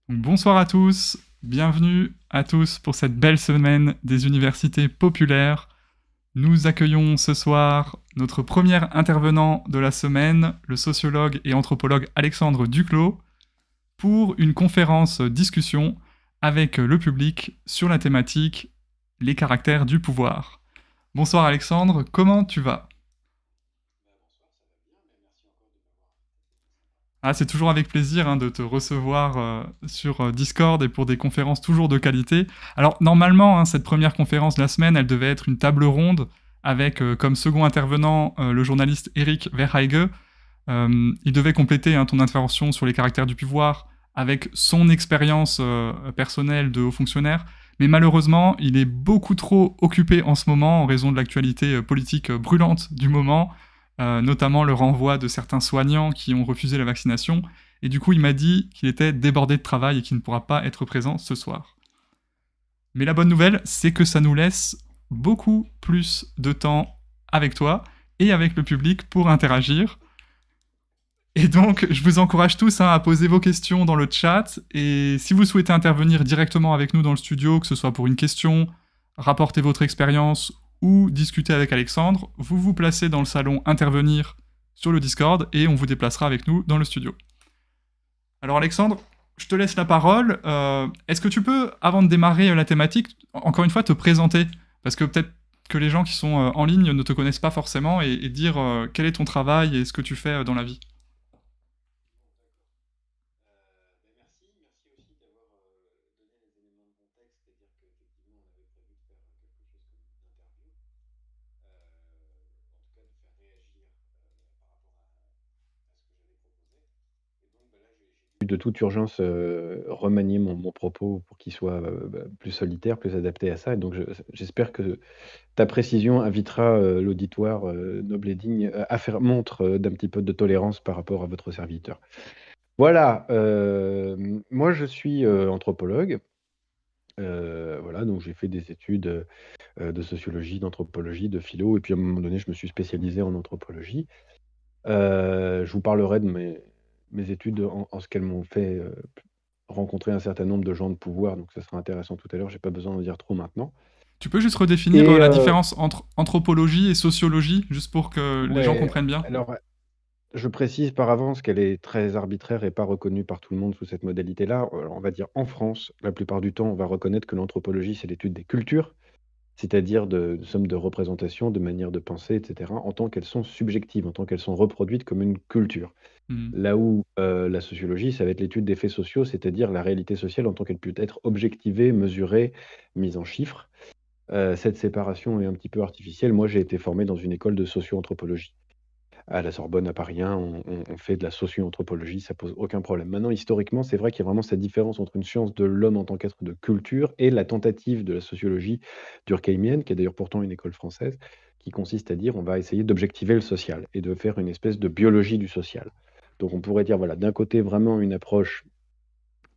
Donc, bonsoir à tous, bienvenue à tous pour cette belle semaine des universités populaires. Nous accueillons ce soir notre premier intervenant de la semaine, le sociologue et anthropologue Alexandre Duclos, pour une conférence discussion avec le public sur la thématique les caractères du pouvoir. Bonsoir Alexandre, comment tu vas? Ah, c'est toujours avec plaisir de te recevoir sur Discord et pour des conférences toujours de qualité. Alors normalement, cette première conférence de la semaine, elle devait être une table ronde avec comme second intervenant le journaliste Eric Verheige. Il devait compléter ton intervention sur les caractères du pouvoir avec son expérience personnelle de haut fonctionnaire. Mais malheureusement, il est beaucoup trop occupé en ce moment en raison de l'actualité politique brûlante du moment, notamment le renvoi de certains soignants qui ont refusé la vaccination. Et du coup, il m'a dit qu'il était débordé de travail et qu'il ne pourra pas être présent ce soir. Mais la bonne nouvelle, c'est que ça nous laisse beaucoup plus de temps avec toi et avec le public pour interagir. Et donc, je vous encourage tous à poser vos questions dans le chat. Et si vous souhaitez intervenir directement avec nous dans le studio, que ce soit pour une question, rapporter votre expérience ou discuter avec Alexandre, vous vous placez dans le salon intervenir sur le Discord et on vous déplacera avec nous dans le studio. Alors Alexandre, je te laisse la parole. Est-ce que tu peux, avant de démarrer la thématique, encore une fois te présenter? Parce que peut-être que les gens qui sont en ligne ne te connaissent pas forcément et dire quel est ton travail et ce que tu fais dans la vie. De toute urgence, remanier mon propos pour qu'il soit, plus solitaire, plus adapté à ça et donc j'espère que ta précision invitera, l'auditoire, noble et digne, à faire montre, d'un petit peu de tolérance par rapport à votre serviteur. Voilà, moi je suis, anthropologue, voilà, donc j'ai fait des études, de sociologie, d'anthropologie, de philo et puis à un moment donné, je me suis spécialisé en anthropologie. Je vous parlerai de mes études en ce qu'elles m'ont fait, rencontrer un certain nombre de gens de pouvoir, donc ça sera intéressant tout à l'heure, j'ai pas besoin d'en dire trop maintenant. Tu peux juste redéfinir Et la différence entre anthropologie et sociologie, juste pour que les gens ouais, comprennent bien? alors, je précise par avance qu'elle est très arbitraire et pas reconnue par tout le monde sous cette modalité-là. On va dire en France, la plupart du temps, on va reconnaître que l'anthropologie, c'est l'étude des cultures, c'est-à-dire de somme de représentation, de manière de penser et cetera, en tant qu'elles sont subjectives, en tant qu'elles sont reproduites comme une culture. Hmm. Là où, la sociologie, ça va être l'étude des faits sociaux, c'est-à-dire la réalité sociale en tant qu'elle peut être objectivée, mesurée, mise en chiffres. Cette séparation est un petit peu artificielle. Moi, j'ai été formé dans une école de socio-anthropologie. À la Sorbonne, à Paris 1, on fait de la socio-anthropologie, ça pose aucun problème. Maintenant, historiquement, c'est vrai qu'il y a vraiment cette différence entre une science de l'homme en tant qu'être de culture et la tentative de la sociologie durkheimienne, qui est d'ailleurs pourtant une école française, qui consiste à dire on va essayer d'objectiver le social et de faire une espèce de biologie du social. Donc on pourrait dire, voilà, d'un côté, vraiment une approche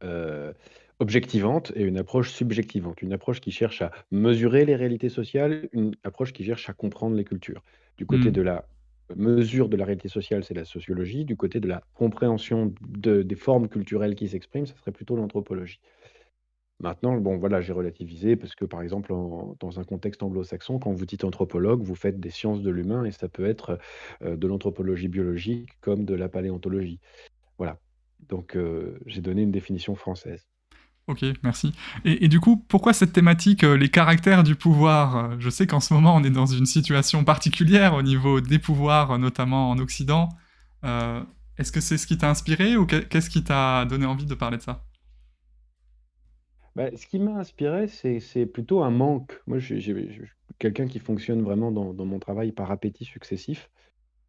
heu, objectivante et une approche subjectivante. Une approche qui cherche à mesurer les réalités sociales, une approche qui cherche à comprendre les cultures. Du côté Hmm. de la mesure de la réalité sociale, c'est la sociologie. Du côté de la compréhension des formes culturelles qui s'expriment, ça serait plutôt l'anthropologie. Maintenant, bon, voilà, j'ai relativisé parce que, par exemple, dans un contexte anglo-saxon, quand vous dites anthropologue, vous faites des sciences de l'humain et ça peut être, de l'anthropologie biologique comme de la paléontologie. Voilà. Donc, j'ai donné une définition française. Ok, merci. Et du coup, pourquoi cette thématique, les caractères du pouvoir? Je sais qu'en ce moment, on est dans une situation particulière au niveau des pouvoirs, notamment en Occident. Euh, Est-ce que c'est ce qui t'a inspiré ou qu'est-ce qui t'a donné envie de parler de ça? Bah, ce qui m'a inspiré, c'est plutôt un manque. Moi, je suis quelqu'un qui fonctionne vraiment dans mon travail par appétit successif.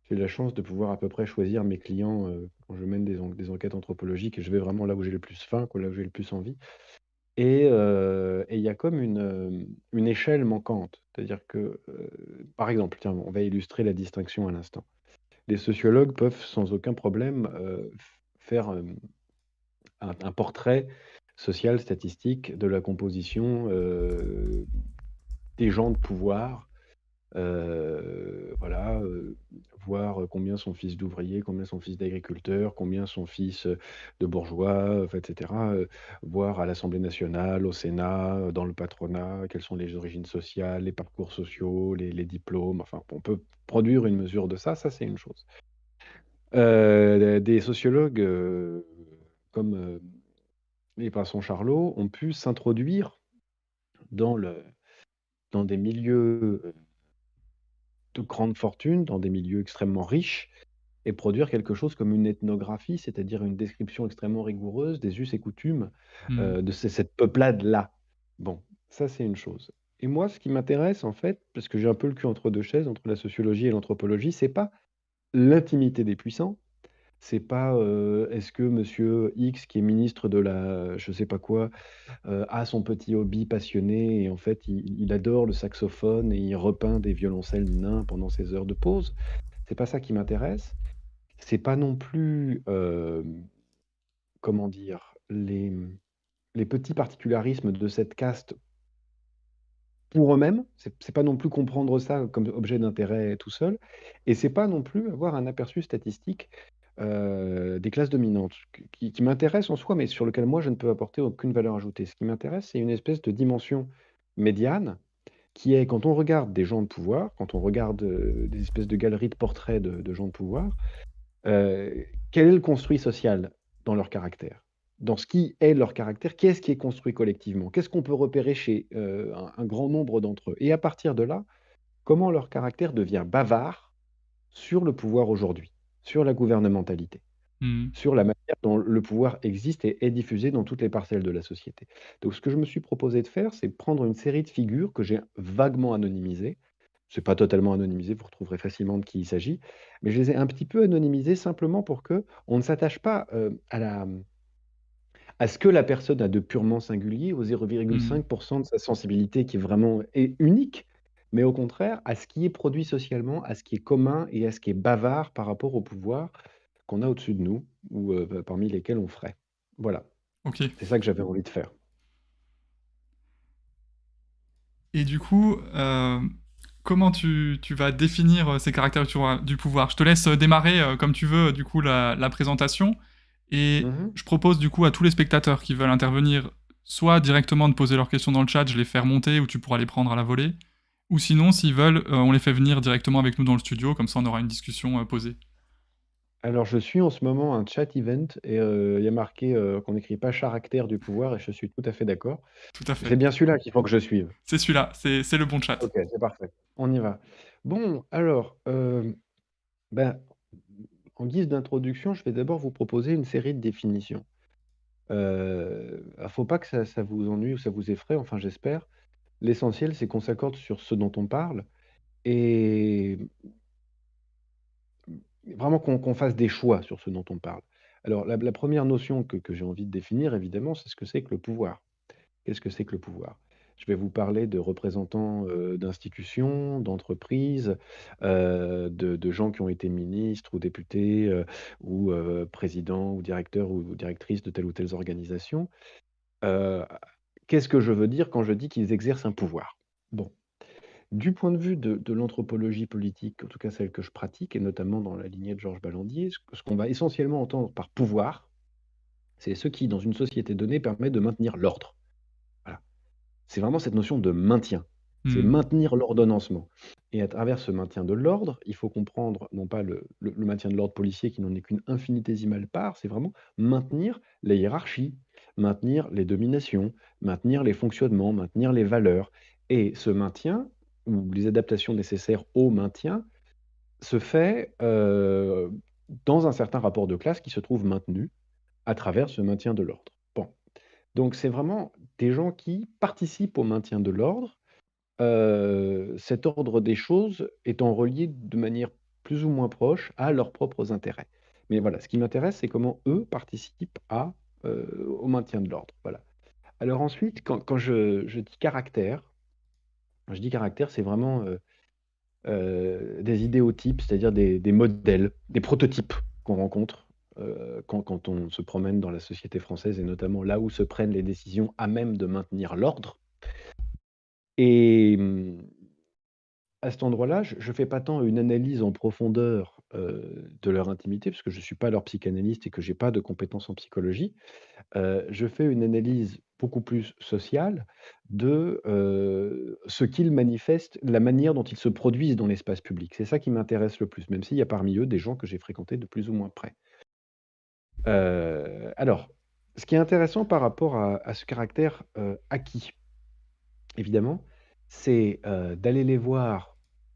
J'ai la chance de pouvoir à peu près choisir mes clients, quand je mène des enquêtes anthropologiques et je vais vraiment là où j'ai le plus faim, quoi, là où j'ai le plus envie et il y a comme une échelle manquante. C'est-à-dire que, par exemple, tiens, on va illustrer la distinction à l'instant. Les sociologues peuvent sans aucun problème, f faire, un portrait social, statistique de la composition, des gens de pouvoir, voilà, voir combien sont fils d'ouvriers, combien sont fils d'agriculteurs, combien sont fils, de bourgeois, enfin et cetera, voir à l'Assemblée nationale, au Sénat, dans le patronat, quelles sont les origines sociales, les parcours sociaux, les diplômes, enfin, on peut produire une mesure de ça c'est une chose. Des sociologues, comme, les Vincent Charlot ont pu s'introduire dans le dans des milieux, de grande fortune, dans des milieux extrêmement riches et produire quelque chose comme une ethnographie, c'est-à-dire une description extrêmement rigoureuse des us et coutumes, Mmh. de cette peuplade-là. Bon, ça, c'est une chose et moi, ce qui m'intéresse, en fait, parce que j'ai un peu le cul entre 2 chaises, entre la sociologie et l'anthropologie, c'est pas l'intimité des puissants, c'est pas, est-ce que monsieur X qui est ministre de la je sais pas quoi, a son petit hobby passionné et en fait, il adore le saxophone et il repeint des violoncelles nains pendant ses heures de pause. C'est pas ça qui m'intéresse. C'est pas non plus, comment dire? Les petits particularismes de cette caste pour eux-mêmes. C'est pas non plus comprendre ça comme objet d'intérêt tout seul et c'est pas non plus avoir un aperçu statistique, des classes dominantes qui m'intéresse en soi, mais sur lequel moi je ne peux apporter aucune valeur ajoutée. Ce qui m'intéresse, c'est une espèce de dimension médiane qui est quand on regarde des gens de pouvoir, quand on regarde, des espèces de galeries de portraits de gens de pouvoir. Quel est le construit social dans leur caractère? Dans ce qui est leur caractère, qu'est-ce qui est construit collectivement? Qu'est-ce qu'on peut repérer chez, un grand nombre d'entre eux? Et à partir de là, comment leur caractère devient bavard sur le pouvoir aujourd'hui, sur la gouvernementalité, Mmh. sur la manière dont le pouvoir existe et est diffusé dans toutes les parcelles de la société. Donc ce que je me suis proposé de faire, c'est de prendre une série de figures que j'ai vaguement anonymisées. C'est pas totalement anonymisé, vous retrouverez facilement de qui il s'agit, mais je les ai un petit peu anonymisés simplement pour que on ne s'attache pas, à ce que la personne a de purement singulier, au Mmh. 0,5 de sa sensibilité qui vraiment est unique, mais au contraire à ce qui est produit socialement, à ce qui est commun et à ce qui est bavard par rapport au pouvoir qu'on a au-dessus de nous ou, parmi lesquels on ferait. Voilà, OK. c'est ça que j'avais envie de faire. Et du coup, comment tu vas définir, ces caractères du pouvoir? Je te laisse, démarrer, comme tu veux, du coup, la présentation et Mmh. je propose, du coup, à tous les spectateurs qui veulent intervenir, soit directement de poser leurs questions dans le chat, je les fais remonter ou tu pourras les prendre à la volée ou sinon, s'ils veulent, on les fait venir directement avec nous dans le studio, comme ça on aura une discussion, posée. Alors je suis en ce moment un chat event et il y a marqué, qu'on n'écrit pas caractère du pouvoir et je suis tout à fait d'accord. Tout à C'est fait. bien celui-là qu'il faut que je suive. C'est celui-là, c'est le bon chat. OK, c'est parfait. On y va. Bon, alors, ben, en guise d'introduction, je vais d'abord vous proposer une série de définitions. Faut pas que ça vous ennuie ou ça vous effraie, enfin j'espère. L'essentiel, c'est qu'on s'accorde sur ce dont on parle et vraiment qu'on fasse des choix sur ce dont on parle. Alors la 1re notion que j'ai envie de définir évidemment, c'est ce que c'est que le pouvoir. Qu'est-ce que c'est que le pouvoir? Je vais vous parler de représentants, d'institutions, d'entreprises, de gens qui ont été ministres ou députés, ou présidents ou directeurs ou directrices de telle ou telle organisation. Heu, Qu'est-ce que je veux dire quand je dis qu'ils exercent un pouvoir? Bon, du point de vue de l'anthropologie politique, en tout cas celle que je pratique et notamment dans la lignée de Georges Balandier, ce qu'on va essentiellement entendre par pouvoir, c'est ce qui, dans une société donnée, permet de maintenir l'ordre. Voilà. C'est vraiment cette notion de maintien. C'est Mmh. maintenir l'ordonnancement et à travers ce maintien de l'ordre, il faut comprendre non pas le maintien de l'ordre policier qui n'en est qu'une infinitésimale part, c'est vraiment maintenir les hiérarchies, maintenir les dominations, maintenir les fonctionnements, maintenir les valeurs et ce maintien ou les adaptations nécessaires au maintien se fait, dans un certain rapport de classe qui se trouve maintenu à travers ce maintien de l'ordre. Bon. Donc c'est vraiment des gens qui participent au maintien de l'ordre, cet ordre des choses étant relié de manière plus ou moins proche à leurs propres intérêts. Mais voilà, ce qui m'intéresse, c'est comment eux participent au maintien de l'ordre, voilà. Alors ensuite, quand je dis caractère, quand je dis caractère, c'est vraiment, des idéotypes, c'est-à-dire des modèles, des prototypes qu'on rencontre, quand on se promène dans la société française et notamment là où se prennent les décisions à même de maintenir l'ordre et à cet endroit-là, je fais pas tant une analyse en profondeur, de leur intimité, parce que je ne suis pas leur psychanalyste et que j'ai pas de compétences en psychologie. Je fais une analyse beaucoup plus sociale de, ce qu'ils manifestent, la manière dont ils se produisent dans l'espace public. C'est ça qui m'intéresse le plus, même s'il y a parmi eux des gens que j'ai fréquentés de plus ou moins près. Alors, ce qui est intéressant par rapport à ce caractère, acquis, évidemment, c'est, d'aller les voir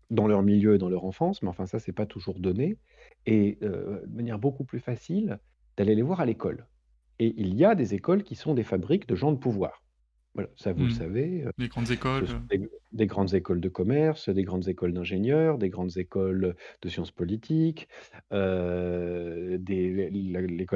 dans leur milieu et dans leur enfance, mais enfin ça, c'est pas toujours donné et de manière beaucoup plus facile, d'aller les voir à l'école. Et il y a des écoles qui sont des fabriques de gens de pouvoir. Voilà, ça vous le Mmh. savez, Les grandes ce écoles. sont des grandes écoles de commerce, des grandes écoles d'ingénieurs, des grandes écoles de sciences politiques, l'école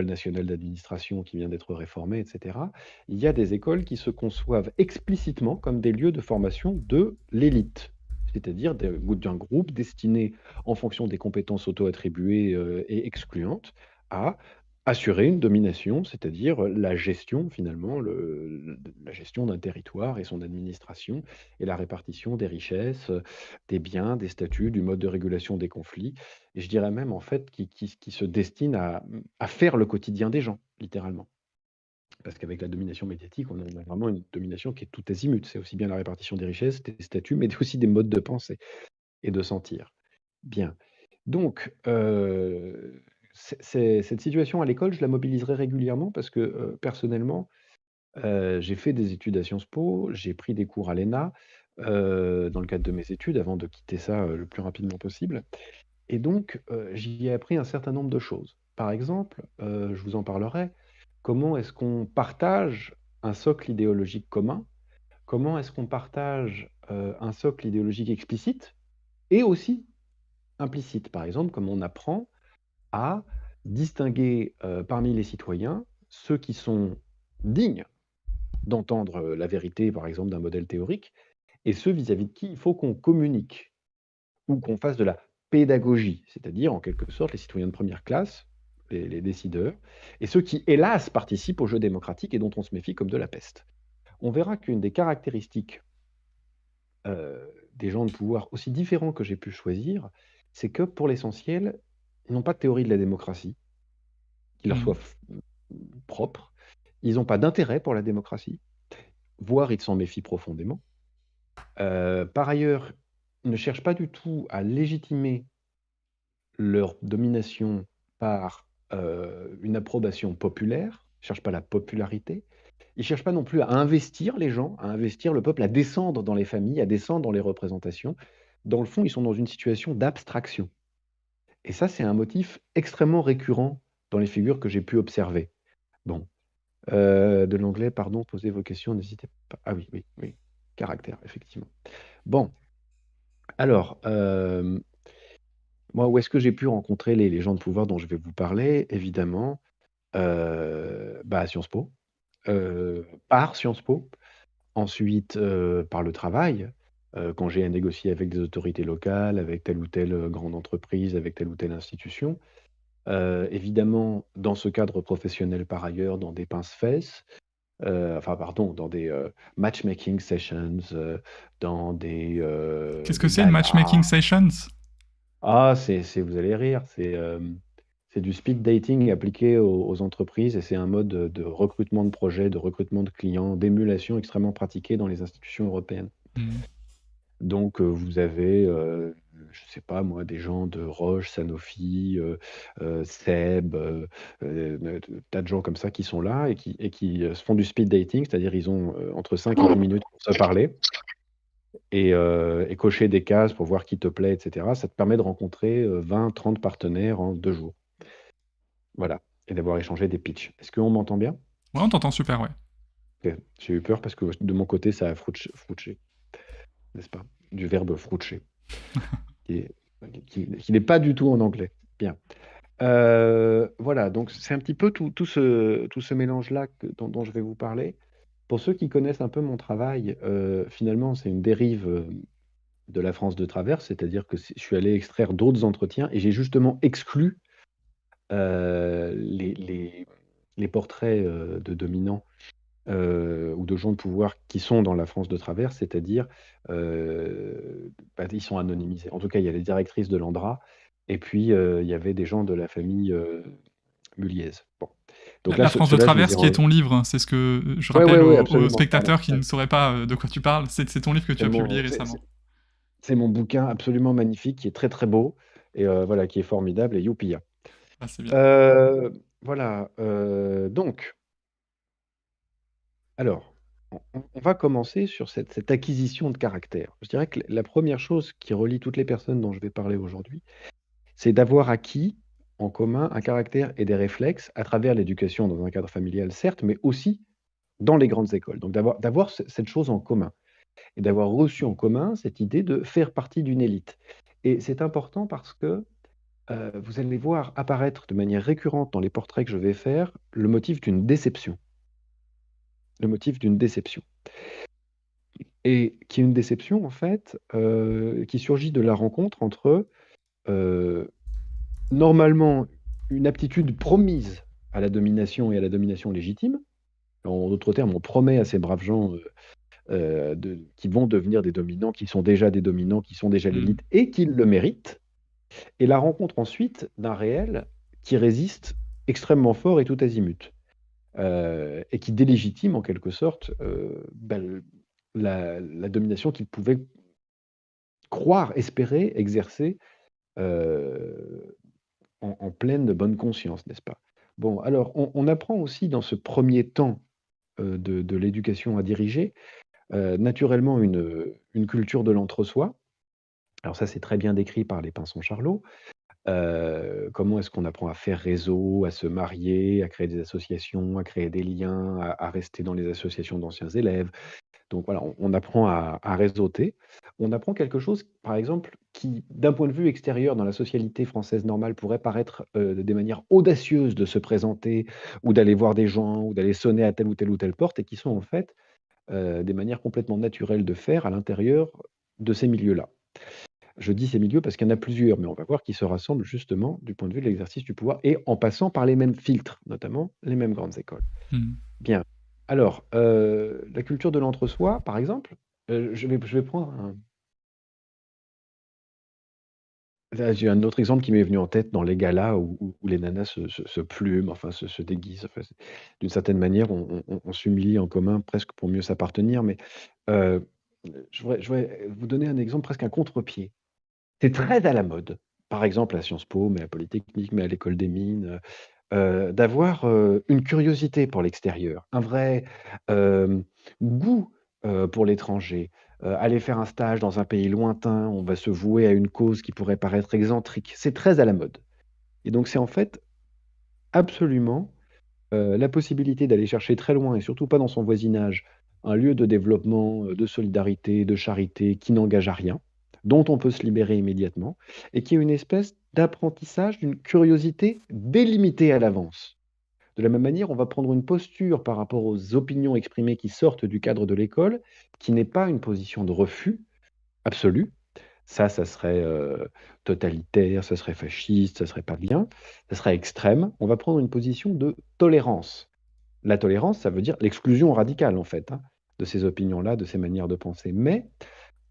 nationale d'administration qui vient d'être réformée, et cetera. Il y a des écoles qui se conçoivent explicitement comme des lieux de formation de l'élite, c'est-à-dire d'un groupe destiné, en fonction des compétences auto-attribuées, et excluantes, à assurer une domination, c'est-à-dire, la gestion finalement, la gestion d'un territoire et son administration et la répartition des richesses, des biens, des statuts, du mode de régulation des conflits et je dirais même en fait qui se destine à faire le quotidien des gens, littéralement. Parce qu'avec la domination médiatique, on a vraiment une domination qui est tout azimut. C'est aussi bien la répartition des richesses, des statuts, mais aussi des modes de pensée et de sentir. Bien. Donc, cette situation à l'école, je la mobiliserai régulièrement parce que, personnellement, j'ai fait des études à Sciences Po, j'ai pris des cours à l'ENA, dans le cadre de mes études avant de quitter ça, le plus rapidement possible et donc, j'y ai appris un certain nombre de choses. Par exemple, je vous en parlerai, comment est-ce qu'on partage un socle idéologique commun? Comment est-ce qu'on partage, un socle idéologique explicite et aussi implicite? Par exemple, comment on apprend à distinguer, parmi les citoyens, ceux qui sont dignes d'entendre, la vérité, par exemple, d'un modèle théorique et ceux vis-à-vis de qui il faut qu'on communique ou qu'on fasse de la pédagogie, c'est-à-dire, en quelque sorte, les citoyens de première classe, les décideurs et ceux qui, hélas, participent au jeu démocratique et dont on se méfie comme de la peste. On verra qu'une des caractéristiques, des gens de pouvoir aussi différents que j'ai pu choisir, c'est que, pour l'essentiel, ils n'ont pas de théorie de la démocratie qui leur Mmh. soit propre. Ils n'ont pas d'intérêt pour la démocratie, voire ils s'en méfient profondément. Par ailleurs, ils ne cherchent pas du tout à légitimer leur domination par, une approbation populaire. Ils cherchent pas la popularité. Ils cherchent pas non plus à investir les gens, à investir le peuple, à descendre dans les familles, à descendre dans les représentations. Dans le fond, ils sont dans une situation d'abstraction et ça, c'est un motif extrêmement récurrent dans les figures que j'ai pu observer. Bon, de l'anglais, pardon, posez vos questions, n'hésitez pas. Ah oui, oui, oui, caractère, effectivement. Bon, alors, moi, où est-ce que j'ai pu rencontrer les gens de pouvoir dont je vais vous parler? Évidemment, bah, à Sciences Po, par Sciences Po. Ensuite, par le travail, quand j'ai à négocier avec des autorités locales, avec telle ou telle, grande entreprise, avec telle ou telle institution. Évidemment, dans ce cadre professionnel par ailleurs, dans des pince-fesses, enfin pardon, dans des, matchmaking sessions, Qu'est-ce que des c'est une matchmaking galas. sessions? Ah, c'est vous allez rire, c'est du speed dating appliqué aux entreprises et c'est un mode, de recrutement de projets, de recrutement de clients, d'émulation extrêmement pratiqué dans les institutions européennes. Mmh. Donc, vous avez, je sais pas moi, des gens de Roche, Sanofi, SEB, tas de gens comme ça qui sont là et qui, se font du speed dating, c'est-à-dire ils ont, entre 5 et 10 minutes pour se parler et cocher des cases pour voir qui te plaît et cetera. Ça te permet de rencontrer, 20-30 partenaires en 2 jours. Voilà et d'avoir échangé des pitchs. Est-ce qu'on m'entend bien? Ouais, on t'entend super, ouais. OK. J'ai eu peur parce que de mon côté ça a frouché, n'est-ce pas? Du verbe froucher qui est qui n'est pas du tout en anglais. Bien. Voilà, donc c'est un petit peu tout ce mélange-là dont je vais vous parler. Pour ceux qui connaissent un peu mon travail, finalement, c'est une dérive, de la France de travers, c'est-à-dire que je suis allé extraire d'autres entretiens et j'ai justement exclu, les portraits, de dominants, ou de gens de pouvoir qui sont dans la France de travers, c'est-à-dire, bah, ils sont anonymisés. En tout cas, il y a les directrices de l'ANDRA et puis, il y avait des gens de la famille, Muliez. Bon. Donc là, La France de ceux-là, je les travers, ai qui est ren ton livre, hein, c'est ce que je ouais, ouais, rappelle ouais, aux absolument, pardon. spectateurs qui ne sauraient pas de quoi tu parles. C'est ton livre que tu C'est as publié mon récemment. c'est mon bouquin absolument magnifique qui est très, très beau et voilà, qui est formidable et youpi, ya. Ah, c'est bien. Voilà, donc alors, on va commencer sur cette acquisition de caractère. Je dirais que la première chose qui relie toutes les personnes dont je vais parler aujourd'hui, c'est d'avoir acquis en commun un caractère et des réflexes à travers l'éducation dans un cadre familial, certes, mais aussi dans les grandes écoles. Donc d'avoir cette chose en commun et d'avoir reçu en commun cette idée de faire partie d'une élite. Et c'est important parce que vous allez voir apparaître de manière récurrente dans les portraits que je vais faire le motif d'une déception. Le motif d'une déception. Et qui est une déception, en fait, qui surgit de la rencontre entre, heu, normalement, une aptitude promise à la domination et à la domination légitime. En d'autres termes, on promet à ces braves gens, qui vont devenir des dominants, qui sont déjà des dominants, qui sont déjà Mmh. l'élite et qui le méritent. Et la rencontre ensuite d'un réel qui résiste extrêmement fort et tout azimut, et qui délégitime en quelque sorte, la domination qu'ils pouvaient croire, espérer exercer, heu, en pleine bonne conscience, n'est-ce pas? Bon, alors on apprend aussi dans ce premier temps, de l'éducation à diriger, naturellement une culture de l'entre-soi. Alors ça, c'est très bien décrit par les Pinson-Charlot. Comment est-ce qu'on apprend à faire réseau, à se marier, à créer des associations, à créer des liens, à rester dans les associations d'anciens élèves? Donc voilà, on apprend à réseauter. On apprend quelque chose, par exemple, qui, d'un point de vue extérieur, dans la socialité française normale, pourrait paraître, des manières audacieuses de se présenter ou d'aller voir des gens ou d'aller sonner à telle ou telle porte et qui sont en fait, des manières complètement naturelles de faire à l'intérieur de ces milieux-là. Je dis ces milieux parce qu'il y en a plusieurs, mais on va voir qu'ils se rassemblent justement du point de vue de l'exercice du pouvoir et en passant par les mêmes filtres, notamment les mêmes grandes écoles. Mmh. Bien. Alors, la culture de l'entre-soi, par exemple, je vais prendre un là, j'ai un autre exemple qui m'est venu en tête dans les galas où les nanas se plument, enfin se déguisent, enfin, c'est d'une certaine manière, on s'humilie en commun presque pour mieux s'appartenir, mais, heu, je voudrais vous donner un exemple, presque un contre-pied. C'est très à la mode, par exemple à Sciences Po, mais à Polytechnique, mais à l'École des Mines, d'avoir, une curiosité pour l'extérieur, un vrai, hem, goût, pour l'étranger. Aller faire un stage dans un pays lointain, on va se vouer à une cause qui pourrait paraître excentrique. C'est très à la mode et donc c'est en fait absolument, la possibilité d'aller chercher très loin et surtout pas dans son voisinage, un lieu de développement, de solidarité, de charité qui n'engage à rien, dont on peut se libérer immédiatement et qui est une espèce d'apprentissage d'une curiosité délimitée à l'avance. De la même manière, on va prendre une posture par rapport aux opinions exprimées qui sortent du cadre de l'école, qui n'est pas une position de refus absolu. Ça serait, totalitaire, ça serait fasciste, ça serait pas bien, ça serait extrême. On va prendre une position de tolérance. La tolérance, ça veut dire l'exclusion radicale, en fait, hein, de ces opinions-là, de ces manières de penser. Mais,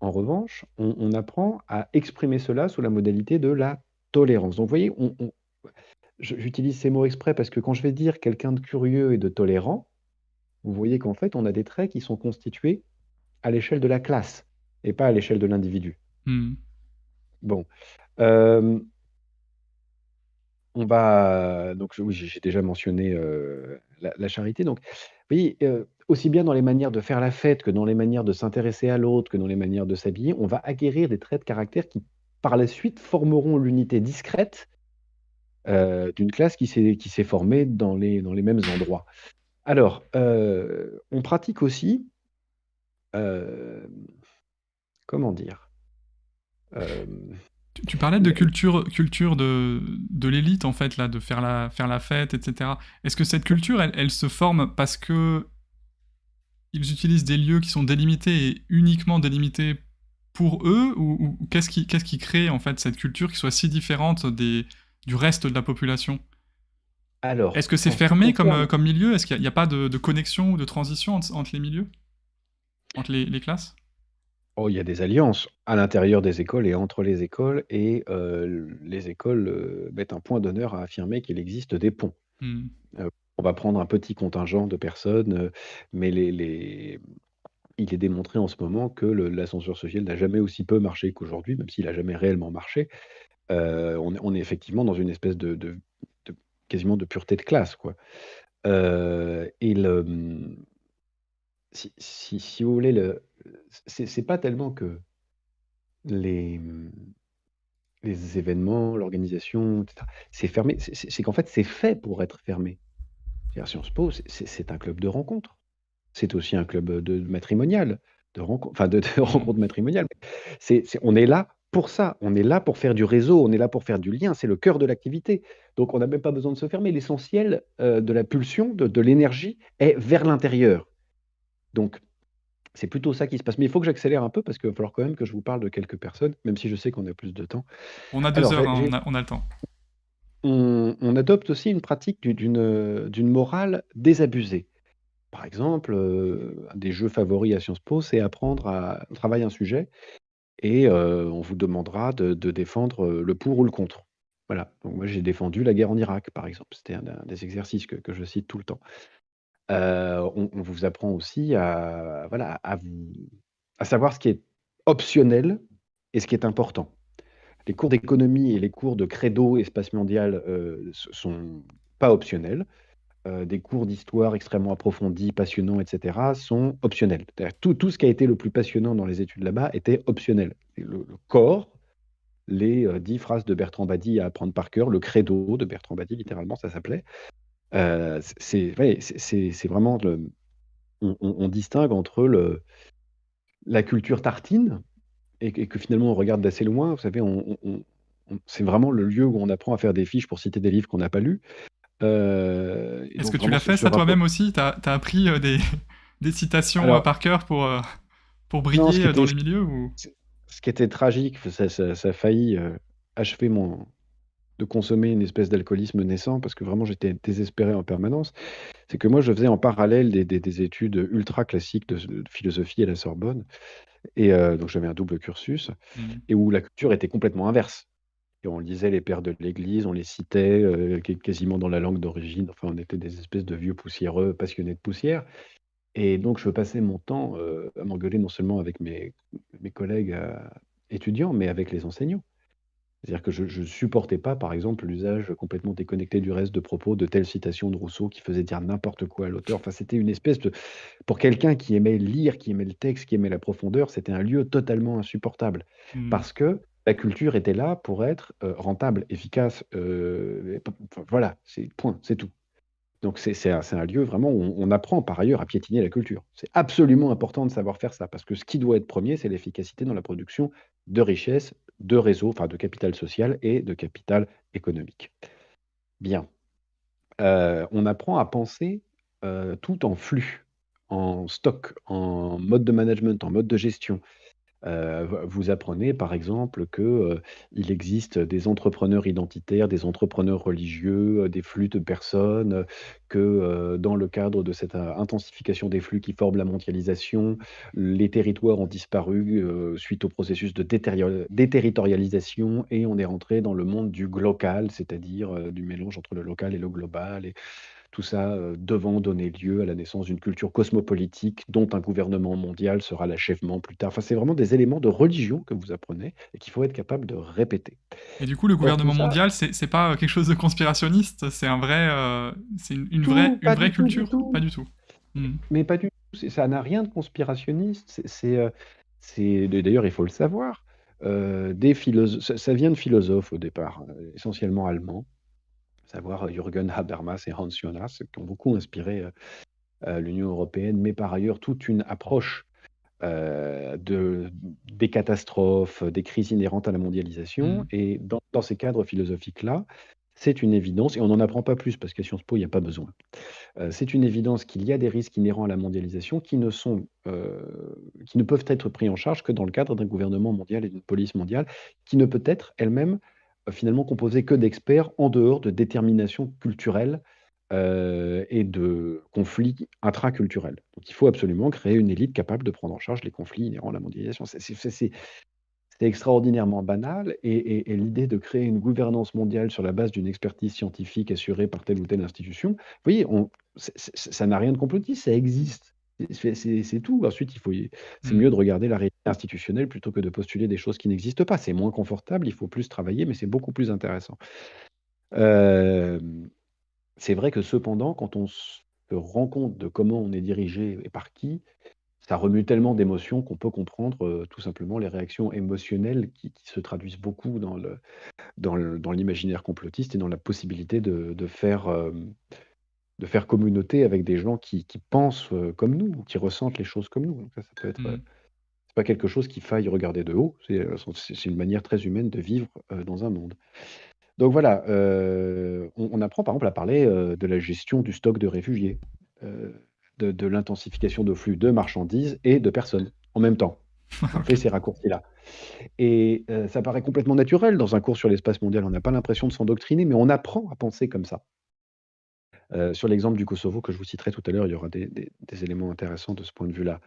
en revanche, on apprend à exprimer cela sous la modalité de la tolérance. Donc, vous voyez, j'utilise ces mots exprès parce que quand je vais dire quelqu'un de curieux et de tolérant, vous voyez qu'en fait, on a des traits qui sont constitués à l'échelle de la classe et pas à l'échelle de l'individu. Mmh. Bon, hem, on va donc oui, j'ai déjà mentionné, la charité. Donc, vous voyez, aussi bien dans les manières de faire la fête que dans les manières de s'intéresser à l'autre, que dans les manières de s'habiller, on va acquérir des traits de caractère qui, par la suite, formeront l'unité discrète, d'une classe qui s'est formée dans les mêmes endroits. Alors, on pratique aussi, hem, comment dire? Hem, Tu parlais de l culture de l'élite, en fait, là, de faire la fête, et cetera. Est-ce que cette culture, elle se forme parce qu'ils utilisent des lieux qui sont délimités et uniquement délimités pour eux? Ou qu'est-ce qui crée, en fait, cette culture qui soit si différente du reste de la population? alors, Est-ce que c'est en ce qui fermé concerne comme milieu? Est-ce qu'il y a pas de connexion ou de transition entre les milieux? Entre les classes? Oh, il y a des alliances à l'intérieur des écoles et entre les écoles et les écoles, mettent un point d'honneur à affirmer qu'il existe des ponts. Hmm. On va prendre un petit contingent de personnes, mais il est démontré en ce moment que l'ascenseur social n'a jamais aussi peu marché qu'aujourd'hui, même s'il a jamais réellement marché. On est effectivement dans une espèce de quasiment de pureté de classe, quoi. Et si vous voulez, c'est pas tellement que les, les événements, l'organisation, et cetera, c'est fermé, c'est qu'en fait, c'est fait pour être fermé. C'est-à-dire Sciences Po, c'est un club de rencontres. C'est aussi un club, de matrimonial, de rencontres, enfin de Hmm. rencontres matrimoniales. On est là pour ça, on est là pour faire du réseau, on est là pour faire du lien, c'est le cœur de l'activité. Donc on n'a même pas besoin de se fermer. L'essentiel, de la pulsion, de l'énergie est vers l'intérieur. Donc c'est plutôt ça qui se passe. Mais il faut que j'accélère un peu parce qu'il va falloir quand même que je vous parle de quelques personnes, même si je sais qu'on a plus de temps. On a deux Alors heures, j'ai hein, j'ai on a le temps. on adopte aussi une pratique d'une morale désabusée. Par exemple, un des jeux favoris à Sciences Po, c'est apprendre à on travaille un sujet et on vous demandera de défendre, le pour ou le contre. Voilà, donc moi j'ai défendu la guerre en Irak, par exemple. C'était un des exercices que je cite tout le temps. On vous apprend aussi à voilà, à savoir ce qui est optionnel et ce qui est important. Les cours d'économie et les cours de credo espace mondial, sont pas optionnels. Des cours d'histoire extrêmement approfondis, passionnants, et cetera, sont optionnels. C'est-à-dire tout ce qui a été le plus passionnant dans les études là-bas était optionnel. Et le corps, les 10 phrases de Bertrand Badi à apprendre par cœur, le credo de Bertrand Badi, littéralement, ça s'appelait. Ouais, c'est vraiment on distingue entre la culture tartine et que finalement on regarde d'assez loin. Vous savez, c'est vraiment le lieu où on apprend à faire des fiches pour citer des livres qu'on n'a pas lus. Et Est-ce donc que tu vraiment l'as fait ce ça rapport. toi-même aussi? T'as appris des citations Alors, par cœur pour non, briller dans les milieux ou... ce qui était tragique, ça a failli achever de consommer une espèce d'alcoolisme naissant parce que vraiment j'étais désespéré en permanence. C'est que moi je faisais en parallèle des études ultra classiques de philosophie à la Sorbonne. Et donc j'avais un double cursus Hmm. et où la culture était complètement inverse. Et on lisait les pères de l'Église, on les citait quasiment dans la langue d'origine. Enfin, on était des espèces de vieux poussiéreux passionnés de poussière. Et donc, je passais mon temps à m'engueuler non seulement avec mes collègues étudiants, mais avec les enseignants. C'est-à-dire que je supportais pas, par exemple, l'usage complètement déconnecté du reste de propos de telle citation de Rousseau qui faisait dire n'importe quoi à l'auteur. Enfin, c'était une espèce de... Pour quelqu'un qui aimait lire, qui aimait le texte, qui aimait la profondeur, c'était un lieu totalement insupportable. Hmm. Parce que la culture était là pour être rentable, efficace. Enfin, voilà, c'est point, c'est tout. Donc c'est un lieu vraiment où on apprend par ailleurs à piétiner la culture. C'est absolument important de savoir faire ça, parce que ce qui doit être premier, c'est l'efficacité dans la production de richesses, de réseaux, enfin de capital social et de capital économique. Bien. On apprend à penser, tout en flux, en stock, en mode de management, en mode de gestion. Vous apprenez par exemple que, il existe des entrepreneurs identitaires, des entrepreneurs religieux, des flux de personnes, que, dans le cadre de cette, intensification des flux qui forment la mondialisation, les territoires ont disparu, suite au processus de déterritorialisation et on est rentré dans le monde du glocal, c'est-à-dire, du mélange entre le local et le global et tout ça, devant donner lieu à la naissance d'une culture cosmopolitique dont un gouvernement mondial sera l'achèvement plus tard. Enfin, c'est vraiment des éléments de religion que vous apprenez et qu'il faut être capable de répéter. Et du coup, le Or tout gouvernement ça, mondial, c'est pas quelque chose de conspirationniste, c'est un vrai, c'est une pas vraie du tout, du culture? Pas tout, du tout. Hmm. mais pas du tout, ça n'a rien de conspirationniste, d'ailleurs il faut le savoir, des philosophes, ça vient de philosophes au départ, essentiellement allemands, à savoir Jürgen Habermas et Hans Jonas, qui ont beaucoup inspiré, l'Union européenne, mais par ailleurs toute une approche des catastrophes, des crises inhérentes à la mondialisation. Hmm. Et dans ces cadres philosophiques-là, c'est une évidence, et on n'en apprend pas plus parce qu'à Sciences Po, il n'y a pas besoin. C'est une évidence qu'il y a des risques inhérents à la mondialisation qui ne peuvent être pris en charge que dans le cadre d'un gouvernement mondial et d'une police mondiale, qui ne peut être elle-même finalement composée que d'experts en dehors de déterminations culturelles et de conflits intraculturels. Donc il faut absolument créer une élite capable de prendre en charge les conflits inhérents à la mondialisation. C'est extraordinairement banal et l'idée de créer une gouvernance mondiale sur la base d'une expertise scientifique assurée par telle ou telle institution, vous voyez, ça n'a rien de complotiste, ça existe. C'est tout. Ensuite, c'est Mmh. mieux de regarder la réalité institutionnelle plutôt que de postuler des choses qui n'existent pas. C'est moins confortable, il faut plus travailler, mais c'est beaucoup plus intéressant. Hem, c'est vrai que cependant, quand on se rend compte de comment on est dirigé et par qui, ça remue tellement d'émotions qu'on peut comprendre, tout simplement les réactions émotionnelles qui se traduisent beaucoup dans l'imaginaire complotiste et dans la possibilité de faire communauté avec des gens qui pensent, comme nous, ou qui ressentent les choses comme nous. Donc ça peut être, Mmh. c'est pas quelque chose qu'il faille regarder de haut, c'est une manière très humaine de vivre, dans un monde. Donc voilà, on apprend par exemple à parler, de la gestion du stock de réfugiés, heu, de l'intensification de flux de marchandises et de personnes en même temps. On fait OK. ces raccourcis-là et ça paraît complètement naturel dans un cours sur l'espace mondial. On n'a pas l'impression de s'endoctriner, mais on apprend à penser comme ça. Sur l'exemple du Kosovo que je vous citerai tout à l'heure, il y aura des éléments intéressants de ce point de vue-là.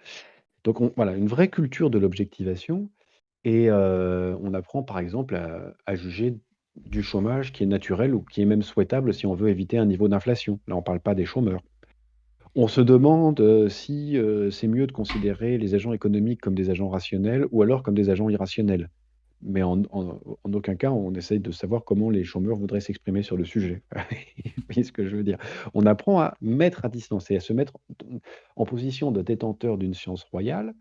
Donc voilà, une vraie culture de l'objectivation et on apprend par exemple à juger du chômage qui est naturel ou qui est même souhaitable si on veut éviter un niveau d'inflation. Là, on ne parle pas des chômeurs. On se demande, si, c'est mieux de considérer les agents économiques comme des agents rationnels ou alors comme des agents irrationnels. Mais en aucun cas, on essaye de savoir comment les chômeurs voudraient s'exprimer sur le sujet. Vous voyez ce que je veux dire? On apprend à mettre à distance et à se mettre en position de détenteur d'une science royale,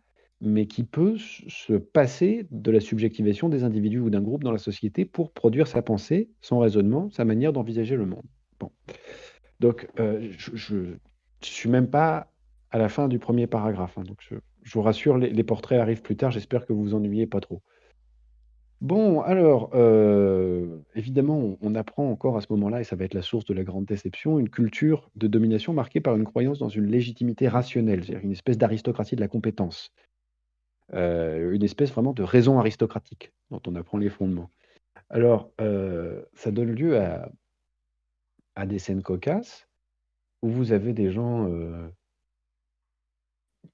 mais qui peut se passer de la subjectivation des individus ou d'un groupe dans la société pour produire sa pensée, son raisonnement, sa manière d'envisager le monde. Bon, donc je suis même pas à la fin du premier paragraphe, hein, donc je vous rassure, les portraits arrivent plus tard, j'espère que vous vous ennuyez pas trop. Bon, alors, évidemment, on apprend encore à ce moment-là, et ça va être la source de la grande déception, une culture de domination marquée par une croyance dans une légitimité rationnelle, c'est-à-dire une espèce d'aristocratie de la compétence, une espèce vraiment de raison aristocratique dont on apprend les fondements. Alors, ça donne lieu à des scènes cocasses où vous avez des gens,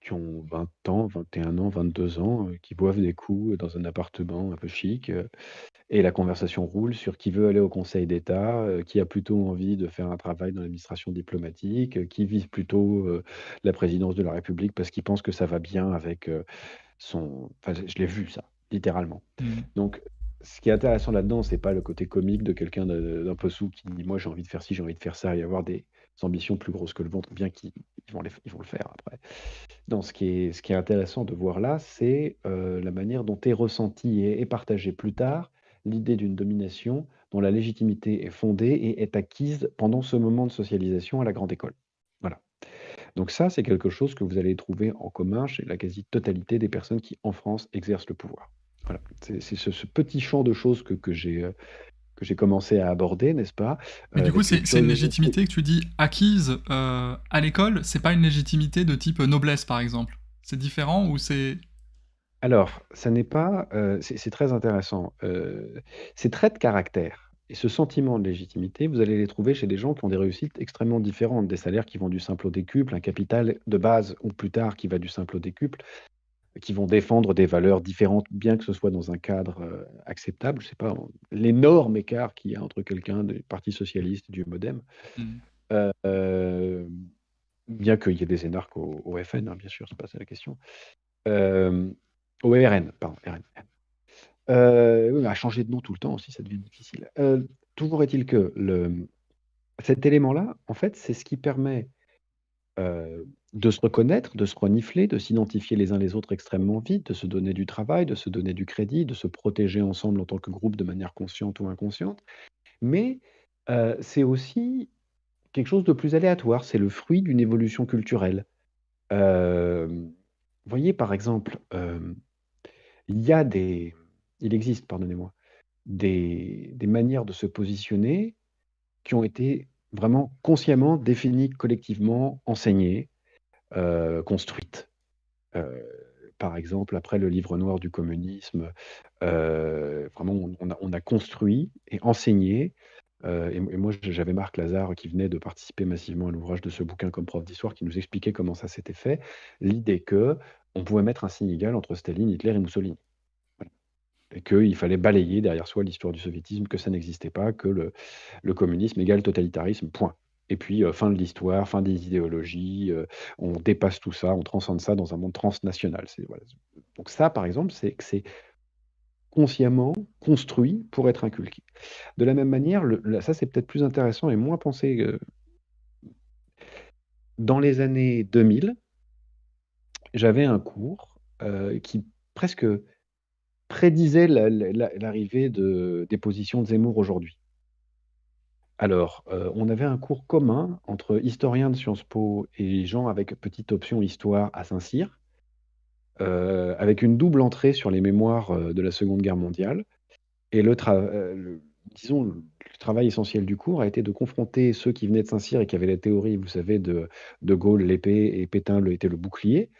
qui ont 20 ans, 21 ans, 22 ans, qui boivent des coups dans un appartement un peu chic, et la conversation roule sur qui veut aller au Conseil d'État, qui a plutôt envie de faire un travail dans l'administration diplomatique, qui vise plutôt, la présidence de la République parce qu'il pense que ça va bien avec, son enfin, je l'ai vu ça, littéralement. Mmh. Donc ce qui est intéressant là-dedans, c'est pas le côté comique de quelqu'un d'un peu saoul qui dit: «Moi, j'ai envie de faire ci, j'ai envie de faire ça» et avoir des ambitions plus grosses que le ventre, bien qu'ils ils vont le faire après. Non, ce qui est intéressant de voir là, c'est, la manière dont est ressentie et partagée plus tard l'idée d'une domination dont la légitimité est fondée et est acquise pendant ce moment de socialisation à la grande école. Voilà. Donc ça, c'est quelque chose que vous allez trouver en commun chez la quasi-totalité des personnes qui, en France, exercent le pouvoir. Voilà, c'est ce petit champ de choses que j'ai commencé à aborder, n'est-ce pas? Mais du coup, Avec une c'est une curiosité. légitimité que tu dis acquise, à l'école, c'est pas une légitimité de type, noblesse, par exemple? C'est différent ou c'est Alors, ça n'est pas, c'est très intéressant. Ces traits de caractère et ce sentiment de légitimité, vous allez les trouver chez des gens qui ont des réussites extrêmement différentes, des salaires qui vont du simple au décuple, un capital de base ou plus tard qui va du simple au décuple, qui vont défendre des valeurs différentes, bien que ce soit dans un cadre, acceptable. Je sais pas, l'énorme écart qu'il y a entre quelqu'un du parti socialiste et du MoDem, mmh. hem, bien qu'il y ait des énarques au FN, hein, bien sûr, c'est pas ça la question. Hem, au RN, pardon, RN. Oui, mais à changer de nom tout le temps aussi, ça devient difficile. Toujours est-il que cet élément-là, en fait, c'est ce qui permet, de se reconnaître, de se renifler, de s'identifier les uns les autres extrêmement vite, de se donner du travail, de se donner du crédit, de se protéger ensemble en tant que groupe de manière consciente ou inconsciente. Mais, c'est aussi quelque chose de plus aléatoire, c'est le fruit d'une évolution culturelle. Vous voyez, par exemple, il y a des il existe, pardonnez-moi, des manières de se positionner qui ont été vraiment consciemment définies collectivement, enseignées, construites. Heu, Par exemple, après le livre noir du communisme, vraiment on a construit et enseigné Et moi, j'avais Marc Lazare qui venait de participer massivement à l'ouvrage de ce bouquin comme prof d'histoire, qui nous expliquait comment ça s'était fait. L'idée que on pouvait mettre un signe égal entre Staline, Hitler et Mussolini. Voilà. Et qu'il fallait balayer derrière soi l'histoire du soviétisme, que ça n'existait pas, que le communisme égale totalitarisme, point. Et puis, fin de l'histoire, fin des idéologies, on dépasse tout ça, on transcende ça dans un monde transnational. Voilà. Donc ça, par exemple, c'est que c'est consciemment construit pour être inculqué. De la même manière, ça c'est peut-être plus intéressant et moins pensé. Dans les années 2000, j'avais un cours qui presque prédisait l'arrivée des positions de Zemmour aujourd'hui. Alors, on avait un cours commun entre historiens de Sciences Po et gens avec petite option histoire à Saint-Cyr, avec une double entrée sur les mémoires de la Seconde Guerre mondiale. Et disons, le travail essentiel du cours a été de confronter ceux qui venaient de Saint-Cyr et qui avaient la théorie, vous savez, de Gaulle l'épée et Pétain était le bouclier,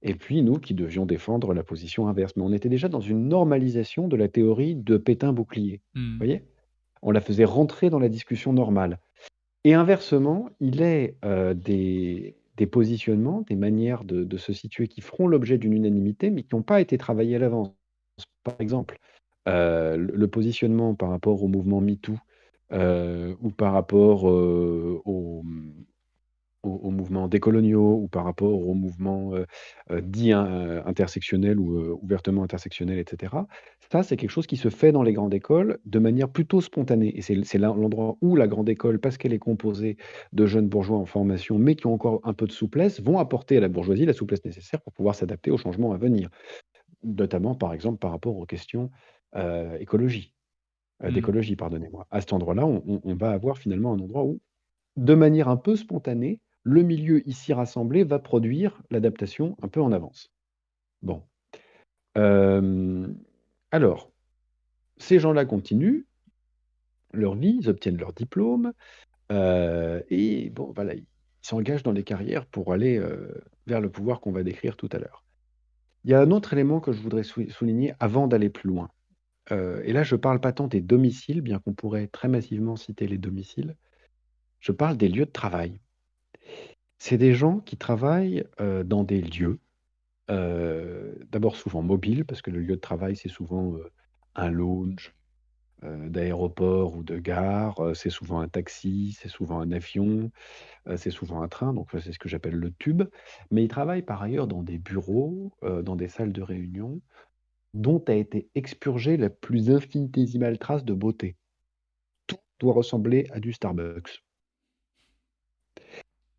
et puis nous qui devions défendre la position inverse. Mais on était déjà dans une normalisation de la théorie de Pétain-bouclier. Hmm. Vous voyez? On la faisait rentrer dans la discussion normale. Et inversement, il est des positionnements, des manières de se situer qui feront l'objet d'une unanimité, mais qui n'ont pas été travaillées à l'avance. Par exemple, le positionnement par rapport au mouvement MeToo, ou par rapport, aux mouvements décoloniaux ou par rapport aux mouvements, dits intersectionnels ou, ouvertement intersectionnels et cetera. Ça, c'est quelque chose qui se fait dans les grandes écoles de manière plutôt spontanée et c'est là l'endroit où la grande école, parce qu'elle est composée de jeunes bourgeois en formation, mais qui ont encore un peu de souplesse, vont apporter à la bourgeoisie la souplesse nécessaire pour pouvoir s'adapter aux changements à venir. Notamment, par exemple, par rapport aux questions, écologie, Hmm. d'écologie, pardonnez-moi. À cet endroit-là, on va avoir finalement un endroit où, de manière un peu spontanée, le milieu ici rassemblé va produire l'adaptation un peu en avance. Bon, hem, alors, ces gens-là continuent leur vie, ils obtiennent leur diplôme, et bon, voilà, ils s'engagent dans les carrières pour aller, vers le pouvoir qu'on va décrire tout à l'heure. Il y a un autre élément que je voudrais souligner avant d'aller plus loin. Et là, je parle pas tant des domiciles, bien qu'on pourrait très massivement citer les domiciles. Je parle des lieux de travail. C'est des gens qui travaillent, dans des lieux, d'abord souvent mobiles, parce que le lieu de travail, c'est souvent, un lounge, d'aéroport ou de gare, c'est souvent un taxi, c'est souvent un avion, c'est souvent un train, donc c'est ce que j'appelle le tube. Mais ils travaillent par ailleurs dans des bureaux, dans des salles de réunion, dont a été expurgée la plus infinitésimale trace de beauté. Tout doit ressembler à du Starbucks.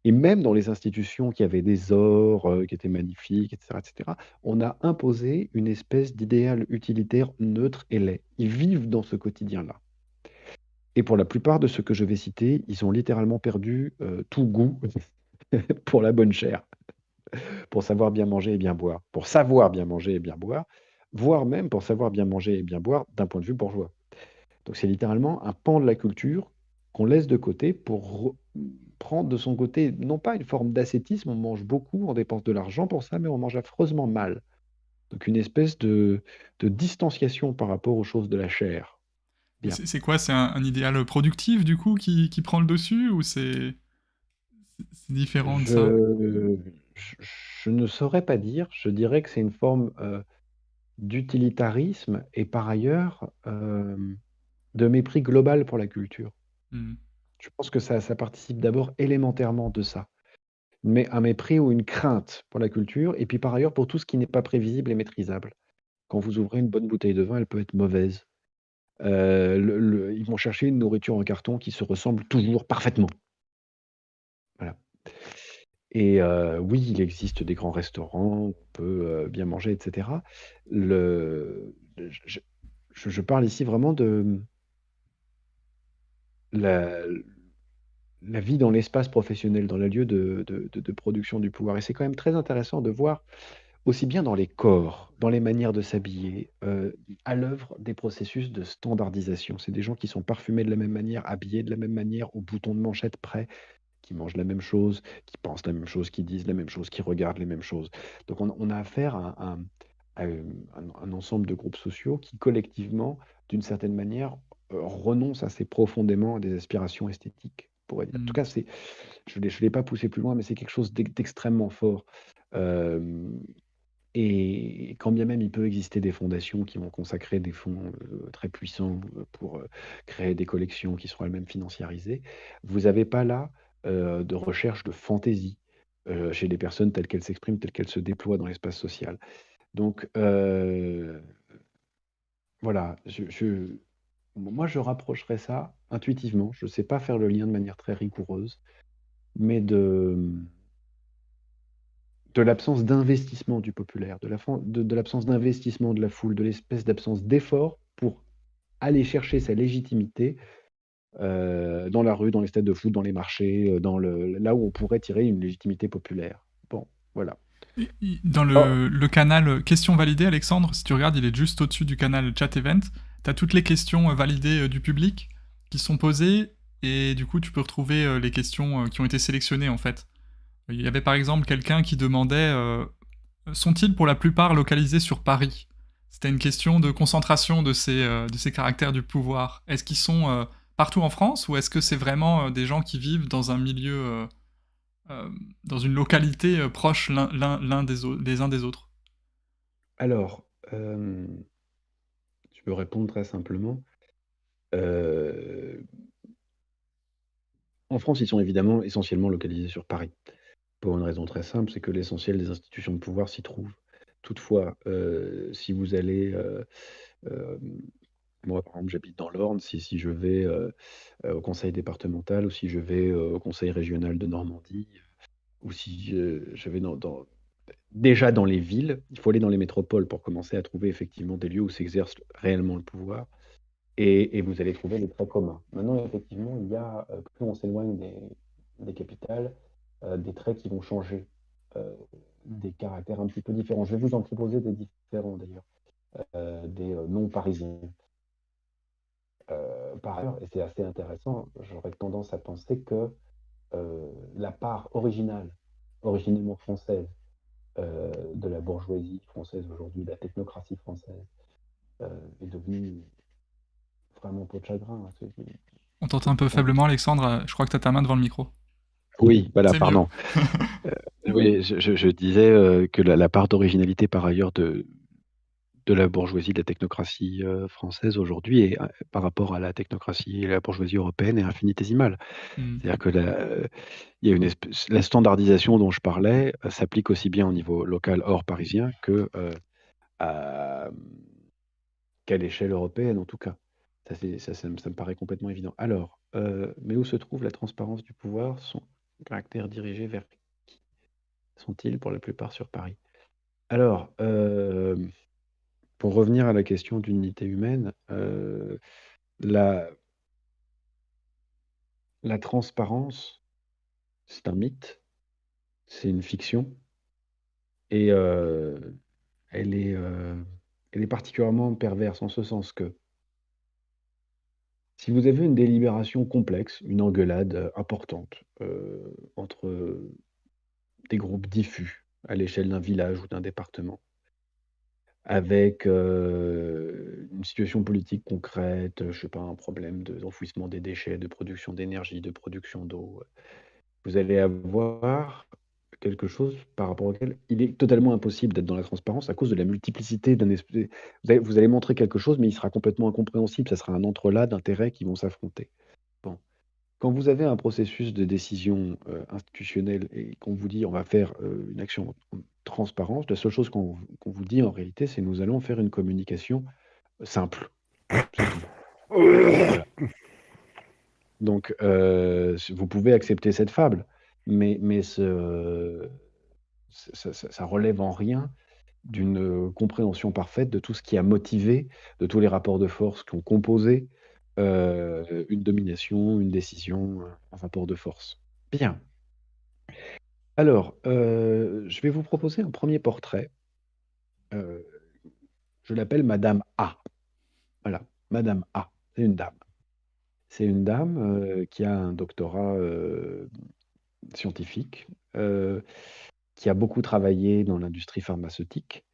Et même dans les institutions qui avaient des ors, qui étaient magnifiques et cetera, on a imposé une espèce d'idéal utilitaire neutre et laid. Ils vivent dans ce quotidien-là. Et pour la plupart de ceux que je vais citer, ils ont littéralement perdu, tout goût pour la bonne chère, pour savoir bien manger et bien boire, pour savoir bien manger et bien boire, voire même pour savoir bien manger et bien boire d'un point de vue bourgeois. Donc c'est littéralement un pan de la culture qu'on laisse de côté pour prendre de son côté, non pas une forme d'ascétisme, on mange beaucoup, on dépense de l'argent pour ça, mais on mange affreusement mal. Donc une espèce de distanciation par rapport aux choses de la chair. Mais Bien. c'est quoi? C'est un idéal productif, du coup, qui prend le dessus, ou c'est différent de ça? Je, je, je ne saurais pas dire, je dirais que c'est une forme d'utilitarisme et par ailleurs de mépris global pour la culture. Hmm. Je pense que ça participe d'abord élémentairement de ça. Mais un mépris ou une crainte pour la culture et puis par ailleurs pour tout ce qui n'est pas prévisible et maîtrisable. Quand vous ouvrez une bonne bouteille de vin, elle peut être mauvaise. Ils vont chercher une nourriture en carton qui se ressemble toujours parfaitement. Voilà. Et oui, il existe des grands restaurants où on peut, bien manger et cetera. Le je je parle ici vraiment de la la vie dans l'espace professionnel, dans le lieu de production du pouvoir et c'est quand même très intéressant de voir aussi bien dans les corps, dans les manières de s'habiller, à l'œuvre des processus de standardisation. C'est des gens qui sont parfumés de la même manière, habillés de la même manière, aux boutons de manchette près, qui mangent la même chose, qui pensent la même chose, qui disent la même chose, qui regardent les mêmes choses. Donc on a affaire à un ensemble de groupes sociaux qui collectivement, d'une certaine manière, renoncent assez profondément à des aspirations esthétiques, on pourrait dire. En tout Mmh. cas, je l'ai pas poussé plus loin, mais c'est quelque chose d'extrêmement fort. Hem Et quand bien même il peut exister des fondations qui vont consacrer des fonds, très puissants, pour, créer des collections qui seront elles-mêmes financiarisées, vous n'avez pas là, de recherche de fantaisie, chez les personnes telles qu'elles s'expriment, telles qu'elles se déploient dans l'espace social. Donc, voilà, moi je rapprocherais ça intuitivement, je ne sais pas faire le lien de manière très rigoureuse, mais de l'absence d'investissement du populaire, de l'absence d'investissement de la foule, de l'espèce d'absence d'effort pour aller chercher sa légitimité, dans la rue, dans les stades de foot, dans les marchés, dans là où on pourrait tirer une légitimité populaire. Bon, voilà. Dans Oh, le canal questions validées, Alexandre, si tu regardes, il est juste au-dessus du canal chat event. Tu as toutes les questions validées du public qui sont posées et du coup tu peux retrouver les questions qui ont été sélectionnées en fait. Il y avait par exemple quelqu'un qui demandait sont-ils pour la plupart localisés sur Paris? C'était une question de concentration de ces caractères du pouvoir. Est-ce qu'ils sont partout en France ou est-ce que c'est vraiment des gens qui vivent dans un milieu euh, dans une localité proche l'un des uns des autres. alors, je peux répondre très simplement. Heu, En France, ils sont évidemment essentiellement localisés sur Paris, pour une raison très simple, c'est que l'essentiel des institutions de pouvoir s'y trouve. Toutefois, si vous allez, hem moi, par exemple, j'habite dans l'Orne. Si je vais, au conseil départemental ou si je vais, au conseil régional de Normandie, ou si je vais déjà dans les villes, il faut aller dans les métropoles pour commencer à trouver effectivement des lieux où s'exerce réellement le pouvoir et vous allez trouver des traits communs. Maintenant, effectivement, il y a, plus on s'éloigne des capitales, des traits qui vont changer, des caractères un petit peu différents. Je vais vous en proposer des différents d'ailleurs, des, non parisiens. Par ailleurs, et c'est assez intéressant, j'aurais tendance à penser que, la part originellement française, de la bourgeoisie française aujourd'hui, de la technocratie française, heu, est devenue vraiment peau de chagrin, hein. On t'entend un C'est peu enfin, faiblement, Alexandre. Je crois que tu as ta main devant le micro. oui, voilà, C'est mieux. pardon. Oui, je disais, que la part d'originalité par ailleurs de la bourgeoisie, de la technocratie, française aujourd'hui est, par rapport à la technocratie et la bourgeoisie européenne est infinitésimale. Hmm. C'est-à-dire que il y a la standardisation dont je parlais, s'applique aussi bien au niveau local hors parisien que, à, qu'à l'échelle européenne en tout cas. Ça me paraît complètement évident. Alors, mais où se trouve la transparence du pouvoir? Son caractère dirigé vers qui sont-ils pour la plupart sur Paris? Alors, pour revenir à la question d'unité humaine, la la transparence, c'est un mythe, c'est une fiction et elle est, heu, elle est particulièrement perverse en ce sens que, si vous avez une délibération complexe, une engueulade, importante, entre, des groupes diffus à l'échelle d'un village ou d'un département, avec, une situation politique concrète, je sais pas, un problème d'enfouissement des déchets, de production d'énergie, de production d'eau, vous allez avoir quelque chose par rapport auquel il est totalement impossible d'être dans la transparence à cause de la multiplicité d'un esprit. Vous allez montrer quelque chose, mais il sera complètement incompréhensible, ça sera un entrelac d'intérêts qui vont s'affronter. Bon. Quand vous avez un processus de décision, institutionnelle et qu'on vous dit: «On va faire, une action en transparence», la seule chose qu'on vous dit en réalité, c'est: «Nous allons faire une communication simple». C'est tout. Voilà. Donc, vous pouvez accepter cette fable, mais ça relève en rien d'une, compréhension parfaite de tout ce qui a motivé, de tous les rapports de force qui ont composé, une domination, une décision, un rapport de force. Bien. Alors, je vais vous proposer un premier portrait, heu, je l'appelle Madame A. Voilà, Madame A, c'est une dame. C'est une dame, qui a un doctorat, scientifique, qui a beaucoup travaillé dans l'industrie pharmaceutique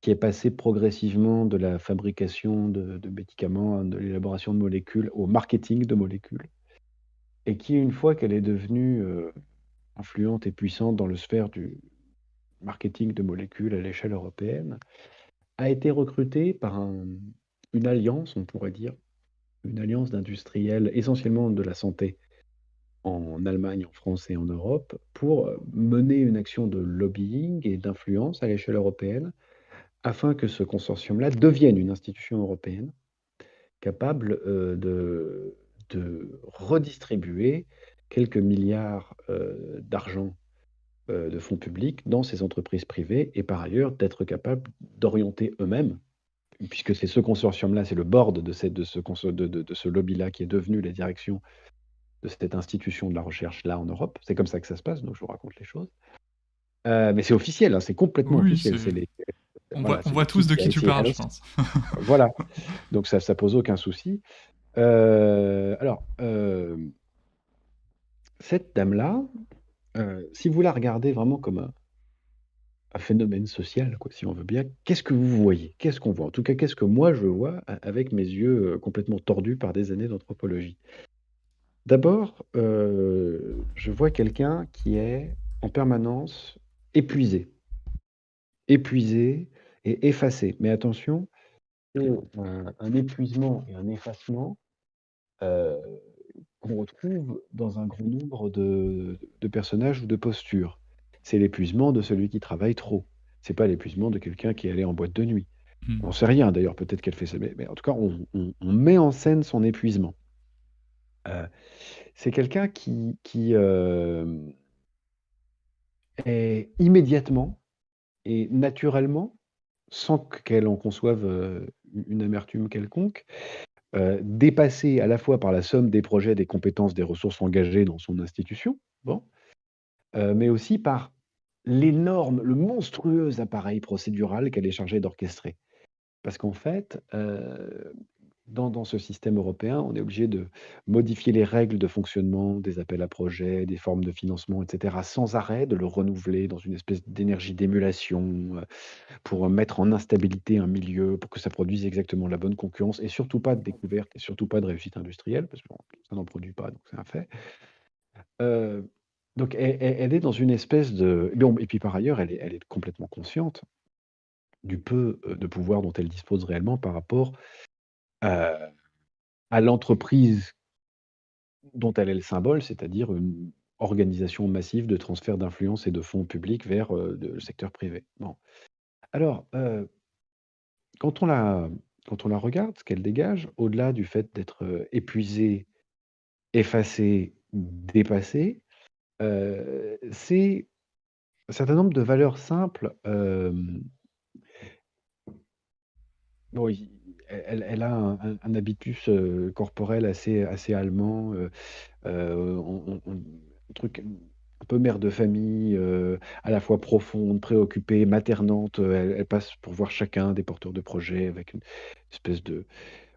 qui est passée progressivement de la fabrication de médicaments, de l'élaboration de molécules, au marketing de molécules, et qui, une fois qu'elle est devenue influente et puissante dans le sphère du marketing de molécules à l'échelle européenne, a été recrutée par une alliance, on pourrait dire, une alliance d'industriels essentiellement de la santé en Allemagne, en France et en Europe, pour mener une action de lobbying et d'influence à l'échelle européenne, afin que ce consortium-là devienne une institution européenne capable de redistribuer quelques milliards d'argent de fonds publics dans ces entreprises privées et par ailleurs d'être capable d'orienter eux-mêmes, puisque c'est ce consortium-là, c'est le board de ce lobby-là qui est devenu la direction de cette institution de la recherche-là en Europe. C'est comme ça que ça se passe, donc je vous raconte les choses. Mais c'est officiel, hein, c'est complètement Oui, officiel. c'est Voilà, on c'est voit tous l'équipe de qui a qui tu été parles, je lancée. pense. Voilà, donc ça pose aucun souci. Alors, cette dame-là, si vous la regardez vraiment comme un phénomène social, quoi, si on veut bien, qu'est-ce que vous voyez? Qu'est-ce qu'on voit? En tout cas, qu'est-ce que moi je vois avec mes yeux complètement tordus par des années d'anthropologie? D'abord, je vois quelqu'un qui est en permanence épuisé, épuisé et effacé. Mais attention, c'est un épuisement et un effacement heu, qu'on retrouve dans un grand nombre de personnages ou de postures. C'est l'épuisement de celui qui travaille trop. C'est pas l'épuisement de quelqu'un qui est allé en boîte de nuit. Mmh. On sait rien d'ailleurs, peut-être qu'elle fait ça, mais en tout cas, on met en scène son épuisement. Heu, c'est quelqu'un qui est immédiatement et naturellement, sans qu'elle en conçoive, une amertume quelconque, dépassée à la fois par la somme des projets, des compétences, des ressources engagées dans son institution, bon, mais aussi par le monstrueux appareil procédural qu'elle est chargée d'orchestrer. Parce qu'en fait, dans ce système européen, on est obligé de modifier les règles de fonctionnement des appels à projets, des formes de financement et cetera, sans arrêt, de le renouveler dans une espèce d'énergie d'émulation, pour mettre en instabilité un milieu, pour que ça produise exactement la bonne concurrence et surtout pas de découverte et surtout pas de réussite industrielle, parce que bon, ça n'en produit pas, donc c'est un fait. Heu, donc elle est dans une espèce de bon et puis par ailleurs, elle est complètement consciente du peu, de pouvoir dont elle dispose réellement par rapport, heu, à l'entreprise dont elle est le symbole, c'est-à-dire une organisation massive de transfert d'influence et de fonds publics vers, le secteur privé. Bon. Alors, quand on la quand on la regarde, ce qu'elle dégage, au-delà du fait d'être, épuisée, effacée, dépassée, c'est un certain nombre de valeurs simples, bon, elle a un habitus, corporel assez allemand, un truc un peu mère de famille, à la fois profonde, préoccupée, maternante, elle passe pour voir chacun des porteurs de projets avec une espèce de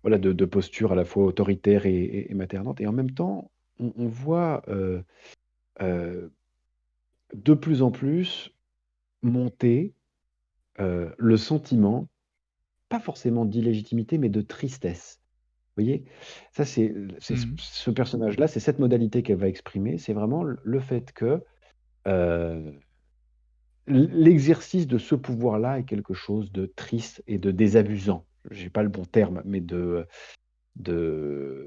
voilà, de posture à la fois autoritaire et maternante et en même temps, on voit, heu, de plus en plus monter, le sentiment, pas forcément d'illégitimité, mais de tristesse. Vous voyez? Ça, c'est Mmh. ce personnage-là, c'est cette modalité qu'elle va exprimer, c'est vraiment le fait que, heu, l'exercice de ce pouvoir-là est quelque chose de triste et de désabusant. J'ai pas le bon terme, mais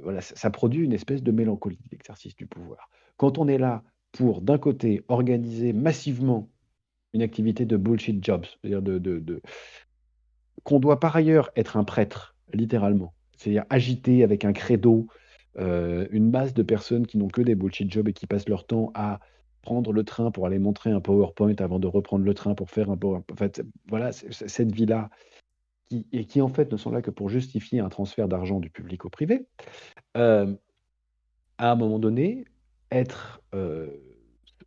voilà, ça produit une espèce de mélancolie, l'exercice du pouvoir. Quand on est là pour, d'un côté, organiser massivement une activité de bullshit jobs, c'est-à-dire qu'on doit par ailleurs être un prêtre, littéralement. C'est-à-dire agiter avec un credo, une masse de personnes qui n'ont que des bullshit jobs et qui passent leur temps à prendre le train pour aller montrer un PowerPoint avant de reprendre le train pour faire un power en fait, voilà, c'est cette vie-là qui en fait ne sont là que pour justifier un transfert d'argent du public au privé. Hem, à un moment donné, être,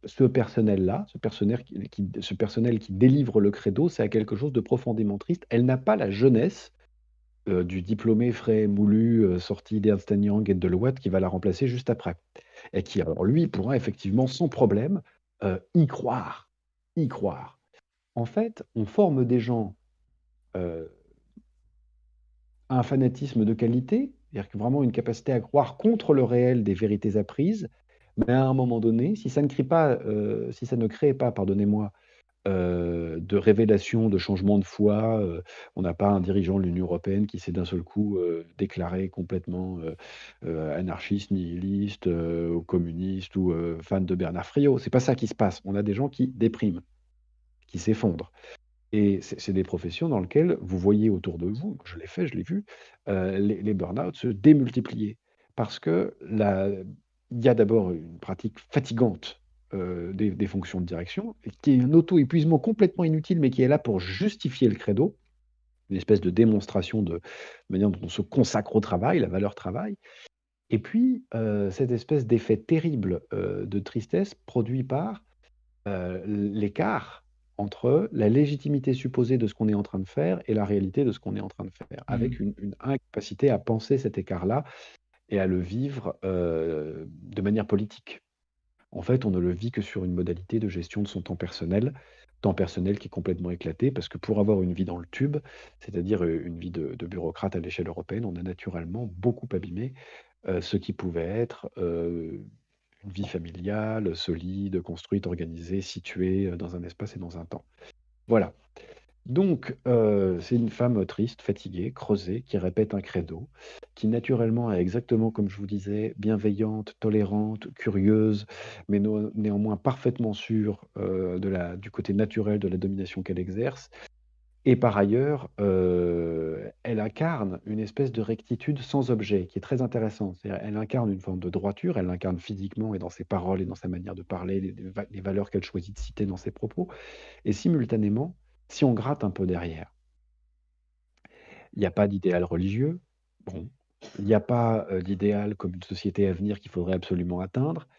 ce personnel-là, ce personnel qui délivre le credo, c'est à quelque chose de profondément triste. Elle n'a pas la jeunesse, du diplômé frais et moulu, sorti d'Ernst& Young et de Deloitte qui va la remplacer juste après et qui alors lui pourra effectivement sans problème, y croire, y croire. En fait, on forme des gens heu, un fanatisme de qualité, c'est-à-dire que vraiment une capacité à croire contre le réel des vérités apprises, mais à un moment donné, si ça ne crée pas, pardonnez-moi, de révélation, de changement de foi, on n'a pas un dirigeant de l'Union européenne qui s'est d'un seul coup, déclaré complètement, anarchiste, nihiliste, ou communiste ou, fan de Bernard Friot. C'est pas ça qui se passe. On a des gens qui dépriment, qui s'effondrent et c'est des professions dans lesquelles vous voyez autour de vous, je l'ai fait, je l'ai vu, les burn-out se démultiplier. Parce que la il y a d'abord une pratique fatigante, des fonctions de direction et qui est un auto-épuisement complètement inutile, mais qui est là pour justifier le credo, une espèce de démonstration de manière dont on se consacre au travail, la valeur travail et puis, cette espèce d'effet terrible, de tristesse produit par l'écart entre la légitimité supposée de ce qu'on est en train de faire et la réalité de ce qu'on est en train de faire, avec Mmh. une incapacité à penser cet écart-là et à le vivre, de manière politique. En fait, on ne le vit que sur une modalité de gestion de son temps personnel qui est complètement éclaté parce que pour avoir une vie dans le tube, c'est-à-dire, une vie de bureaucrate à l'échelle européenne, on a naturellement beaucoup abîmé, ce qui pouvait être, une vie familiale, solide, construite, organisée, située, dans un espace et dans un temps. Voilà. Donc, c'est une femme triste, fatiguée, creusée, qui répète un credo, qui naturellement est exactement comme je vous disais, bienveillante, tolérante, curieuse, mais néanmoins parfaitement sûre, du côté naturel de la domination qu'elle exerce et par ailleurs, elle incarne une espèce de rectitude sans objet qui est très intéressante. C'est-à-dire elle incarne une forme de droiture, elle l'incarne physiquement et dans ses paroles et dans sa manière de parler, les valeurs qu'elle choisit de citer dans ses propos et simultanément, si on gratte un peu derrière, il n'y a pas d'idéal religieux, bon, il n'y a pas, d'idéal comme une société à venir qu'il faudrait absolument atteindre.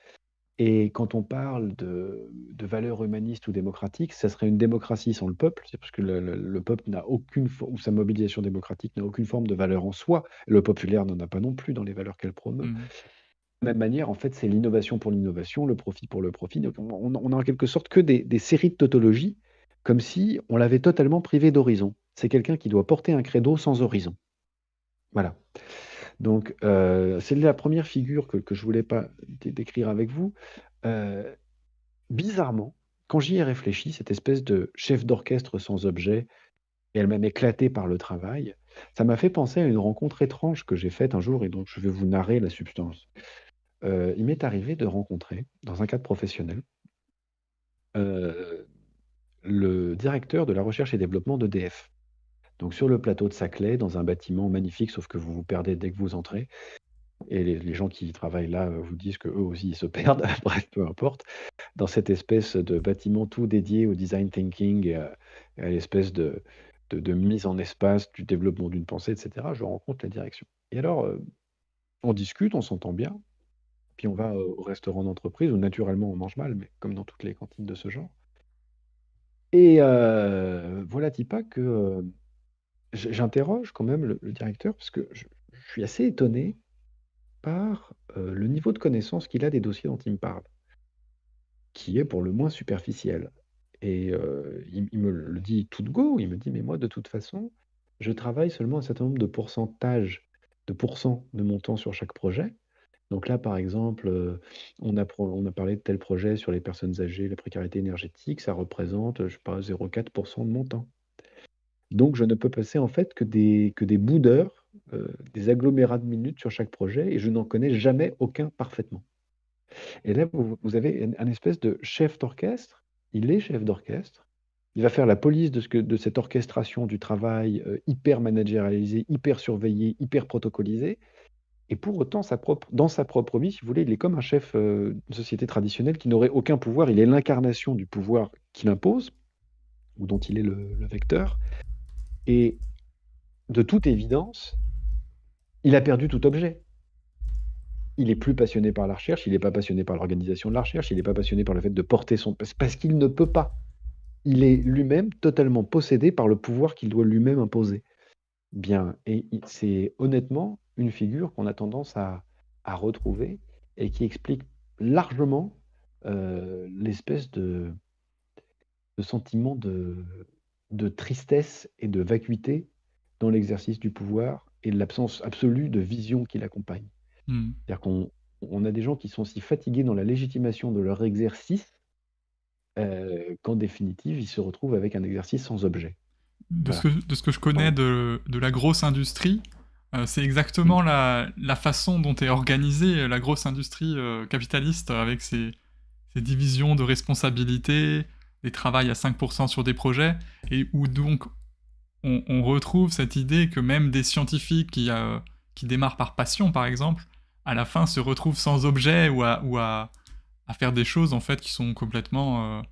Et quand on parle de valeurs humanistes ou démocratiques, ça serait une démocratie sans le peuple. C'est parce que le peuple n'a aucune for ou sa mobilisation démocratique n'a aucune forme de valeur en soi. Le populaire n'en a pas non plus dans les valeurs qu'elle promeut. Mmh. De la même manière, en fait, c'est l'innovation pour l'innovation, le profit pour le profit. Donc on a en quelque sorte que des séries de tautologies, comme si on l'avait totalement privé d'horizon. C'est quelqu'un qui doit porter un credo sans horizon. Voilà. Donc c'est la première figure que je voulais pas décrire avec vous. Heu Bizarrement, quand j'y ai réfléchi, cette espèce de chef d'orchestre sans objet et elle-même éclatée par le travail, ça m'a fait penser à une rencontre étrange que j'ai faite un jour et dont je vais vous narrer la substance. Il m'est arrivé de rencontrer, dans un cadre professionnel, heu, le directeur de la recherche et développement d'EDF. Donc sur le plateau de Saclay, dans un bâtiment magnifique, sauf que vous vous perdez dès que vous entrez et les gens qui travaillent là, vous disent qu'eux aussi ils se perdent, bref, peu importe. Dans cette espèce de bâtiment tout dédié au design thinking et à l'espèce de mise en espace du développement d'une pensée et cetera, je rencontre la direction. Et alors, on discute, on s'entend bien, puis on va, au restaurant d'entreprise où naturellement on mange mal, mais comme dans toutes les cantines de ce genre. Et voilà-t-il pas que, j'interroge quand même le directeur parce que je suis assez étonné par, le niveau de connaissance qu'il a des dossiers dont il me parle, qui est pour le moins superficiel. Et il me le dit tout de go, il me dit: «Mais moi, de toute façon, je travaille seulement un certain nombre de pourcentages, de pourcents de mon temps sur chaque projet». Donc là, par exemple, on a parlé de tel projet sur les personnes âgées, la précarité énergétique, ça représente, je sais pas, 0,4 de mon temps. Donc je ne peux passer en fait que des bouts d'heures, des agglomérats de minutes sur chaque projet et je n'en connais jamais aucun parfaitement. Et là, vous avez un espèce de chef d'orchestre. Il est chef d'orchestre. Il va faire la police de cette orchestration du travail, hyper managérialisée, hyper surveillée, hyper protocolisée et pour autant dans sa propre vie, si vous voulez, il est comme un chef, d'une société traditionnelle qui n'aurait aucun pouvoir. Il est l'incarnation du pouvoir qu'il impose ou dont il est le vecteur et de toute évidence, il a perdu tout objet. Il est plus passionné par la recherche, il est pas passionné par l'organisation de la recherche, il est pas passionné par le fait de porter son parce qu'il ne peut pas. Il est lui-même totalement possédé par le pouvoir qu'il doit lui-même imposer. Bien et i c'est honnêtement une figure qu'on a tendance à retrouver et qui explique largement, l'espèce de sentiment de tristesse et de vacuité dans l'exercice du pouvoir et de l'absence absolue de vision qui l'accompagne. Mmh. C'est-à-dire qu'on a des gens qui sont si fatigués dans la légitimation de leur exercice, qu'en définitive, ils se retrouvent avec un exercice sans objet. Voilà. De ce que je connais Enfin, de la grosse industrie, c'est mmh, exactement la façon dont est organisée la grosse industrie capitaliste avec ses divisions de responsabilités, des travails à 5% sur des projets, et où donc on retrouve cette idée que même des scientifiques qui démarrent par passion, par exemple, à la fin se retrouvent sans objet à faire des choses en fait qui sont complètement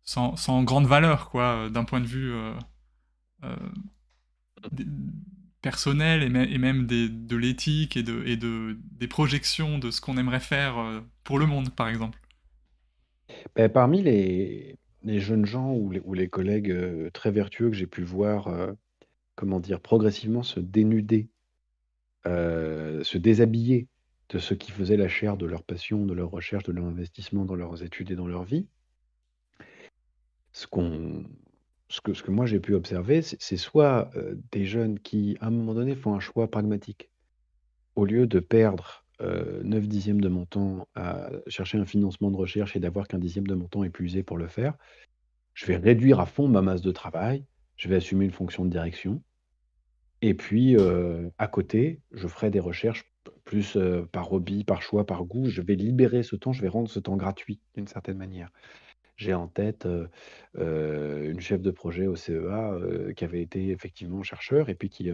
sans grande valeur, quoi, d'un point de vue euh, des- personnel et même de l'éthique des projections de ce qu'on aimerait faire pour le monde, par exemple. parmi les jeunes gens ou les collègues, très vertueux que j'ai pu voir, comment dire? Progressivement se dénuder, se déshabiller de ce qui faisait la chair de leur passion, de leur recherche, de leur investissement dans leurs études et dans leur vie. Ce qu'on ce que moi j'ai pu observer, c'est soit, des jeunes qui, à un moment donné, font un choix pragmatique. Au lieu de perdre, 9/10 de mon temps à chercher un financement de recherche et d'avoir qu'un dixième de mon temps épuisé pour le faire, je vais réduire à fond ma masse de travail, je vais assumer une fonction de direction et puis, à côté, je ferai des recherches plus, par hobby, par choix, par goût. Je vais libérer ce temps, je vais rendre ce temps gratuit d'une certaine manière. J'ai en tête, une chef de projet au CEA, qui avait été effectivement chercheur et puis qui,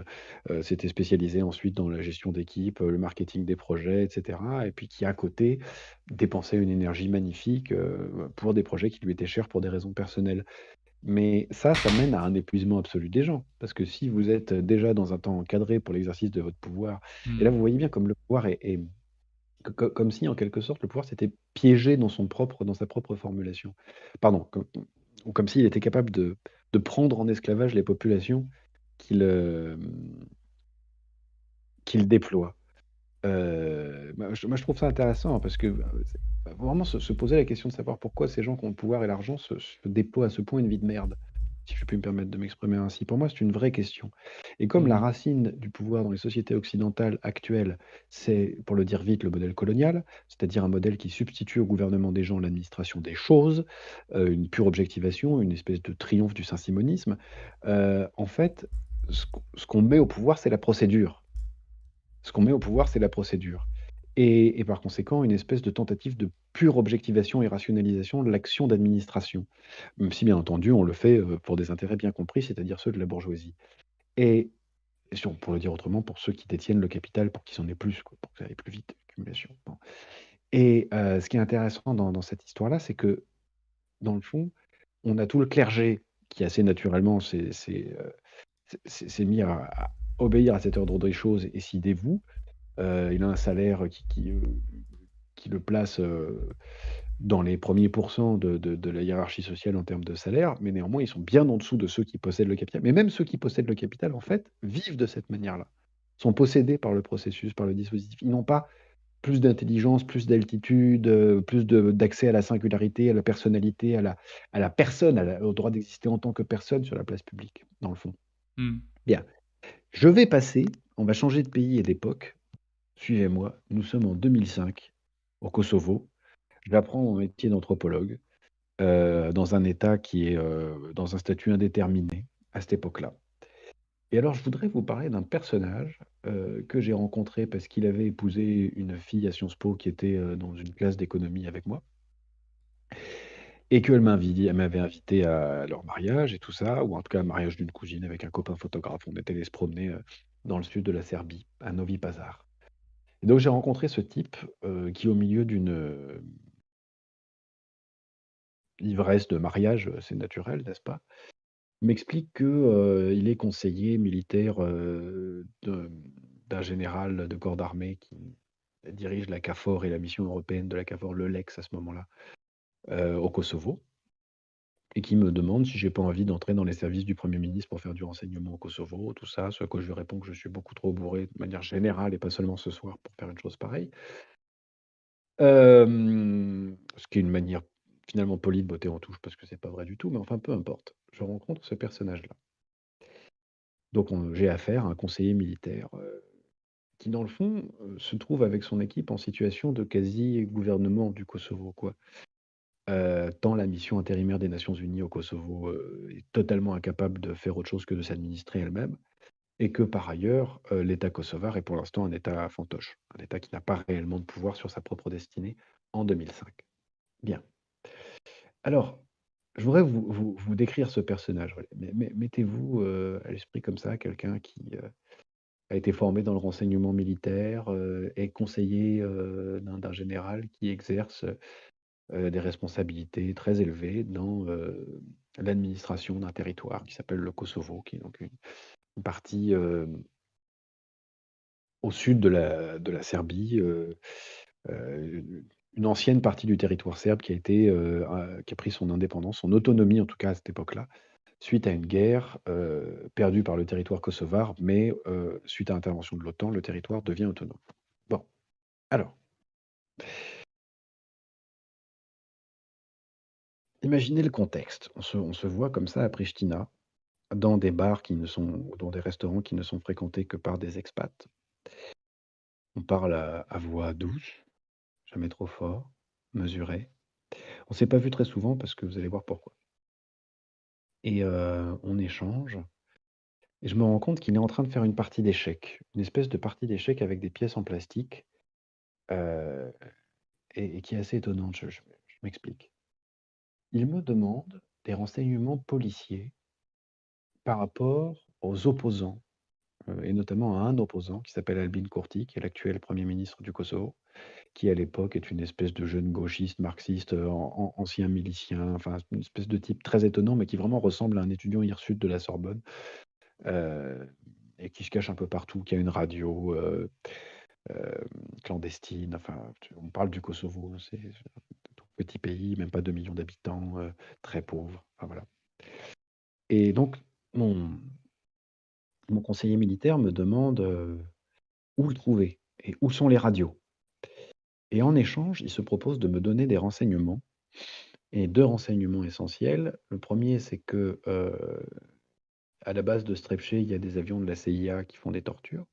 s'était spécialisée ensuite dans la gestion d'équipe, le marketing des projets et cetera et puis qui, à côté, dépensait une énergie magnifique, pour des projets qui lui étaient chers pour des raisons personnelles. Mais ça mène à un épuisement absolu des gens. Parce que si vous êtes déjà dans un temps encadré pour l'exercice de votre pouvoir et là, Hmm. vous voyez bien comme le pouvoir est comme si, en quelque sorte, le pouvoir s'était piégé dans sa propre formulation. Pardon, ou comme s'il était capable de prendre en esclavage les populations qu'il, qu'il déploie. Moi, je trouve ça intéressant parce que, c'est vraiment se poser la question de savoir pourquoi ces gens qui ont le pouvoir et l'argent se déploient à ce point une vie de merde, si je puis me permettre de m'exprimer ainsi. Pour moi, c'est une vraie question et comme la Mhm. racine du pouvoir dans les sociétés occidentales actuelles, c'est, pour le dire vite, le modèle colonial, c'est-à-dire un modèle qui substitue au gouvernement des gens l'administration des choses, une pure objectivation, une espèce de triomphe du saint-simonisme, en fait, ce qu'on met au pouvoir, c'est la procédure. Ce qu'on met au pouvoir, c'est la procédure et par conséquent, une espèce de tentative de pure objectivation et rationalisation de l'action d'administration. Même si bien entendu, on le fait, pour des intérêts bien compris, c'est-à-dire ceux de la bourgeoisie et si on pour le dire autrement, pour ceux qui détiennent le capital, pour qu'ils en aient plus, quoi, pour que ça aille plus vite, l'accumulation, bon et ce qui est intéressant dans cette histoire-là, c'est que, dans le fond, on a tout le clergé qui assez naturellement s'est mis à obéir à cet ordre des choses et s'y dévoue. Il a un salaire qui le place, dans les premiers pourcents de la hiérarchie sociale en termes de salaire, mais néanmoins, ils sont bien en dessous de ceux qui possèdent le capital. Mais même ceux qui possèdent le capital, en fait, vivent de cette manière-là, sont possédés par le processus, par le dispositif. Ils n'ont pas plus d'intelligence, plus d'altitude, plus d'accès à la singularité, à la personnalité, à la personne, au droit d'exister en tant que personne sur la place publique, dans le fond. Hmm. Bien, je vais passer, on va changer de pays et d'époque. Suivez-moi, nous sommes en 2005, au Kosovo. J'apprends mon métier d'anthropologue, dans un État qui est, dans un statut indéterminé, à cette époque-là. Et alors je voudrais vous parler d'un personnage, que j'ai rencontré parce qu'il avait épousé une fille à Sciences Po qui était, dans une classe d'économie avec moi et elle m'avait invité à leur mariage et tout ça, ou en tout cas, au mariage d'une cousine avec un copain photographe. On était allés se promener, dans le sud de la Serbie, à Novi Pazar. Et donc j'ai rencontré ce type, qui au milieu d'une, ivresse de mariage, c'est naturel, n'est-ce pas? M'explique que, il est conseiller militaire, d'un général de corps d'armée qui dirige la KFOR et la mission européenne de la KFOR, l'EULEX à ce moment-là, au Kosovo et qui me demande si j'ai pas envie d'entrer dans les services du Premier ministre pour faire du renseignement au Kosovo, tout ça. Ce à quoi je lui réponds que je suis beaucoup trop bourré de manière générale et pas seulement ce soir pour faire une chose pareille. Ce qui est une manière finalement poli de botter en touche parce que c'est pas vrai du tout, mais enfin peu importe. Je rencontre ce personnage-là. Donc j'ai affaire à un conseiller militaire, qui dans le fond, se trouve avec son équipe en situation de quasi-gouvernement du Kosovo, quoi. Tant la mission intérimaire des Nations unies au Kosovo, est totalement incapable de faire autre chose que de s'administrer elle-même et que par ailleurs, l'État kosovar est pour l'instant un État fantoche, un État qui n'a pas réellement de pouvoir sur sa propre destinée en 2005. Bien. Alors, je voudrais vous décrire ce personnage, voilà. Mettez-vous, à l'esprit comme ça quelqu'un qui, a été formé dans le renseignement militaire, est conseiller, d'un général qui exerce, des responsabilités très élevées dans, l'administration d'un territoire qui s'appelle le Kosovo, qui est donc une partie, au sud de la Serbie, une ancienne partie du territoire serbe qui a été, qui a pris son indépendance, son autonomie en tout cas à cette époque-là, suite à une guerre, perdue par le territoire kosovar, mais, suite à l'intervention de l'OTAN, le territoire devient autonome. Bon, alors, imaginez le contexte. On se voit comme ça à Pristina, dans des bars qui ne sont dans des restaurants qui ne sont fréquentés que par des expats. On parle à voix douce, jamais trop fort, mesuré. On s'est pas vu très souvent parce que vous allez voir pourquoi. Et on échange et je me rends compte qu'il est en train de faire une partie d'échecs, une espèce de partie d'échecs avec des pièces en plastique, heu et qui est assez étonnante. Je m'explique. Il me demande des renseignements policiers par rapport aux opposants, et notamment à un opposant qui s'appelle Albin Kurti, qui est l'actuel premier ministre du Kosovo, qui à l'époque est une espèce de jeune gauchiste marxiste, ancien milicien, enfin une espèce de type très étonnant, mais qui vraiment ressemble à un étudiant hirsute de la Sorbonne, heu et qui se cache un peu partout, qui a une radio, clandestine, enfin, on parle du Kosovo, c'est un tout petit pays, même pas 2 millions d'habitants, très pauvre, enfin voilà. Et donc mon mon conseiller militaire me demande, où le trouver et où sont les radios? Et en échange, il se propose de me donner des renseignements et 2 renseignements essentiels. Le premier, c'est que, à la base de Strepché, il y a des avions de la CIA qui font des tortures.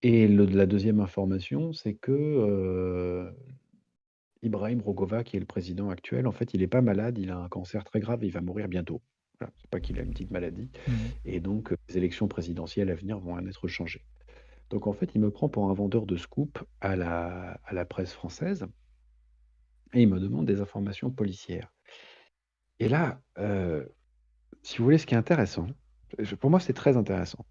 Et la deuxième information, c'est que, Ibrahim Rugova, qui est le président actuel, en fait, il est pas malade, il a un cancer très grave, il va mourir bientôt. Voilà, c'est pas qu'il a une petite maladie Mmh. et donc, les élections présidentielles à venir vont en être changées. Donc en fait, il me prend pour un vendeur de scoop à la presse française et il me demande des informations policières. Et là, si vous voulez, ce qui est intéressant, pour moi, c'est très intéressant.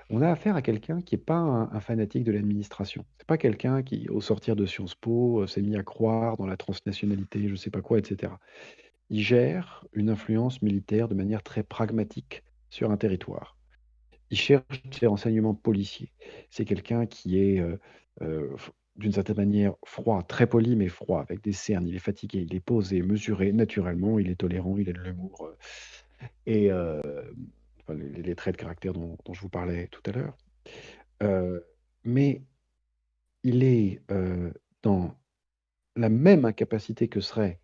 On a affaire à quelqu'un qui est pas un fanatique de l'administration. C'est pas quelqu'un qui, au sortir de Sciences Po, s'est mis à croire dans la transnationalité, je sais pas quoi, et cetera. Il gère une influence militaire de manière très pragmatique sur un territoire. Il cherche des renseignements policiers. C'est quelqu'un qui est, f d'une certaine manière froid, très poli, mais froid, avec des cernes. Il est fatigué, il est posé, mesuré, naturellement, il est tolérant, il a de l'humour, et enfin les traits de caractère dont je vous parlais tout à l'heure. Mais il est, dans la même incapacité que serait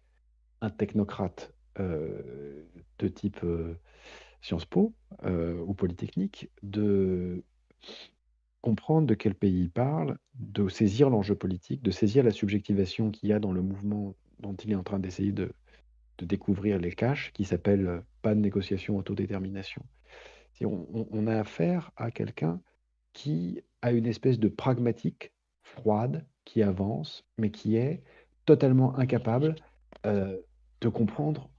un technocrate, de type, Sciences Po, ou Polytechnique, de comprendre de quel pays il parle, de saisir l'enjeu politique, de saisir la subjectivation qu'il y a dans le mouvement dont il est en train d'essayer de découvrir les caches, qui s'appelle, pas de négociation, autodétermination. C'est on a affaire à quelqu'un qui a une espèce de pragmatique froide, qui avance, mais qui est totalement incapable, de comprendre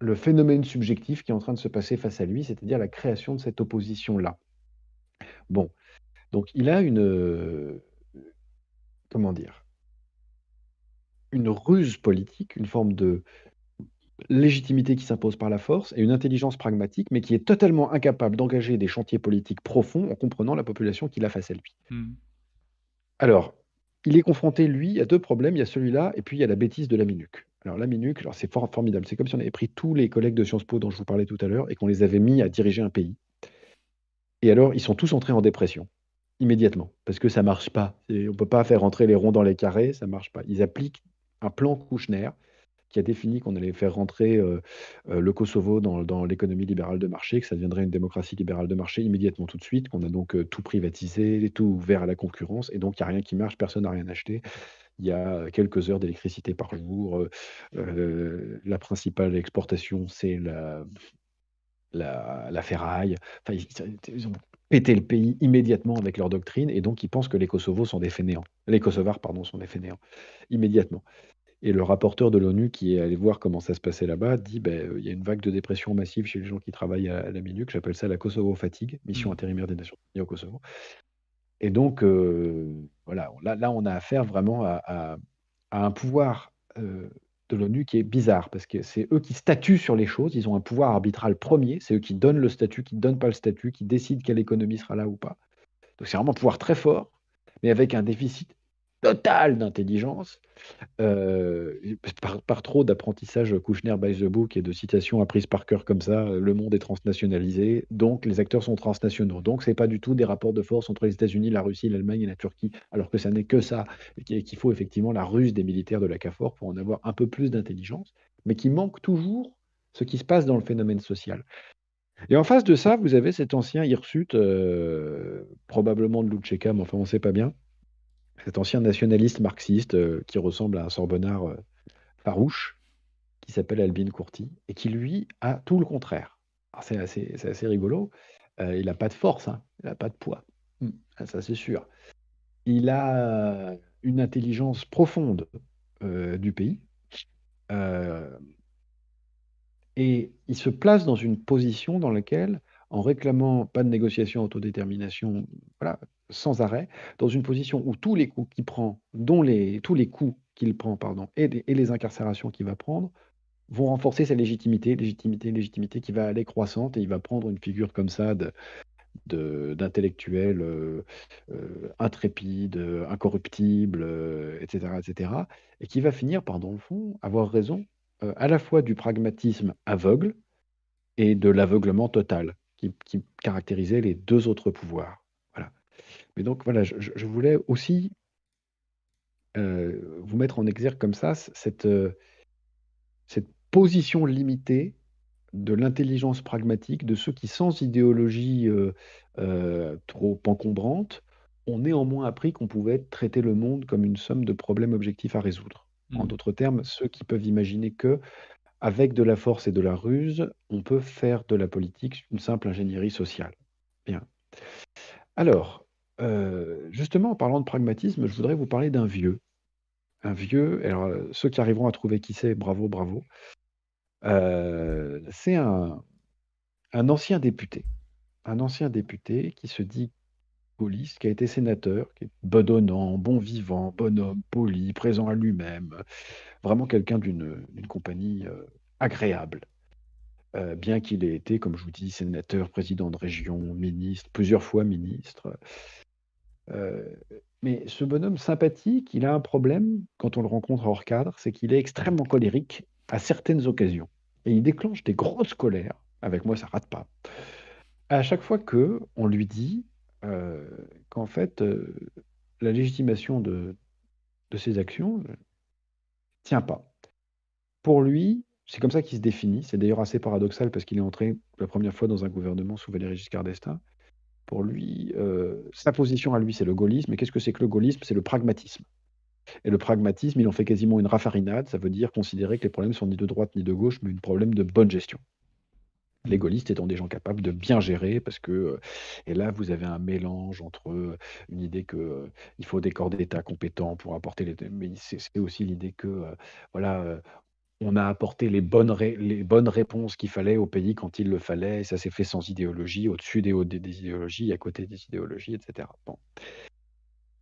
le phénomène subjectif qui est en train de se passer face à lui, c'est-à-dire la création de cette opposition-là. Bon, donc il a comment dire? Une ruse politique, une forme de légitimité qui s'impose par la force et une intelligence pragmatique, mais qui est totalement incapable d'engager des chantiers politiques profonds en comprenant la population qu'il a face à lui. Mmh. Alors, il est confronté, lui, à 2 problèmes. Il y a celui-là et puis il y a la bêtise de la minuque. Alors la minuque, alors c'est formidable. C'est comme si on avait pris tous les collègues de Sciences Po dont je vous parlais tout à l'heure et qu'on les avait mis à diriger un pays. Et alors, ils sont tous entrés en dépression, immédiatement, parce que ça marche pas. On peut pas faire rentrer les ronds dans les carrés, ça marche pas. Ils appliquent un plan Kouchner qui a défini qu'on allait faire rentrer le Kosovo dans l'économie libérale de marché, que ça deviendrait une démocratie libérale de marché immédiatement tout de suite, qu'on a donc tout privatisé, tout ouvert à la concurrence, et donc il n'y a rien qui marche, personne n'a rien acheté. Il y a quelques heures d'électricité par jour. La principale exportation, c'est la ferraille. Enfin, ils ont pété le pays immédiatement avec leur doctrine, et donc ils pensent que les Kosovos sont des fainéants. Les Kosovars, pardon, sont des fainéants, immédiatement. Et le rapporteur de l'ONU qui est allé voir comment ça se passait là-bas dit ben, il y a une vague de dépression massive chez les gens qui travaillent à la MINUC, j'appelle ça la Kosovo fatigue, mission Mm. intérimaire des Nations Unies au Kosovo. Et donc, voilà, là, on a affaire vraiment à un pouvoir de l'ONU qui est bizarre, parce que c'est eux qui statuent sur les choses, ils ont un pouvoir arbitral premier, c'est eux qui donnent le statut, qui ne donnent pas le statut, qui décident quelle économie sera là ou pas. Donc c'est vraiment un pouvoir très fort, mais avec un déficit total d'intelligence par trop d'apprentissage Kouchner by the book et de citations apprises par cœur comme ça, le monde est transnationalisé, donc les acteurs sont transnationaux. Donc c'est pas du tout des rapports de force entre les États-Unis, la Russie, l'Allemagne et la Turquie, alors que ça n'est que ça, et qu'il faut effectivement la ruse des militaires de la KFOR pour en avoir un peu plus d'intelligence, mais qui manque toujours ce qui se passe dans le phénomène social. Et en face de ça, vous avez cet ancien hirsute, probablement de Loutcheka, mais enfin on ne sait pas bien, cet ancien nationaliste marxiste qui ressemble à un Sorbonnard farouche, qui s'appelle Albin Kurti, et qui lui a tout le contraire. Alors c'est assez rigolo. Il n'a pas de force, hein, il n'a pas de poids. Ça c'est sûr. Il a une intelligence profonde du pays, euh, et il se place dans une position dans laquelle, en réclamant pas de négociation, autodétermination, voilà, sans arrêt, dans une position où tous les coups qu'il prend, tous les coups qu'il prend, pardon, et les incarcérations qu'il va prendre, vont renforcer sa légitimité qui va aller croissante, et il va prendre une figure comme ça d'intellectuel intrépide, incorruptible, etc., etc., et qui va finir par, dans le fond, avoir raison à la fois du pragmatisme aveugle et de l'aveuglement total qui caractérisait les deux autres pouvoirs. Voilà. Mais donc voilà, je voulais aussi vous mettre en exergue comme ça cette position limitée de l'intelligence pragmatique de ceux qui, sans idéologie trop encombrante, ont néanmoins appris qu'on pouvait traiter le monde comme une somme de problèmes objectifs à résoudre. En Mm. d'autres termes, ceux qui peuvent imaginer que, avec de la force et de la ruse, on peut faire de la politique une simple ingénierie sociale. Bien. Alors, justement, en parlant de pragmatisme, je voudrais vous parler d'un vieux. Un vieux, alors ceux qui arriveront à trouver qui c'est, bravo, bravo. C'est un ancien député. Un ancien député qui se dit gaulliste, qui a été sénateur, qui est bedonnant, bon vivant, bonhomme, poli, présent à lui-même, vraiment quelqu'un d'une compagnie agréable. Bien qu'il ait été, comme je vous dis, sénateur, président de région, ministre, plusieurs fois ministre. Euh, mais ce bonhomme sympathique, il a un problème quand on le rencontre hors cadre, c'est qu'il est extrêmement colérique à certaines occasions. Et il déclenche des grosses colères. Avec moi, ça rate pas. À chaque fois que on lui dit qu'en fait, la légitimation de ses actions ne tient pas. Pour lui, c'est comme ça qu'il se définit. C'est d'ailleurs assez paradoxal parce qu'il est entré la première fois dans un gouvernement sous Valéry Giscard d'Estaing. Pour lui, sa position à lui, c'est le gaullisme. Et qu'est-ce que c'est que le gaullisme? C'est le pragmatisme. Et le pragmatisme, il en fait quasiment une raffarinade. Ça veut dire considérer que les problèmes sont ni de droite ni de gauche, mais un problème de bonne gestion. Les Mm. gaullistes étant des gens capables de bien gérer, parce que, et là, vous avez un mélange entre une idée que il faut des corps d'État compétents pour apporter mais c'est aussi l'idée que, voilà, on a apporté les bonnes réponses qu'il fallait au pays quand il le fallait, et ça s'est fait sans idéologie, au-dessus des idéologies, à côté des idéologies, etc. Bon.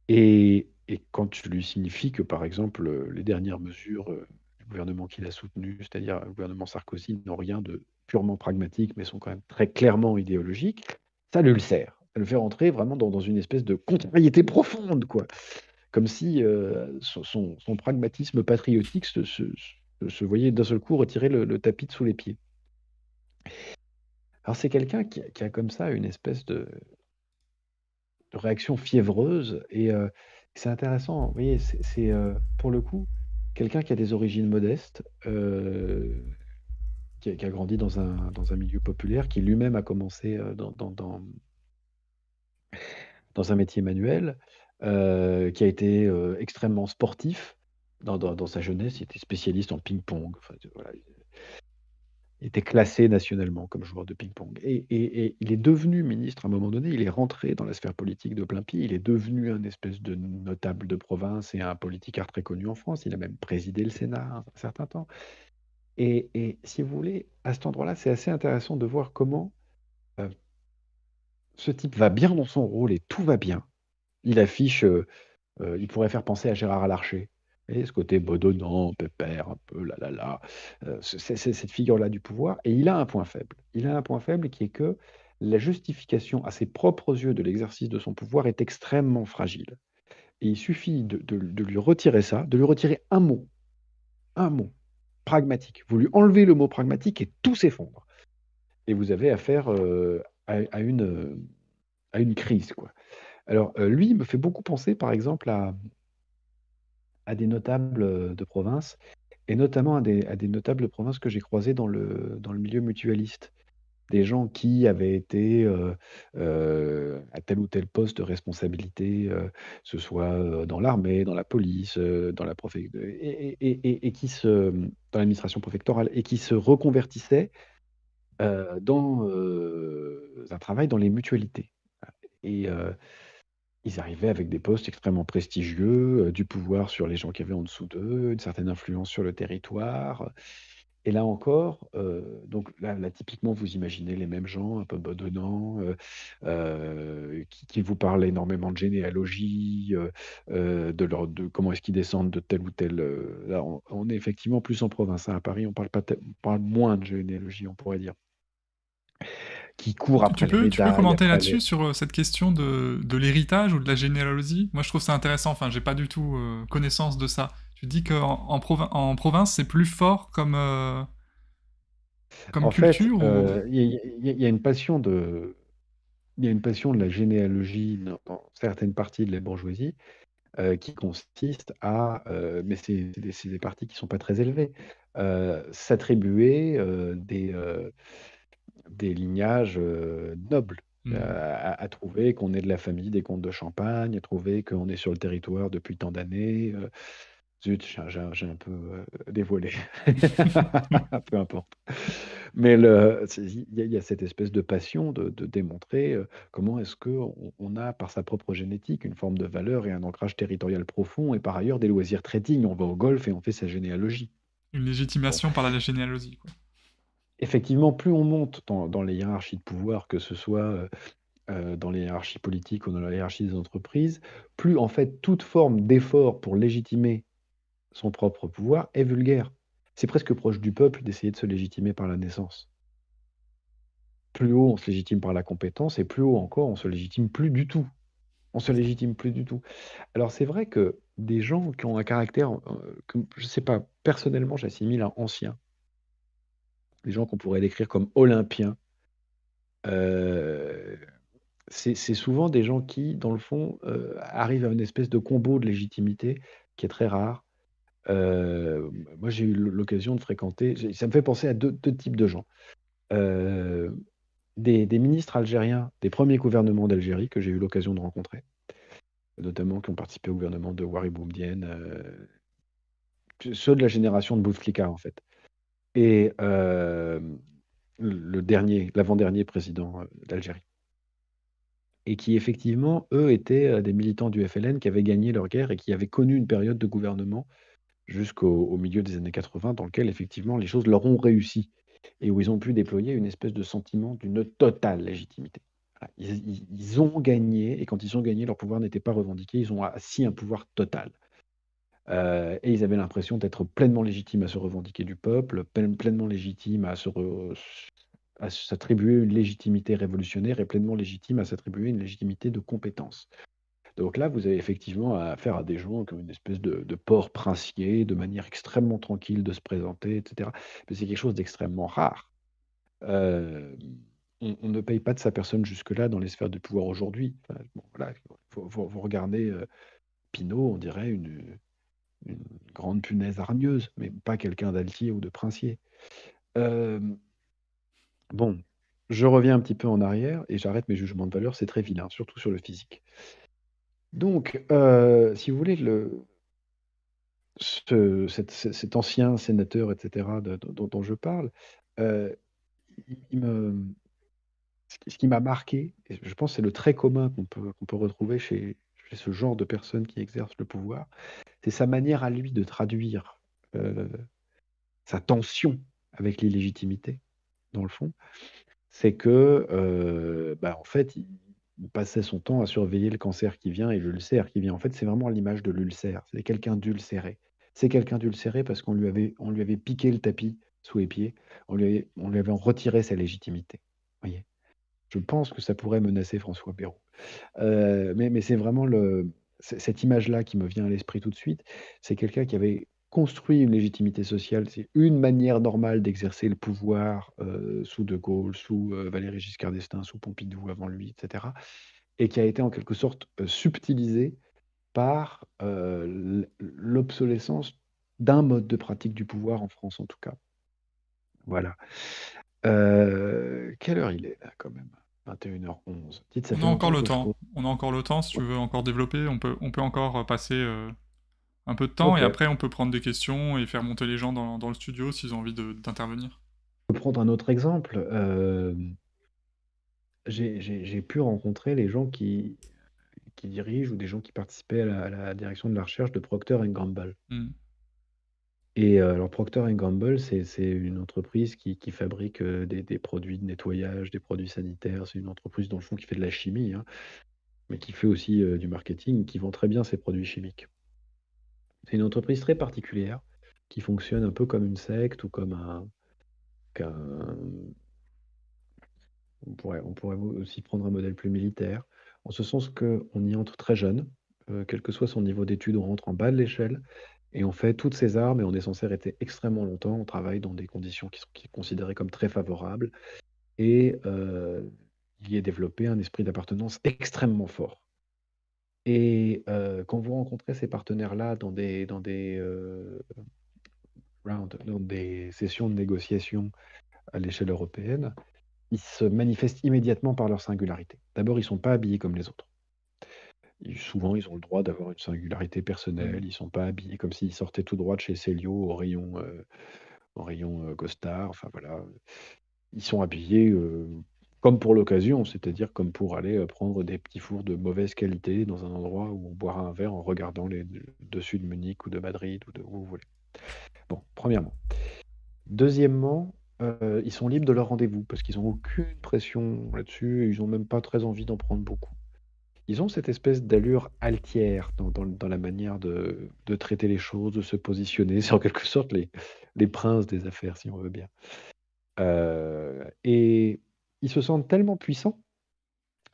Et quand tu lui signifies que, par exemple, les dernières mesures du gouvernement qu'il a soutenu, c'est-à-dire le gouvernement Sarkozy, n'ont rien de purement pragmatique, mais sont quand même très clairement idéologiques, ça l'ulcère. Ça le fait rentrer vraiment dans une espèce de contrariété profonde, quoi. Comme si son pragmatisme patriotique se voyait d'un seul coup retirer le tapis de sous les pieds. Alors c'est quelqu'un qui a comme ça une espèce de réaction fiévreuse, et c'est intéressant, vous voyez, pour le coup, quelqu'un qui a des origines modestes, qui a grandi dans un milieu populaire, qui lui-même a commencé, dans un métier manuel, qui a été, extrêmement sportif dans sa jeunesse. Il était spécialiste en ping-pong, enfin, voilà, il était classé nationalement comme joueur de ping-pong et il est devenu ministre à un moment donné. Il est rentré dans la sphère politique de plein pied. Il est devenu un espèce de notable de province et un politicard très connu en France. Il a même présidé le Sénat un certain temps et si vous voulez, à cet endroit-là, c'est assez intéressant de voir comment, heu, ce type va bien dans son rôle et tout va bien. Il affiche, il pourrait faire penser à Gérard Larcher. Vous voyez ce côté bedonnant, pépère, un peu là là là, c'est cette figure-là du pouvoir et il a un point faible. Il a un point faible qui est que la justification à ses propres yeux de l'exercice de son pouvoir est extrêmement fragile et il suffit de lui retirer ça, de lui retirer un mot, pragmatique. Vous lui enlevez le mot pragmatique et tout s'effondre et vous avez affaire, à une crise, quoi. Alors, lui, il me fait beaucoup penser, par exemple, à des notables, de province et notamment à des notables de province que j'ai croisés dans le milieu mutualiste. Des gens qui avaient été, à tel ou tel poste de responsabilité, ce soit, dans l'armée, dans la police, dans la préfec et qui dans l'administration préfectorale et qui se reconvertissaient, dans, un travail dans les mutualités. Et ils arrivaient avec des postes extrêmement prestigieux, du pouvoir sur les gens qui avaient en dessous d'eux, une certaine influence sur le territoire. Et là encore, donc là typiquement, vous imaginez les mêmes gens un peu bedonnants, qui vous parlent énormément de généalogie, de comment est-ce qu'ils descendent de tel ou tel, là on est effectivement plus en province, hein. À Paris, on parle pas tel on parle moins de généalogie, on pourrait dire. Qui courent Tu, tu après la peux, tu peux médaille, commenter après là-dessus les sur cette question de l'héritage ou de la généalogie? Moi, je trouve ça intéressant. Enfin, j'ai pas du tout connaissance de ça. Tu dis en province, c'est plus fort comme en fait, culture ou... il y a une passion de la généalogie dans certaines parties de la bourgeoisie, qui consiste à, mais c'est des parties qui sont pas très élevées, s'attribuer, des lignages, nobles. Hmm. À trouver qu'on est de la famille des comtes de Champagne, à trouver qu'on est sur le territoire depuis tant d'années, zut, j'ai un peu, dévoilé. Peu importe. Mais il y a cette espèce de passion de démontrer, comment est-ce qu'on a, par sa propre génétique, une forme de valeur et un ancrage territorial profond et par ailleurs des loisirs très dignes. On va au golf et on fait sa généalogie. Une Bon, légitimation par la généalogie, quoi. effectivement, plus on monte dans les hiérarchies de pouvoir, que ce soit, dans les hiérarchies politiques ou dans la hiérarchie des entreprises, plus en fait toute forme d'effort pour légitimer son propre pouvoir est vulgaire. C'est presque proche du peuple d'essayer de se légitimer par la naissance. Plus haut, on se légitime par la compétence et plus haut encore, on se légitime plus du tout. On se légitime plus du tout. Alors c'est vrai que des gens qui ont un caractère, que je sais pas, personnellement, j'assimile à ancien. Des gens qu'on pourrait décrire comme olympiens, heu, c'est souvent des gens qui, dans le fond, arrivent à une espèce de combo de légitimité qui est très rare. Moi, j'ai eu l'occasion de fréquenter ça me fait penser à deux types de gens. Heu, des ministres algériens des premiers gouvernements d'Algérie que j'ai eu l'occasion de rencontrer, notamment qui ont participé au gouvernement de Ouari Boumedienne, ceux de la génération de Bouteflika, en fait et l'avant-dernier président, d'Algérie et qui effectivement, eux, étaient, des militants du FLN qui avaient gagné leur guerre et qui avaient connu une période de gouvernement jusqu'au milieu des années 80 dans lequel effectivement les choses leur ont réussi et où ils ont pu déployer une espèce de sentiment d'une totale légitimité. Voilà, ils ont gagné et quand ils ont gagné, leur pouvoir n'était pas revendiqué, ils ont assis un pouvoir total. Et ils avaient l'impression d'être pleinement légitimes à se revendiquer du peuple, pleinement légitimes à s'attribuer une légitimité révolutionnaire et pleinement légitimes à s'attribuer une légitimité de compétence. Donc là, vous avez effectivement affaire à des gens qui ont une espèce de port princier, de manière extrêmement tranquille de se présenter et cetera. Mais c'est quelque chose d'extrêmement rare. Hem, on ne paye pas de sa personne jusque-là dans les sphères de pouvoir aujourd'hui. Enfin, bon, voilà, vous regardez, Pinault, on dirait une grande punaise hargneuse, mais pas quelqu'un d'altier ou de princier. Hem, bon, je reviens un petit peu en arrière et j'arrête mes jugements de valeur, c'est très vilain, surtout sur le physique. Donc, si vous voulez, cet ancien sénateur, et cetera, dont je parle, heu, il me ce qui m'a marqué, et je pense que c'est le trait commun qu'on peut retrouver chez ce genre de personnes qui exercent le pouvoir, c'est sa manière à lui de traduire, heu, sa tension avec l'illégitimité, dans le fond. C'est que, bah, en fait, il passait son temps à surveiller le cancer qui vient et l'ulcère qui vient. En fait, c'est vraiment l'image de l'ulcère. C'est quelqu'un d'ulcéré. C'est quelqu'un d'ulcéré parce qu'on lui avait piqué le tapis sous les pieds. On lui avait retiré sa légitimité. Voyez? Je pense que ça pourrait menacer François Bayrou. Mais c'est vraiment cette image-là qui me vient à l'esprit tout de suite. C'est quelqu'un qui avait construit une légitimité sociale. C'est une manière normale d'exercer le pouvoir, sous De Gaulle, sous, Valéry Giscard d'Estaing, sous Pompidou avant lui, et cetera, et qui a été en quelque sorte, subtilisée par, l'obsolescence d'un mode de pratique du pouvoir en France, en tout cas. Voilà. Quelle heure il est là quand même? 21h11. Dites, ça On a fait encore longtemps le que je temps. cause. On a encore le temps, si tu veux encore développer, on peut encore passer un peu de temps et OK. après on peut prendre des questions et faire monter les gens dans le studio s'ils ont envie d'intervenir. Je peux prendre un autre exemple. J'ai pu rencontrer les gens qui dirigent ou des gens qui participaient à la direction de la recherche de Procter& Gamble. Hmm. Et alors Procter& Gamble, c'est une entreprise qui fabrique, des produits de nettoyage, des produits sanitaires. C'est une entreprise dans le fond qui fait de la chimie, hein, mais qui fait aussi, du marketing, qui vend très bien ses produits chimiques. C'est une entreprise très particulière qui fonctionne un peu comme une secte ou comme qu'un on pourrait aussi prendre un modèle plus militaire, en ce sens qu'on y entre très jeune, quel que soit son niveau d'études, on rentre en bas de l'échelle et on fait toutes ces armes et on est censé rester extrêmement longtemps. On travaille dans des conditions qui sont considérées comme très favorables et il y est développé un esprit d'appartenance extrêmement fort. Et quand vous rencontrez ces partenaires-là dans des sessions de négociation à l'échelle européenne, ils se manifestent immédiatement par leur singularité. D'abord, ils sont pas habillés comme les autres. Souvent, ils ont le droit d'avoir une singularité Hmm. personnelle. Ils sont pas habillés comme s'ils sortaient tout droit de chez Célio au rayon, costard. Enfin voilà, ils sont habillés, comme pour l'occasion, c'est-à-dire comme pour aller, prendre des petits fours de mauvaise qualité dans un endroit où on boira un verre en regardant le dessus de Munich ou de Madrid ou de où vous voulez. Bon, premièrement. Deuxièmement, ils sont libres de leur rendez-vous parce qu'ils ont aucune pression là-dessus et ils ont même pas très envie d'en prendre beaucoup. Ils ont cette espèce d'allure altière dans la manière de traiter les choses, de se positionner. C'est en quelque sorte les princes des affaires, si on veut bien. Et ils se sentent tellement puissants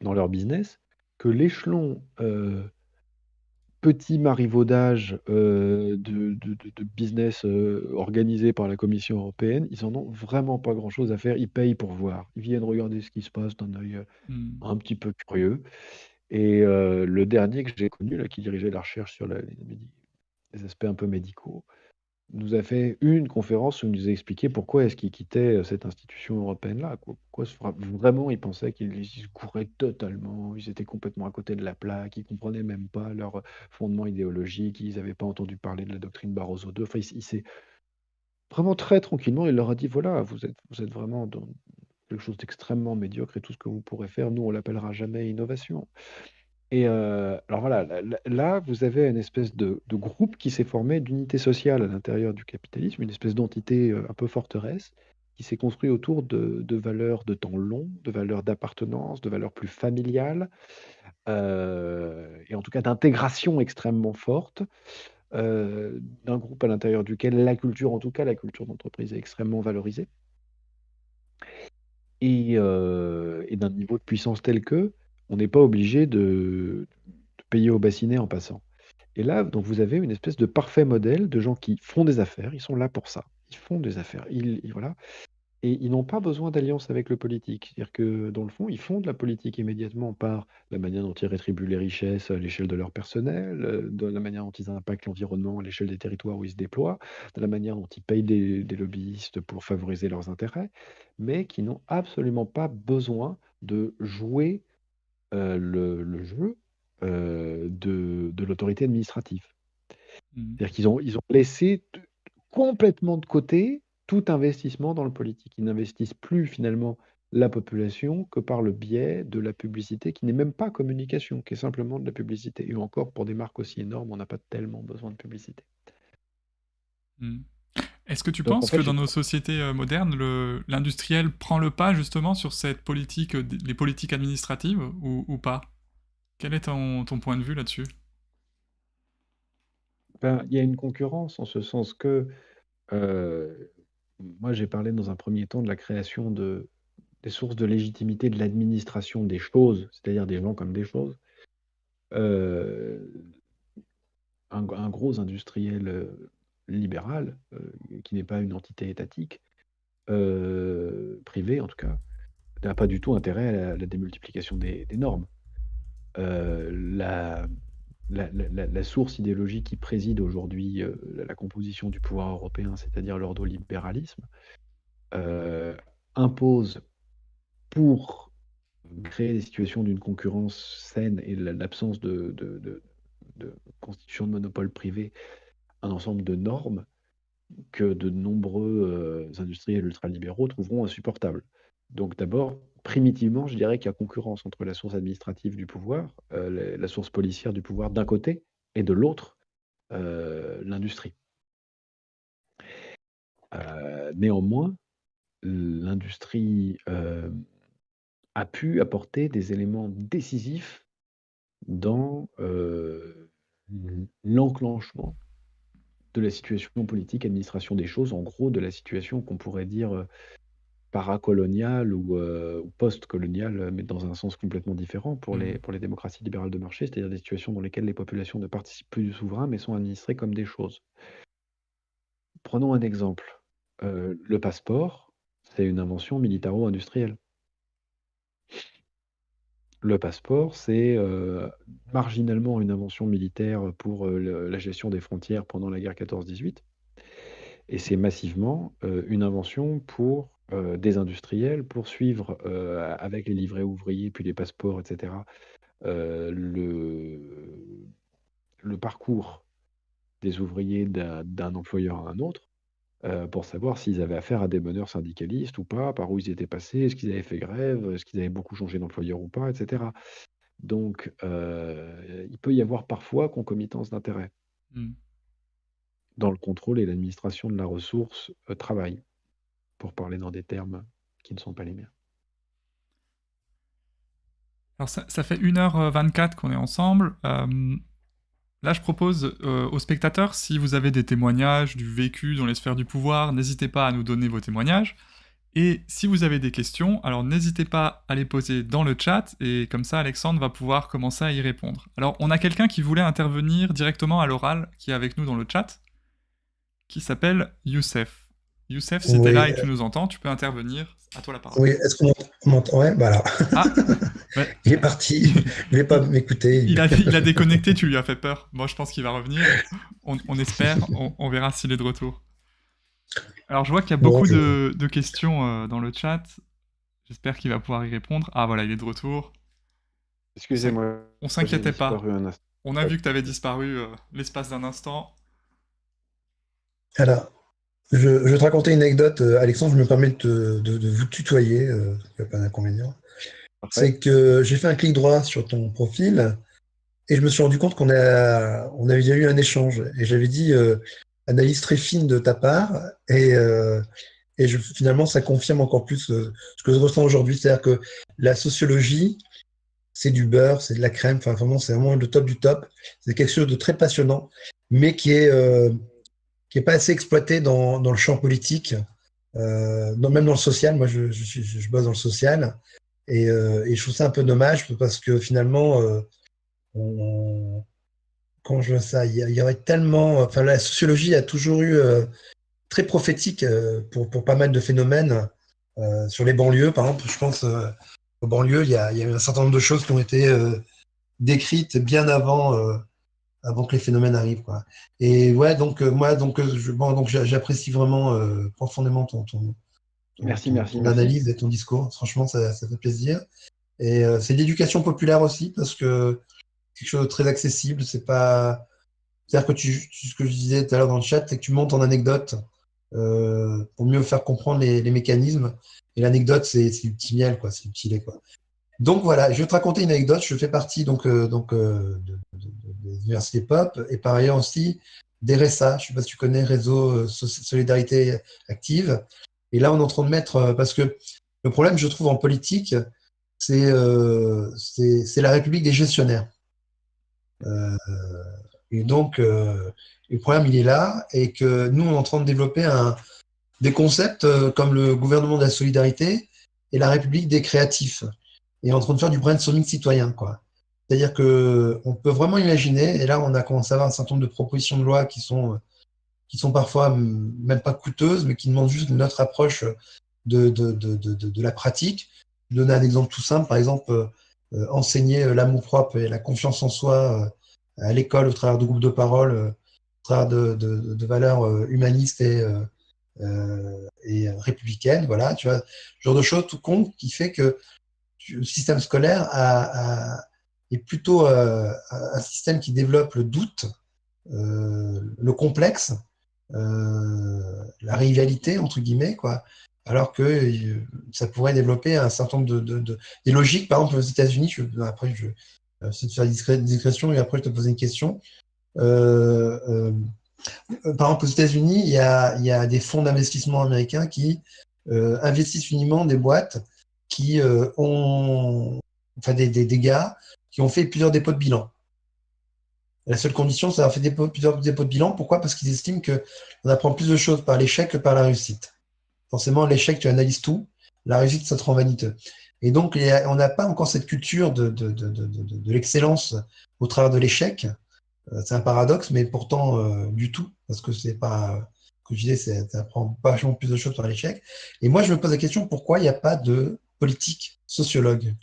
dans leur business que l'échelon, petit marivaudage, de business, organisé par la Commission européenne, ils en ont vraiment pas grand-chose à faire. Ils payent pour voir. Ils viennent regarder ce qui se passe d'un œil, Hmm. un petit peu curieux. Et le dernier que j'ai connu là, qui dirigeait la recherche sur les aspects un peu médicaux, nous a fait une conférence où il nous a expliqué pourquoi est-ce qu'il quittait, cette institution européenne-là, quoi. Pourquoi vraiment il pensait qu'ils se gouraient totalement, ils étaient complètement à côté de la plaque, ils comprenaient même pas leur, fondement idéologique, ils avaient pas entendu parler de la doctrine Barroso II. Enfin, il s'est vraiment très tranquillement, il leur a dit: «Voilà, vous êtes vraiment dans quelque chose d'extrêmement médiocre et tout ce que vous pourrez faire, nous on l'appellera jamais innovation». Et alors voilà, là, vous avez une espèce de groupe qui s'est formé, d'unité sociale à l'intérieur du capitalisme, une espèce d'entité, un peu forteresse, qui s'est construit autour de valeurs de temps long, de valeurs d'appartenance, de valeurs plus familiales, et en tout cas d'intégration extrêmement forte, d'un groupe à l'intérieur duquel la culture, en tout cas la culture d'entreprise est extrêmement valorisée et d'un niveau de puissance tel que on n'est pas obligé de payer au bassinet en passant. Et là, donc vous avez une espèce de parfait modèle de gens qui font des affaires, ils sont là pour ça. Ils font des affaires, voilà, Et ils n'ont pas besoin d'alliance avec le politique. C'est-à-dire que, dans le fond, ils font de la politique immédiatement par la manière dont ils rétribuent les richesses à l'échelle de leur personnel, de la manière dont ils impactent l'environnement à l'échelle des territoires où ils se déploient, de la manière dont ils payent des lobbyistes pour favoriser leurs intérêts, mais qui n'ont absolument pas besoin de jouer le jeu de l'autorité administrative. Mm. C'est-à-dire qu'ils ont laissé complètement de côté tout investissement dans le politique. Ils n'investissent plus finalement la population que par le biais de la publicité, qui n'est même pas communication, qui est simplement de la publicité. Et encore, pour des marques aussi énormes, on n'a pas tellement besoin de publicité. Mm. Est-ce que tu Donc en penses que fait, dans nos sociétés modernes, l'industriel prend le pas justement sur cette politique, les politiques administratives ou pas? Quel est ton point de vue là-dessus? ben, il y a une concurrence en ce sens que euh, moi j'ai parlé dans un premier temps de la création des sources de légitimité de l'administration des choses, c'est-à-dire des gens comme des choses. Euh, un gros industriel libéral, qui n'est pas une entité étatique, privée en tout cas, n'a pas du tout intérêt à la démultiplication des normes. La, la source idéologique qui préside aujourd'hui la composition du pouvoir européen, c'est-à-dire l'ordolibéralisme, euh, impose pour créer des situations d'une concurrence saine et l'absence de constitution de monopole privé, un ensemble de normes que de nombreux industriels ultralibéraux trouveront insupportables. Donc d'abord, primitivement, je dirais qu'il y a concurrence entre la source administrative du pouvoir, la source policière du pouvoir d'un côté, et de l'autre, l'industrie. Néanmoins, l'industrie a pu apporter des éléments décisifs dans l'enclenchement de la situation politique, administration des choses, en gros de la situation qu'on pourrait dire paracoloniale ou post-coloniale, mais dans un sens complètement différent Mm. pour les démocraties libérales de marché, c'est-à-dire des situations dans lesquelles les populations ne participent plus du souverain, mais sont administrées comme des choses. Prenons un exemple. Le passeport, c'est une invention militaro-industrielle. Le passeport, c'est marginalement une invention militaire pour la gestion des frontières pendant la guerre 14-18. Et c'est massivement une invention pour des industriels, pour suivre avec les livrets ouvriers, puis les passeports, etc., le parcours des ouvriers d'un employeur à un autre, pour savoir s'ils avaient affaire à des meneurs syndicalistes ou pas, par où ils étaient passés, est-ce qu'ils avaient fait grève, est-ce qu'ils avaient beaucoup changé d'employeur ou pas, etc. Donc, il peut y avoir parfois concomitance d'intérêts Mm. dans le contrôle et l'administration de la ressource travail, pour parler dans des termes qui ne sont pas les miens. Alors ça fait 1h24 qu'on est ensemble. Là, je propose aux spectateurs, si vous avez des témoignages du vécu dans les sphères du pouvoir, n'hésitez pas à nous donner vos témoignages. Et si vous avez des questions, alors n'hésitez pas à les poser dans le chat, et comme ça Alexandre va pouvoir commencer à y répondre. Alors on a quelqu'un qui voulait intervenir directement à l'oral, qui est avec nous dans le chat, qui s'appelle Youssef. Youssef, si t'es Oui, là et que tu nous entends, tu peux intervenir. À toi la parole. oui. Est-ce qu'on m'entend? Ouais, bah alors, Ah, ouais, il est parti. Il voulait pas m'écouter. il a déconnecté, tu lui as fait peur. Moi, je pense qu'il va revenir. On espère, on verra s'il est de retour. Alors, je vois qu'il y a Bon, beaucoup de questions dans le chat. J'espère qu'il va pouvoir y répondre. Ah, voilà, il est de retour. Excusez-moi, On j'ai s'inquiétait pas. disparu un instant. On a vu que tu avais disparu l'espace d'un instant. alors, je vais te raconter une anecdote, Alexandre. Je me permets de vous tutoyer. Il n'y a pas d'inconvénient. Parfait. C'est que j'ai fait un clic droit sur ton profil et je me suis rendu compte on avait déjà eu un échange. Et j'avais dit analyse très fine de ta part. Finalement, ça confirme encore plus ce que je ressens aujourd'hui. C'est-à-dire que la sociologie, c'est du beurre, c'est de la crème. Enfin, vraiment, c'est vraiment le top du top. C'est quelque chose de très passionnant, mais qui est pas assez exploité dans le champ politique, même dans le social. Moi, je bosse dans le social. Et je trouve ça un peu dommage parce que finalement, on- quand je vois ça, il y aurait tellement. Enfin, la sociologie a toujours eu très prophétique pour pas mal de phénomènes. Sur les banlieues, par exemple, je pense aux banlieues, il y a eu un certain nombre de choses qui ont été décrites bien avant que les phénomènes arrivent, quoi. Et ouais, donc moi, j'apprécie vraiment profondément Merci, merci, ton merci. analyse et ton discours. Franchement, ça fait plaisir. Et c'est de l'éducation populaire aussi, parce que quelque chose de très accessible, c'est pas. C'est-à-dire que ce que je disais tout à l'heure dans le chat, c'est que tu montes en anecdote pour mieux faire comprendre les mécanismes. Et l'anecdote, c'est du petit miel, quoi, c'est du petit lait, quoi. Donc voilà, je vais te raconter une anecdote. Je fais partie des universités pop et par ailleurs aussi des RSA. Je ne sais pas si tu connais, Réseau Solidarité Active. Et là, on est en train de mettre, parce que le problème, je trouve, en politique, c'est la République des gestionnaires. Euh, et donc, le problème, il est là, et que nous, on est en train de développer des concepts comme le gouvernement de la solidarité et la République des créatifs. Et en train de faire du brainstorming citoyen, quoi. C'est-à-dire que on peut vraiment imaginer, et là, on a commencé à avoir un certain nombre de propositions de loi qui sont parfois même pas coûteuses, mais qui demandent juste une autre approche de la pratique. Je vais donner un exemple tout simple, par exemple, enseigner l'amour-propre et la confiance en soi à l'école au travers de groupes de parole, au travers de valeurs humanistes et républicaines, voilà, tu vois, ce genre de choses tout compte qui fait que le système scolaire est plutôt un système qui développe le doute, le complexe, la rivalité, entre guillemets, quoi. Alors que ça pourrait développer un certain nombre des logiques. Par exemple, aux États-Unis, après, je vais essayer de faire une digression et après, je te poser une question. Euh, Par exemple, aux États-Unis, il y a des fonds d'investissement américains qui investissent uniquement des boîtes qui ont, enfin, des gars qui ont fait plusieurs dépôts de bilan. La seule condition, c'est d'avoir fait plusieurs dépôts de bilan. Pourquoi? Parce qu'ils estiment qu'on apprend plus de choses par l'échec que par la réussite. Forcément, l'échec, tu analyses tout. La réussite, ça te rend vaniteux. Et donc, on n'a pas encore cette culture de l'excellence au travers de l'échec. C'est un paradoxe, mais pourtant du tout, parce que c'est pas, comme je disais, ça apprend vachement plus de choses par l'échec. Et moi, je me pose la question, pourquoi il n'y a pas de politique sociologue?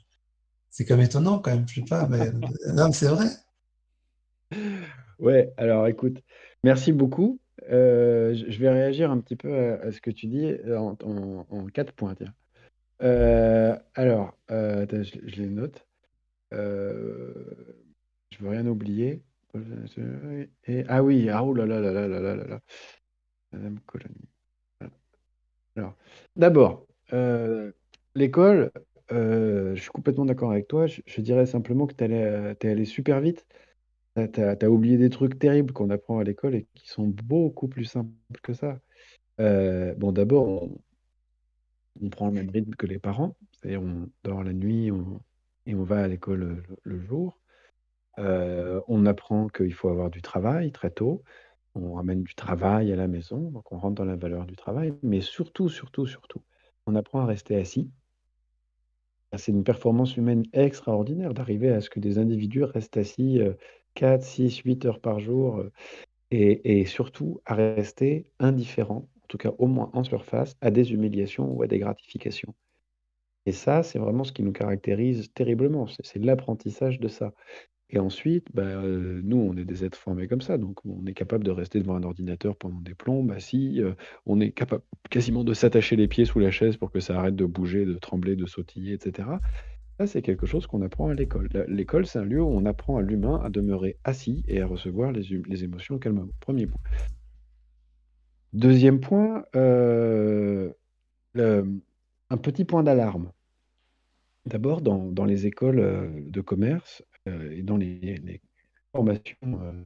C'est quand même étonnant, quand même, je sais pas, mais non, mais c'est vrai. Ouais, alors écoute, merci beaucoup. Je vais réagir un petit peu à ce que tu dis en 4 points, tiens. Attends, je les note. Euh, je veux rien oublier. Ah oui, ah oh là là là là là là là là. Madame Colony. Voilà. Alors, d'abord, l'école, je suis complètement d'accord avec toi. Je dirais simplement que t'es allé super vite. T'as oublié des trucs terribles qu'on apprend à l'école et qui sont beaucoup plus simples que ça. Bon, d'abord, on prend le même rythme que les parents, c'est-à-dire on dort la nuit et on va à l'école le jour. On apprend qu'il faut avoir du travail très tôt. On ramène du travail à la maison, donc on rentre dans la valeur du travail. Mais surtout, surtout, surtout, on apprend à rester assis. C'est une performance humaine extraordinaire d'arriver à ce que des individus restent assis 4, 6, 8 heures par jour et surtout à rester indifférents, en tout cas au moins en surface, à des humiliations ou à des gratifications. Et ça, c'est vraiment ce qui nous caractérise terriblement, c'est l'apprentissage de ça. Et ensuite, bah, nous, on est des êtres formés comme ça, donc on est capable de rester devant un ordinateur pendant des plombes, assis, on est capable quasiment de s'attacher les pieds sous la chaise pour que ça arrête de bouger, de trembler, de sautiller, et cetera. Ça, c'est quelque chose qu'on apprend à l'école. L'école, c'est un lieu où on apprend à l'humain à demeurer assis et à recevoir les émotions calmement. Premier point. Deuxième point, un petit point d'alarme. D'abord, dans les écoles de commerce et dans les formations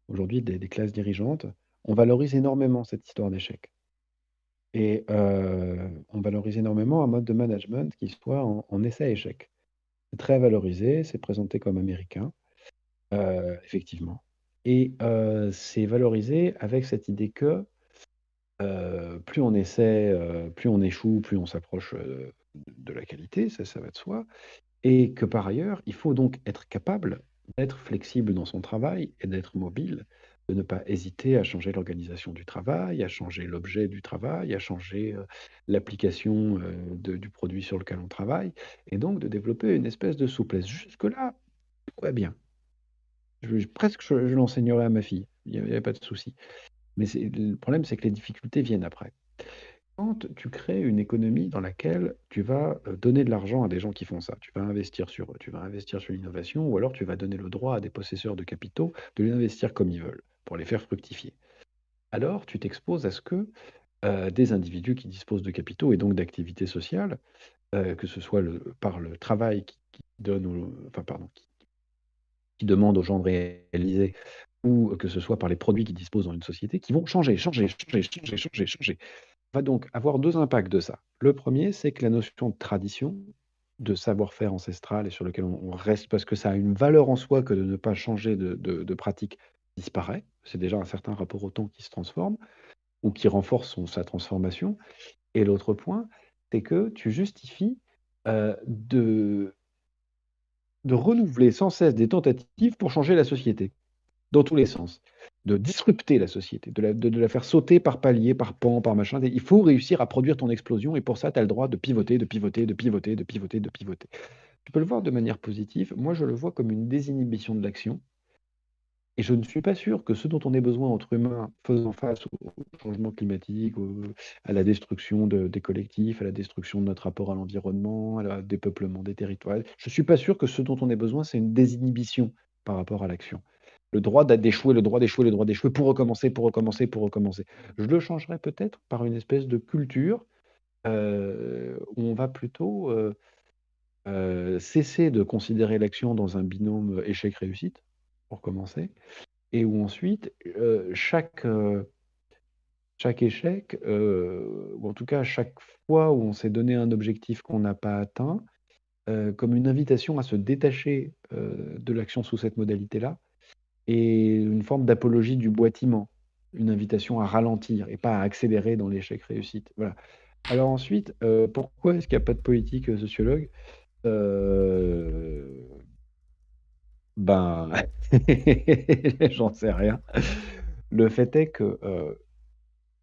aujourd'hui des classes dirigeantes, on valorise énormément cette histoire d'échec. Et on valorise énormément un mode de management qui soit en essai-échec. C'est très valorisé, c'est présenté comme américain, effectivement. Et c'est valorisé avec cette idée que plus on essaie, plus on échoue, plus on s'approche de la qualité, ça va de soi. Et que par ailleurs, il faut donc être capable d'être flexible dans son travail et d'être mobile de ne pas hésiter à changer l'organisation du travail, à changer l'objet du travail, à changer, l'application, du produit sur lequel on travaille et donc de développer une espèce de souplesse. Jusque-là, tout va bien. Je l'enseignerai à ma fille, il y a pas de souci. Mais le problème, c'est que les difficultés viennent après. Quand tu crées une économie dans laquelle tu vas, donner de l'argent à des gens qui font ça, tu vas investir sur l'innovation ou alors tu vas donner le droit à des possesseurs de capitaux de l'investir comme ils veulent, pour les faire fructifier. Alors tu t'exposes à ce que, des individus qui disposent de capitaux et donc d'activités sociales, que ce soit par le travail qui donne aux enfin pardon, qui demande aux gens de réaliser ou que ce soit par les produits qu'ils disposent dans une société, qui vont changer, changer, changer, changer, changer, changer. On va donc avoir 2 impacts de ça. Le premier, c'est que la notion de tradition, de savoir-faire ancestral et sur lequel on reste parce que ça a une valeur en soi que de ne pas changer de pratique, disparaît. C'est déjà un certain rapport au temps qui se transforme ou qui renforce sa transformation et l'autre point, c'est que tu justifies, de renouveler sans cesse des tentatives pour changer la société. Dans tous les sens. De disrupter la société, de la faire sauter par paliers, par pans, par machin. Il faut réussir à produire ton explosion et pour ça, tu as le droit de pivoter, de pivoter, de pivoter, de pivoter, de pivoter. Tu peux le voir de manière positive. Moi, je le vois comme une désinhibition de l'action. Et je ne suis pas sûr que ce dont on ait besoin entre humains faisant face au changement climatique, à la destruction des collectifs, à la destruction de notre rapport à l'environnement, à la dépeuplement des territoires. Je ne suis pas sûr que ce dont on ait besoin, c'est une désinhibition par rapport à l'action. Le droit d'échouer, le droit d'échouer, le droit d'échouer pour recommencer, pour recommencer, pour recommencer. Je le changerais peut-être par une espèce de culture où on va plutôt cesser de considérer l'action dans un binôme échec-réussite, pour commencer, et où ensuite, chaque échec, ou en tout cas chaque fois où on s'est donné un objectif qu'on n'a pas atteint, comme une invitation à se détacher, de l'action sous cette modalité-là et une forme d'apologie du boitement. Une invitation à ralentir et pas à accélérer dans l'échec-réussite. Voilà. Alors ensuite, pourquoi est-ce qu'il y a pas de politique, sociologue? Heu, ben, j'en sais rien. Le fait est que,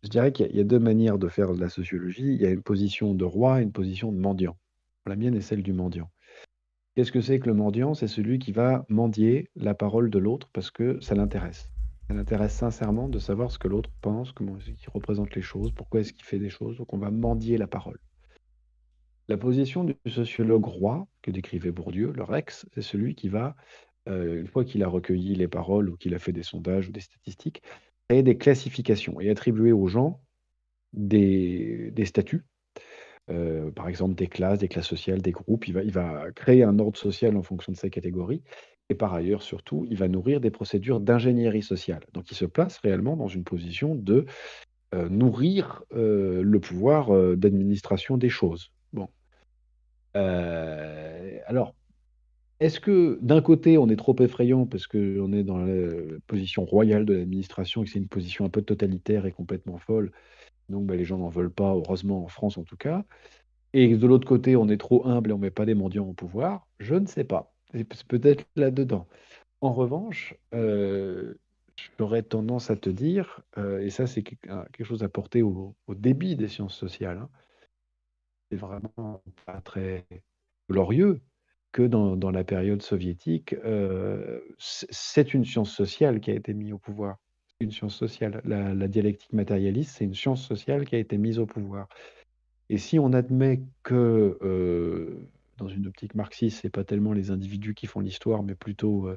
je dirais qu'il y a 2 manières de faire de la sociologie. Il y a une position de roi et une position de mendiant. La mienne est celle du mendiant. Qu'est-ce que c'est que le mendiant? C'est celui qui va mendier la parole de l'autre parce que ça l'intéresse. Ça l'intéresse sincèrement de savoir ce que l'autre pense, comment est-ce qu'il représente les choses, pourquoi est-ce qu'il fait des choses, donc on va mendier la parole. La position du sociologue roi, que décrivait Bourdieu, le Rex, c'est celui qui va, une fois qu'il a recueilli les paroles ou qu'il a fait des sondages ou des statistiques, créer des classifications et attribuer aux gens des statuts, par exemple des classes sociales, des groupes. Il va créer un ordre social en fonction de ces catégories et par ailleurs, surtout, il va nourrir des procédures d'ingénierie sociale. Donc il se place réellement dans une position de, nourrir, le pouvoir, d'administration des choses. Bon, alors, est-ce que d'un côté, on est trop effrayant parce qu'on est dans la position royale de l'administration et que c'est une position un peu totalitaire et complètement folle, donc bah, les gens n'en veulent pas, heureusement en France en tout cas. Et de l'autre côté, on est trop humble et on met pas des mendiants au pouvoir, je ne sais pas. C'est peut-être là-dedans. En revanche, j'aurais tendance à te dire, et ça c'est quelque chose à porter au débit des sciences sociales, hein, c'est vraiment pas très glorieux que dans la période soviétique, c'est une science sociale qui a été mise au pouvoir. C'est une science sociale. La dialectique matérialiste, c'est une science sociale qui a été mise au pouvoir. Et si on admet que, dans une optique marxiste, c'est pas tellement les individus qui font l'histoire, mais plutôt,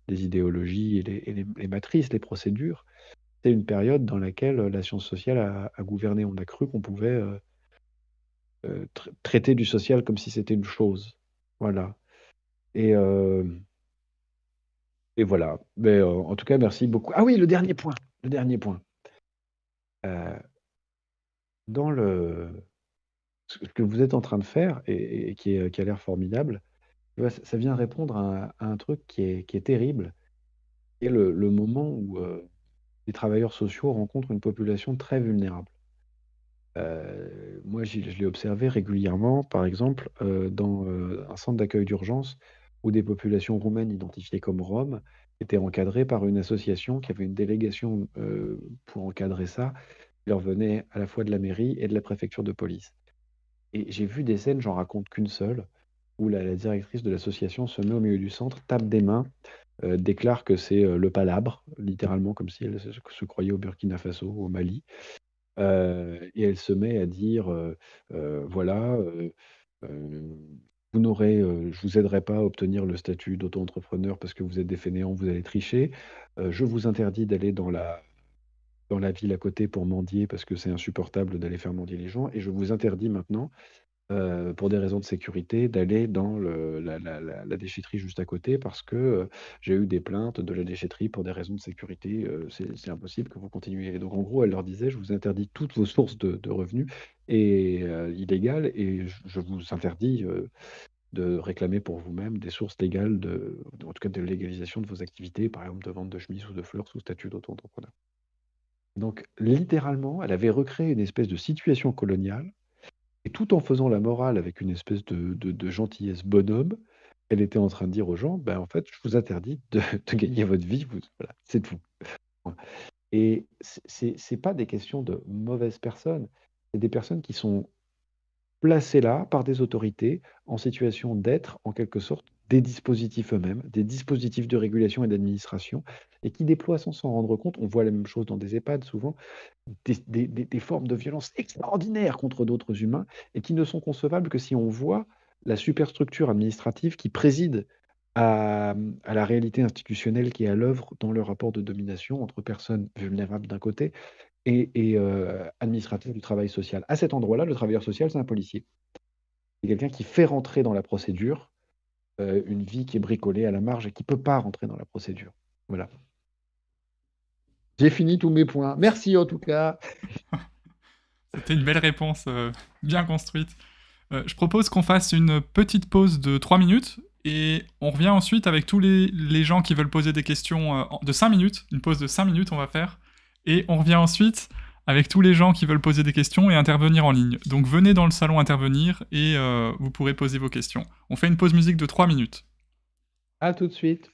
les idéologies et les matrices, les procédures, c'est une période dans laquelle, la science sociale a gouverné. On a cru qu'on pouvait, traiter du social comme si c'était une chose. Voilà et hem et voilà. Mais, en tout cas, merci beaucoup. Ah oui, le dernier point, heu, dans ce que vous êtes en train de faire et qui a l'air formidable. Tu vois, ça vient répondre à un truc qui est terrible et le moment où, les travailleurs sociaux rencontrent une population très vulnérable. Moi, je l'ai observé régulièrement, par exemple, dans, un centre d'accueil d'urgence où des populations roumaines identifiées comme roms étaient encadrés par une association qui avait une délégation pour encadrer ça. Il leur venait à la fois de la mairie et de la préfecture de police. Et j'ai vu des scènes, j'en raconte qu'une seule, où la directrice de l'association se met au milieu du centre, tape des mains, déclare que c'est le palabre, littéralement, comme si elle se croyait au Burkina Faso, au Mali. Et elle se met à dire voilà, je vous aiderai pas à obtenir le statut d'auto-entrepreneur parce que vous êtes des fainéants, vous allez tricher. Je vous interdis d'aller dans la ville à côté pour mendier parce que c'est insupportable d'aller faire mendier les gens. Et je vous interdis maintenant pour des raisons de sécurité, d'aller dans la déchetterie juste à côté parce que j'ai eu des plaintes de la déchetterie pour des raisons de sécurité. C'est impossible que vous continuiez. Et donc, en gros, elle leur disait, je vous interdis toutes vos sources de revenus et, illégales et je vous interdis de réclamer pour vous-même des sources légales, en tout cas de légalisation de vos activités, par exemple de vente de chemises ou de fleurs sous statut d'auto-entrepreneur. Donc, littéralement, elle avait recréé une espèce de situation coloniale et tout en faisant la morale avec une espèce de gentillesse bonhomme, elle était en train de dire aux gens: «Ben, en fait, je vous interdis de gagner votre vie, voilà, c'est tout». Et c'est pas des questions de mauvaises personnes, c'est des personnes qui sont placés là par des autorités en situation d'être, en quelque sorte, des dispositifs eux-mêmes, des dispositifs de régulation et d'administration et qui déploient sans s'en rendre compte. On voit la même chose dans des EHPAD souvent, des formes de violence extraordinaires contre d'autres humains et qui ne sont concevables que si on voit la superstructure administrative qui préside à la réalité institutionnelle qui est à l'œuvre dans le rapport de domination entre personnes vulnérables d'un côté et administratifs du travail social. À cet endroit-là, le travailleur social, c'est un policier. C'est quelqu'un qui fait rentrer dans la procédure, une vie qui est bricolée à la marge et qui peut pas rentrer dans la procédure. Voilà. J'ai fini tous mes points. Merci en tout cas. C'était une belle réponse, bien construite. Je propose qu'on fasse une petite pause de 3 minutes et on revient ensuite avec tous les gens qui veulent poser des questions de 5 minutes. Une pause de 5 minutes, on va faire. Et on revient ensuite avec tous les gens qui veulent poser des questions et intervenir en ligne. Donc venez dans le salon intervenir et vous pourrez poser vos questions. On fait une pause musique de 3 minutes. À tout de suite.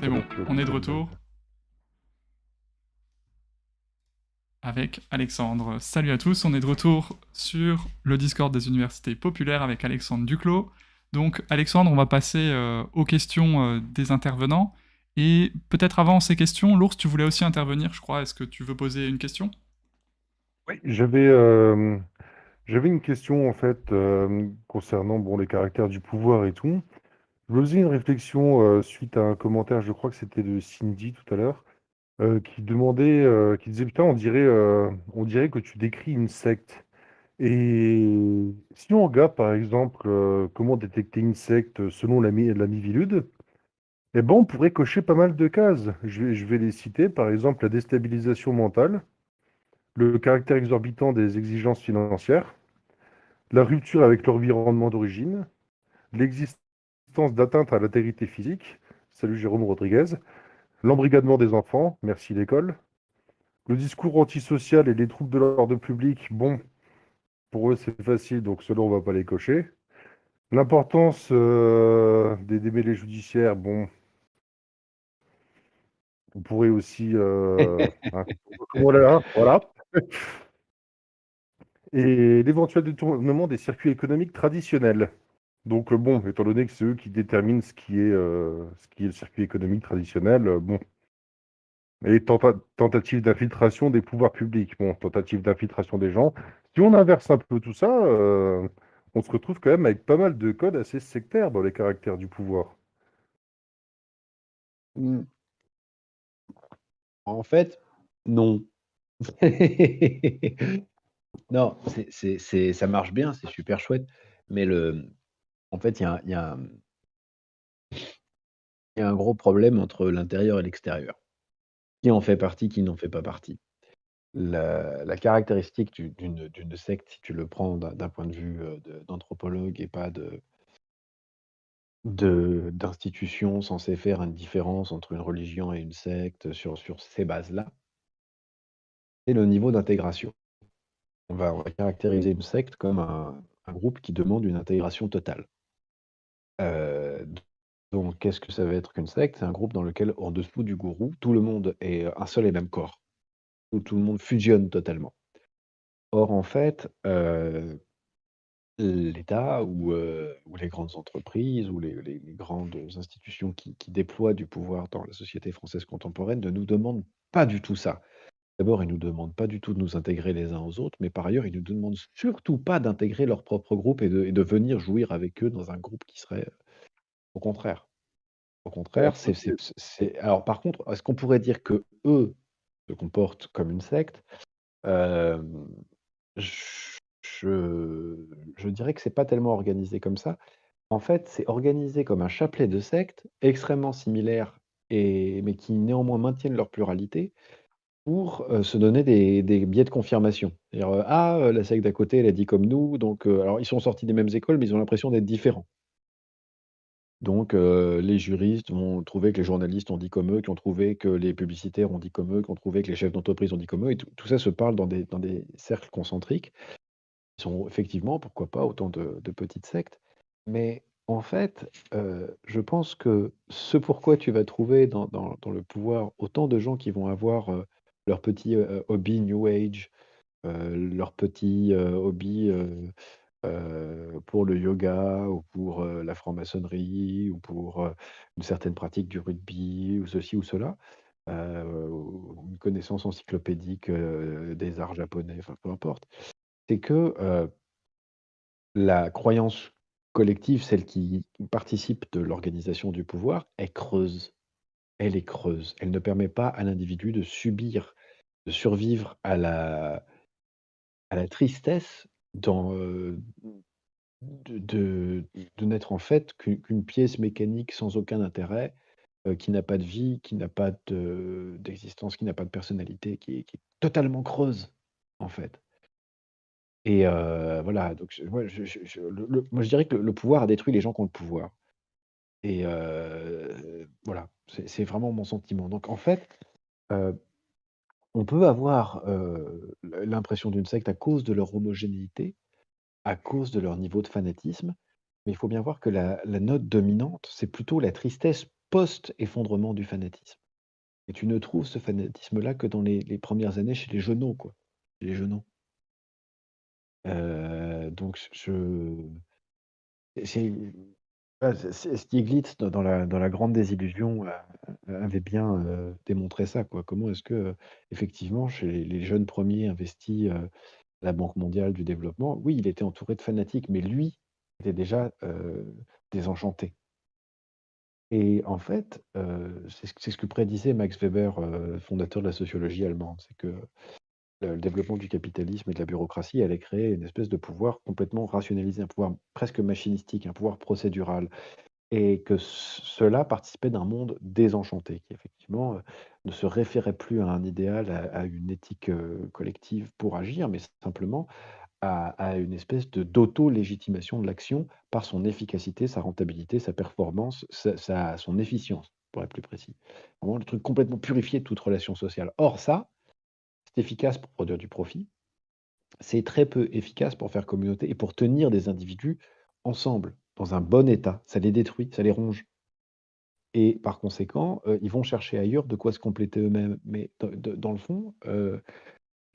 C'est bon, on est de Comme, retour avec Alexandre. Salut à tous, on est de retour sur le Discord des universités populaires avec Alexandre Duclos. Donc Alexandre, on va passer aux questions des intervenants. Et peut-être avant ces questions, L'Ours, tu voulais aussi intervenir, je crois. Est-ce que tu veux poser une question? oui, j'avais une question en fait concernant bon, les caractères du pouvoir et tout. Je me faisais une réflexion suite à un commentaire, je crois que c'était de Cindy tout à l'heure, qui demandait, qui disait putain, on dirait que tu décris une secte. Et si on regarde par exemple comment détecter une secte selon la Mivilude, eh ben, on pourrait cocher pas mal de cases. Je vais les citer, par exemple la déstabilisation mentale, le caractère exorbitant des exigences financières, la rupture avec l'environnement d'origine, l'existence d'atteintes à l'intégrité physique, salut Jérôme Rodriguez, l'embrigadement des enfants, merci l'école, le discours antisocial et les troubles de l'ordre public, bon, pour eux c'est facile, donc ceux-là on va pas les cocher. L'importance des démêlés judiciaires, bon, on pourrait aussi... hein, voilà, voilà. Et l'éventuel détournement des circuits économiques traditionnels. Donc bon, étant donné que c'est eux qui déterminent ce qui est le circuit économique traditionnel, bon. Et tentative d'infiltration des pouvoirs publics, bon, tentative d'infiltration des gens. Si on inverse un peu tout ça, on se retrouve quand même avec pas mal de codes assez sectaires dans les caractères du pouvoir. Mmh. En fait, non. Non, ça marche bien, c'est super chouette, mais en fait, il y a un gros problème entre l'intérieur et l'extérieur. Qui en fait partie, qui n'en fait pas partie. La caractéristique d'une secte, si tu le prends d'un point de vue, d'anthropologue et pas d'institution censée faire une différence entre une religion et une secte sur ces bases-là, c'est le niveau d'intégration. On va caractériser une secte comme un groupe qui demande une intégration totale. Heu, donc qu'est-ce que ça va être qu'une secte? C'est un groupe dans lequel, en dessous du gourou, tout le monde est un seul et même corps, où tout le monde fusionne totalement. Or, en fait, l'État ou les grandes entreprises ou les grandes institutions qui déploient du pouvoir dans la société française contemporaine ne nous demandent pas du tout ça. D'abord, ils nous demandent pas du tout de nous intégrer les uns aux autres, mais par ailleurs, ils ne nous demandent surtout pas d'intégrer leur propre groupe et de venir jouir avec eux dans un groupe qui serait, au contraire. Au contraire, alors par contre, est-ce qu'on pourrait dire qu'eux se comportent comme une secte? Hem, je je dirais que c'est pas tellement organisé comme ça. En fait, c'est organisé comme un chapelet de sectes extrêmement similaires mais qui néanmoins maintiennent leur pluralité pour, se donner des biais de confirmation. C'est-à-dire, «Ah, la secte d'à côté, elle a dit comme nous, donc» alors ils sont sortis des mêmes écoles, mais ils ont l'impression d'être différents. Donc les juristes vont trouver que les journalistes ont dit comme eux, qui ont trouvé que les publicitaires ont dit comme eux, qui ont trouvé que les chefs d'entreprise ont dit comme eux et tout ça se parle dans des cercles concentriques. Ils sont effectivement, pourquoi pas, autant de petites sectes. Mais en fait, je pense que ce pourquoi tu vas trouver dans le pouvoir autant de gens qui vont avoir, leur petit, hobby New Age, leur petit, hobby, pour le yoga ou pour, la franc-maçonnerie ou pour, une certaine pratique du rugby ou ceci ou cela, ou une connaissance encyclopédique, des arts japonais, enfin peu importe. C'est que, la croyance collective, celle qui participe de l'organisation du pouvoir, est creuse. Elle est creuse. Elle ne permet pas à l'individu de survivre à la tristesse dans, de n'être en fait qu'une pièce mécanique sans aucun intérêt, qui n'a pas de vie, qui n'a pas d'existence, qui n'a pas de personnalité, qui est totalement creuse, en fait. Et voilà, donc moi je dirais que le pouvoir a détruit les gens qui ont le pouvoir. Et voilà, c'est vraiment mon sentiment. Donc en fait, heu, on peut avoir, l'impression d'une secte à cause de leur homogénéité, à cause de leur niveau de fanatisme, mais il faut bien voir que la note dominante, c'est plutôt la tristesse post-effondrement du fanatisme. Et tu ne trouves ce fanatisme-là que dans les premières années chez les jeunes, quoi. Chez les jeunes. Donc c'est Stieglitz dans La Grande Désillusion avait bien, démontré ça, quoi. Comment est-ce que, effectivement, chez les jeunes premiers investis, à la Banque mondiale du développement, oui, il était entouré de fanatiques, mais lui était déjà, désenchanté. Et en fait, c'est ce que prédisait Max Weber, fondateur de la sociologie allemande. C'est que le développement du capitalisme et de la bureaucratie allait créer une espèce de pouvoir complètement rationalisé, un pouvoir presque machinistique, un pouvoir procédural et que cela participait d'un monde désenchanté qui effectivement, ne se référait plus à un idéal, à une éthique, collective pour agir, mais simplement à une espèce d'auto-légitimation de l'action par son efficacité, sa rentabilité, sa performance, son efficience, pour être plus précis. Vraiment le truc complètement purifié de toute relation sociale. Or ça, c'est efficace pour produire du profit, c'est très peu efficace pour faire communauté et pour tenir des individus ensemble, dans un bon état. Ça les détruit, ça les ronge et par conséquent, ils vont chercher ailleurs de quoi se compléter eux-mêmes. Mais dans le fond,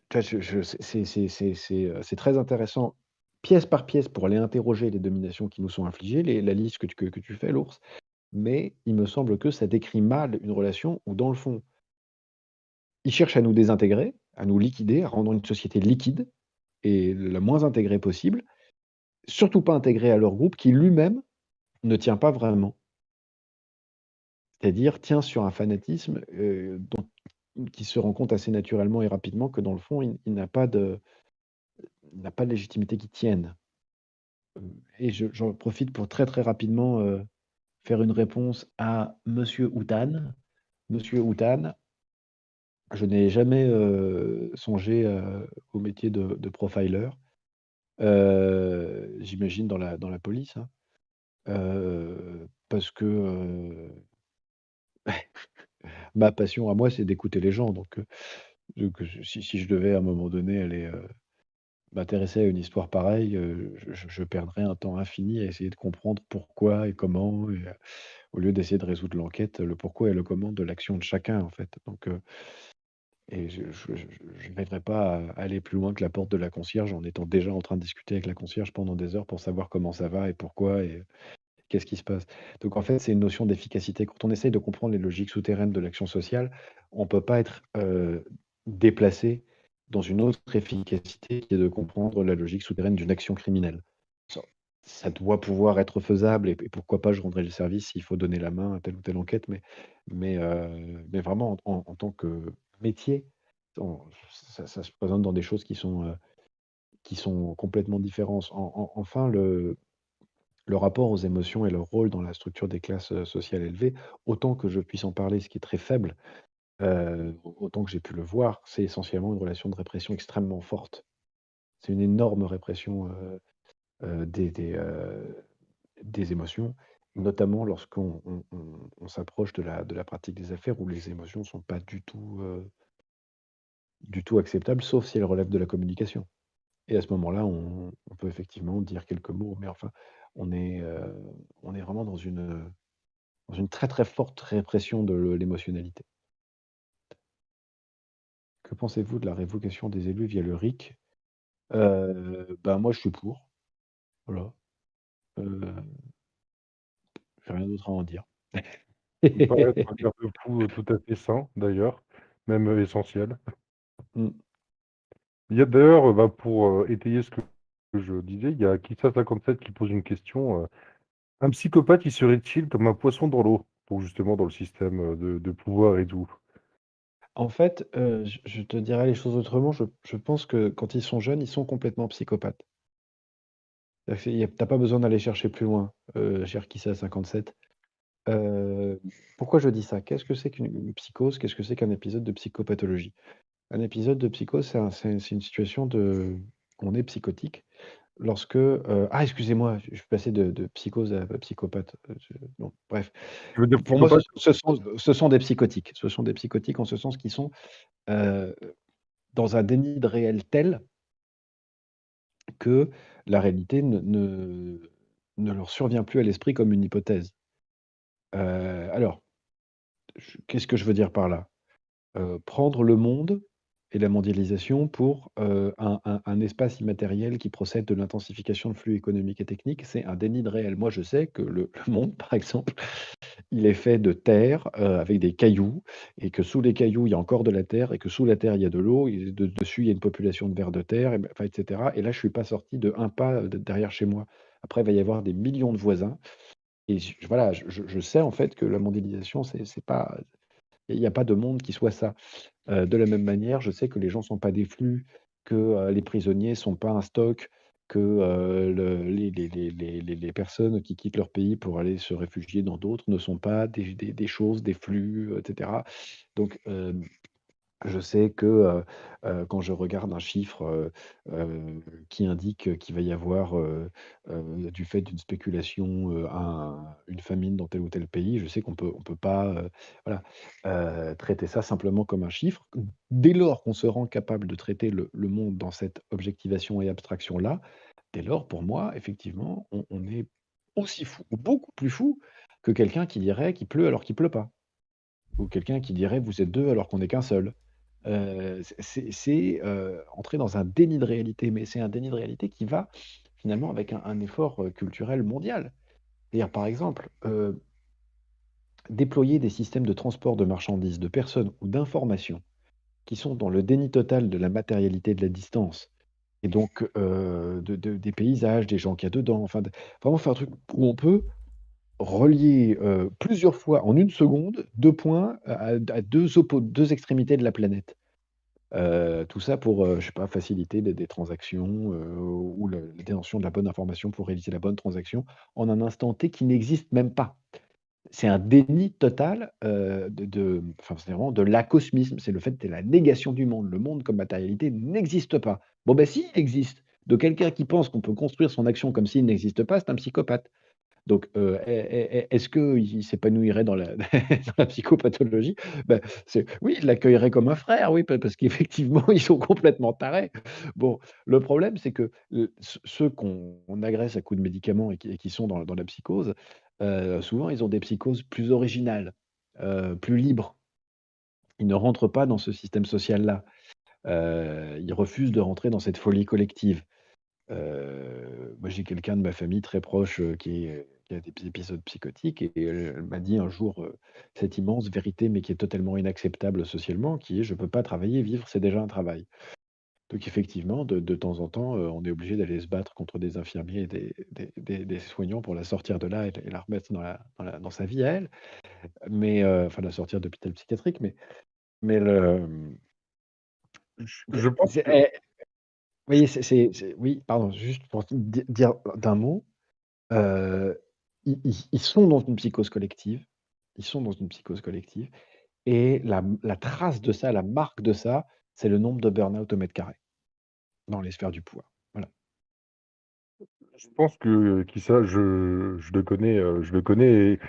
tu vois, c'est très intéressant, pièce par pièce, pour aller interroger les dominations qui nous sont infligées, la liste que tu fais, l'ours. Mais il me semble que ça décrit mal une relation où, dans le fond, ils cherchent à nous désintégrer, à nous liquider, à rendre une société liquide et la moins intégrée possible, surtout pas intégrée à leur groupe qui lui-même ne tient pas vraiment. C'est-à-dire tient sur un fanatisme, qui se rend compte assez naturellement et rapidement que, dans le fond, il n'a pas de légitimité qui tienne. Et j'en profite pour très, très rapidement, faire une réponse à Monsieur Houtan. Monsieur Houtan, je n'ai jamais, songé, au métier de profiler, j'imagine dans la police, hein, parce que, ma passion à moi, c'est d'écouter les gens donc si je devais à un moment donné aller, m'intéresser à une histoire pareille, je perdrais un temps infini à essayer de comprendre pourquoi et comment et au lieu d'essayer de résoudre l'enquête, le pourquoi et le comment de l'action de chacun, en fait. Donc et je n'arriverai pas à aller plus loin que la porte de la concierge en étant déjà en train de discuter avec la concierge pendant des heures pour savoir comment ça va et pourquoi et qu'est-ce qui se passe. Donc en fait, c'est une notion d'efficacité. Quand on essaye de comprendre les logiques souterraines de l'action sociale, on ne peut pas être, déplacé dans une autre efficacité qui est de comprendre la logique souterraine d'une action criminelle. Ça ça doit pouvoir être faisable et pourquoi pas je rendrai le service s'il faut donner la main à telle ou telle enquête, mais vraiment en tant que métier, on ça se présente dans des choses qui sont complètement différentes. Enfin, le rapport aux émotions et leur rôle dans la structure des classes, sociales élevées, autant que je puisse en parler, ce qui est très faible, autant que j'ai pu le voir, c'est essentiellement une relation de répression extrêmement forte. C'est une énorme répression, des émotions, notamment lorsqu'on on s'approche de la pratique des affaires où les émotions sont pas du tout acceptables, sauf si elles relèvent de la communication et à ce moment-là, on peut effectivement dire quelques mots, mais enfin, on est, heu, on est vraiment dans une très, très forte répression de l'émotionnalité. Que pensez-vous de la révocation des élus via le RIC? Bah, moi, je suis pour, voilà, heu, j'ai rien d'autre à en dire. Ça me paraît être un garde-fou, tout à fait sain d'ailleurs, même, essentiel. Mmh. Il y a d'ailleurs, bah, pour, étayer ce que je disais, il y a Kissa57 qui pose une question, un psychopathe, il serait-il comme un poisson dans l'eau? Pour justement dans le système, de pouvoir et tout. En fait, je te dirais les choses autrement, je pense que quand ils sont jeunes, ils sont complètement psychopathes. C'est-à-dire qu'il y a tu pas besoin d'aller chercher plus loin, cher Kissa57. Pourquoi je dis ça? Qu'est-ce que c'est qu'une psychose? Qu'est-ce que c'est qu'un épisode de psychopathologie? Un épisode de psychose, c'est une situation on est psychotique lorsque, excusez-moi, je suis passé de psychose à psychopathe, bon bref. Tu veux dire Pour moi, ce psychopathe? ce sont ce sont des psychotiques. Ce sont des psychotiques en ce sens qu'ils sont, heu, dans un déni de réel tel que la réalité ne leur survient plus à l'esprit comme une hypothèse. Alors qu'est-ce que je veux dire par là? Prendre le monde et la mondialisation pour, un espace immatériel qui procède de l'intensification de flux économiques et techniques, c'est un déni de réel. Moi, je sais que le monde, par exemple, il est fait de terre, avec des cailloux et que sous les cailloux, il y a encore de la terre et que sous la terre, il y a de l'eau et dessus, il y a une population de vers de terre et enfin et cetera et là, je suis pas sorti de un pas, de derrière chez moi. Après, il va y avoir des millions de voisins et voilà, je sais en fait que la mondialisation, c'est pas il y a pas de monde qui soit ça. De la même manière, je sais que les gens sont pas des flux, que, les prisonniers sont pas un stock, que, le les personnes qui quittent leur pays pour aller se réfugier dans d'autres ne sont pas des choses, des flux, et cetera. Donc, je sais que, quand je regarde un chiffre, qui indique qu'il va y avoir, du fait d'une spéculation, une famine dans tel ou tel pays, je sais qu'on peut pas, voilà, traiter ça simplement comme un chiffre. Dès lors qu'on se rend capable de traiter le monde dans cette objectivation et abstraction-là, dès lors, pour moi, effectivement, on est aussi fou ou beaucoup plus fou que quelqu'un qui dirait qu'il pleut alors qu'il pleut pas ou quelqu'un qui dirait: «Vous êtes 2 alors qu'on n'est qu'un seul». Entrer dans un déni de réalité, mais c'est un déni de réalité qui va finalement avec un effort, culturel mondial. C'est-à-dire, par exemple, déployer des systèmes de transport de marchandises, de personnes ou d'informations qui sont dans le déni total de la matérialité de la distance et donc des paysages, des gens qu'il y a dedans, enfin de vraiment faire un truc où on peut relier, plusieurs fois en une seconde 2 points à 2 extrémités de la planète. Tout ça pour, je sais pas, faciliter des transactions, ou la détention de la bonne information pour réaliser la bonne transaction en un instant T qui n'existe même pas. C'est un déni total, enfin, c'est vraiment de l'acosmisme. C'est le fait de la négation du monde. Le monde comme matérialité n'existe pas. Bon, ben si, il existe. De quelqu'un qui pense qu'on peut construire son action comme s'il n'existe pas, c'est un psychopathe. Donc, est-ce qu'il s'épanouirait dans la dans la psychopathologie? Bah, oui, il l'accueillerait comme un frère, oui, parce qu'effectivement, ils sont complètement tarés. Bon, le problème, c'est que, ceux qu'on agresse à coups de médicaments et qui sont dans la psychose, souvent, ils ont des psychoses plus originales, plus libres. Ils ne rentrent pas dans ce système social-là. Ils refusent de rentrer dans cette folie collective. Moi, j'ai quelqu'un de ma famille très proche, qui a des épisodes psychotiques et elle m'a dit un jour, cette immense vérité, mais qui est totalement inacceptable socialement, qui est: «Je peux pas travailler, vivre, c'est déjà un travail». Donc effectivement, de temps en temps, on est obligé d'aller se battre contre des infirmiers et des soignants pour la sortir de là et la remettre dans sa vie à elle. Mais, enfin la sortir d'hôpital psychiatrique, mais Je pense c'est que oui, oui, pardon, juste pour dire d'un mot. Ils sont dans une psychose collective. Ils sont dans une psychose collective et la trace de ça, la marque de ça, c'est le nombre de burn-out au mètre carré, dans les sphères du pouvoir. Voilà. je pense que qui ça, je le connais et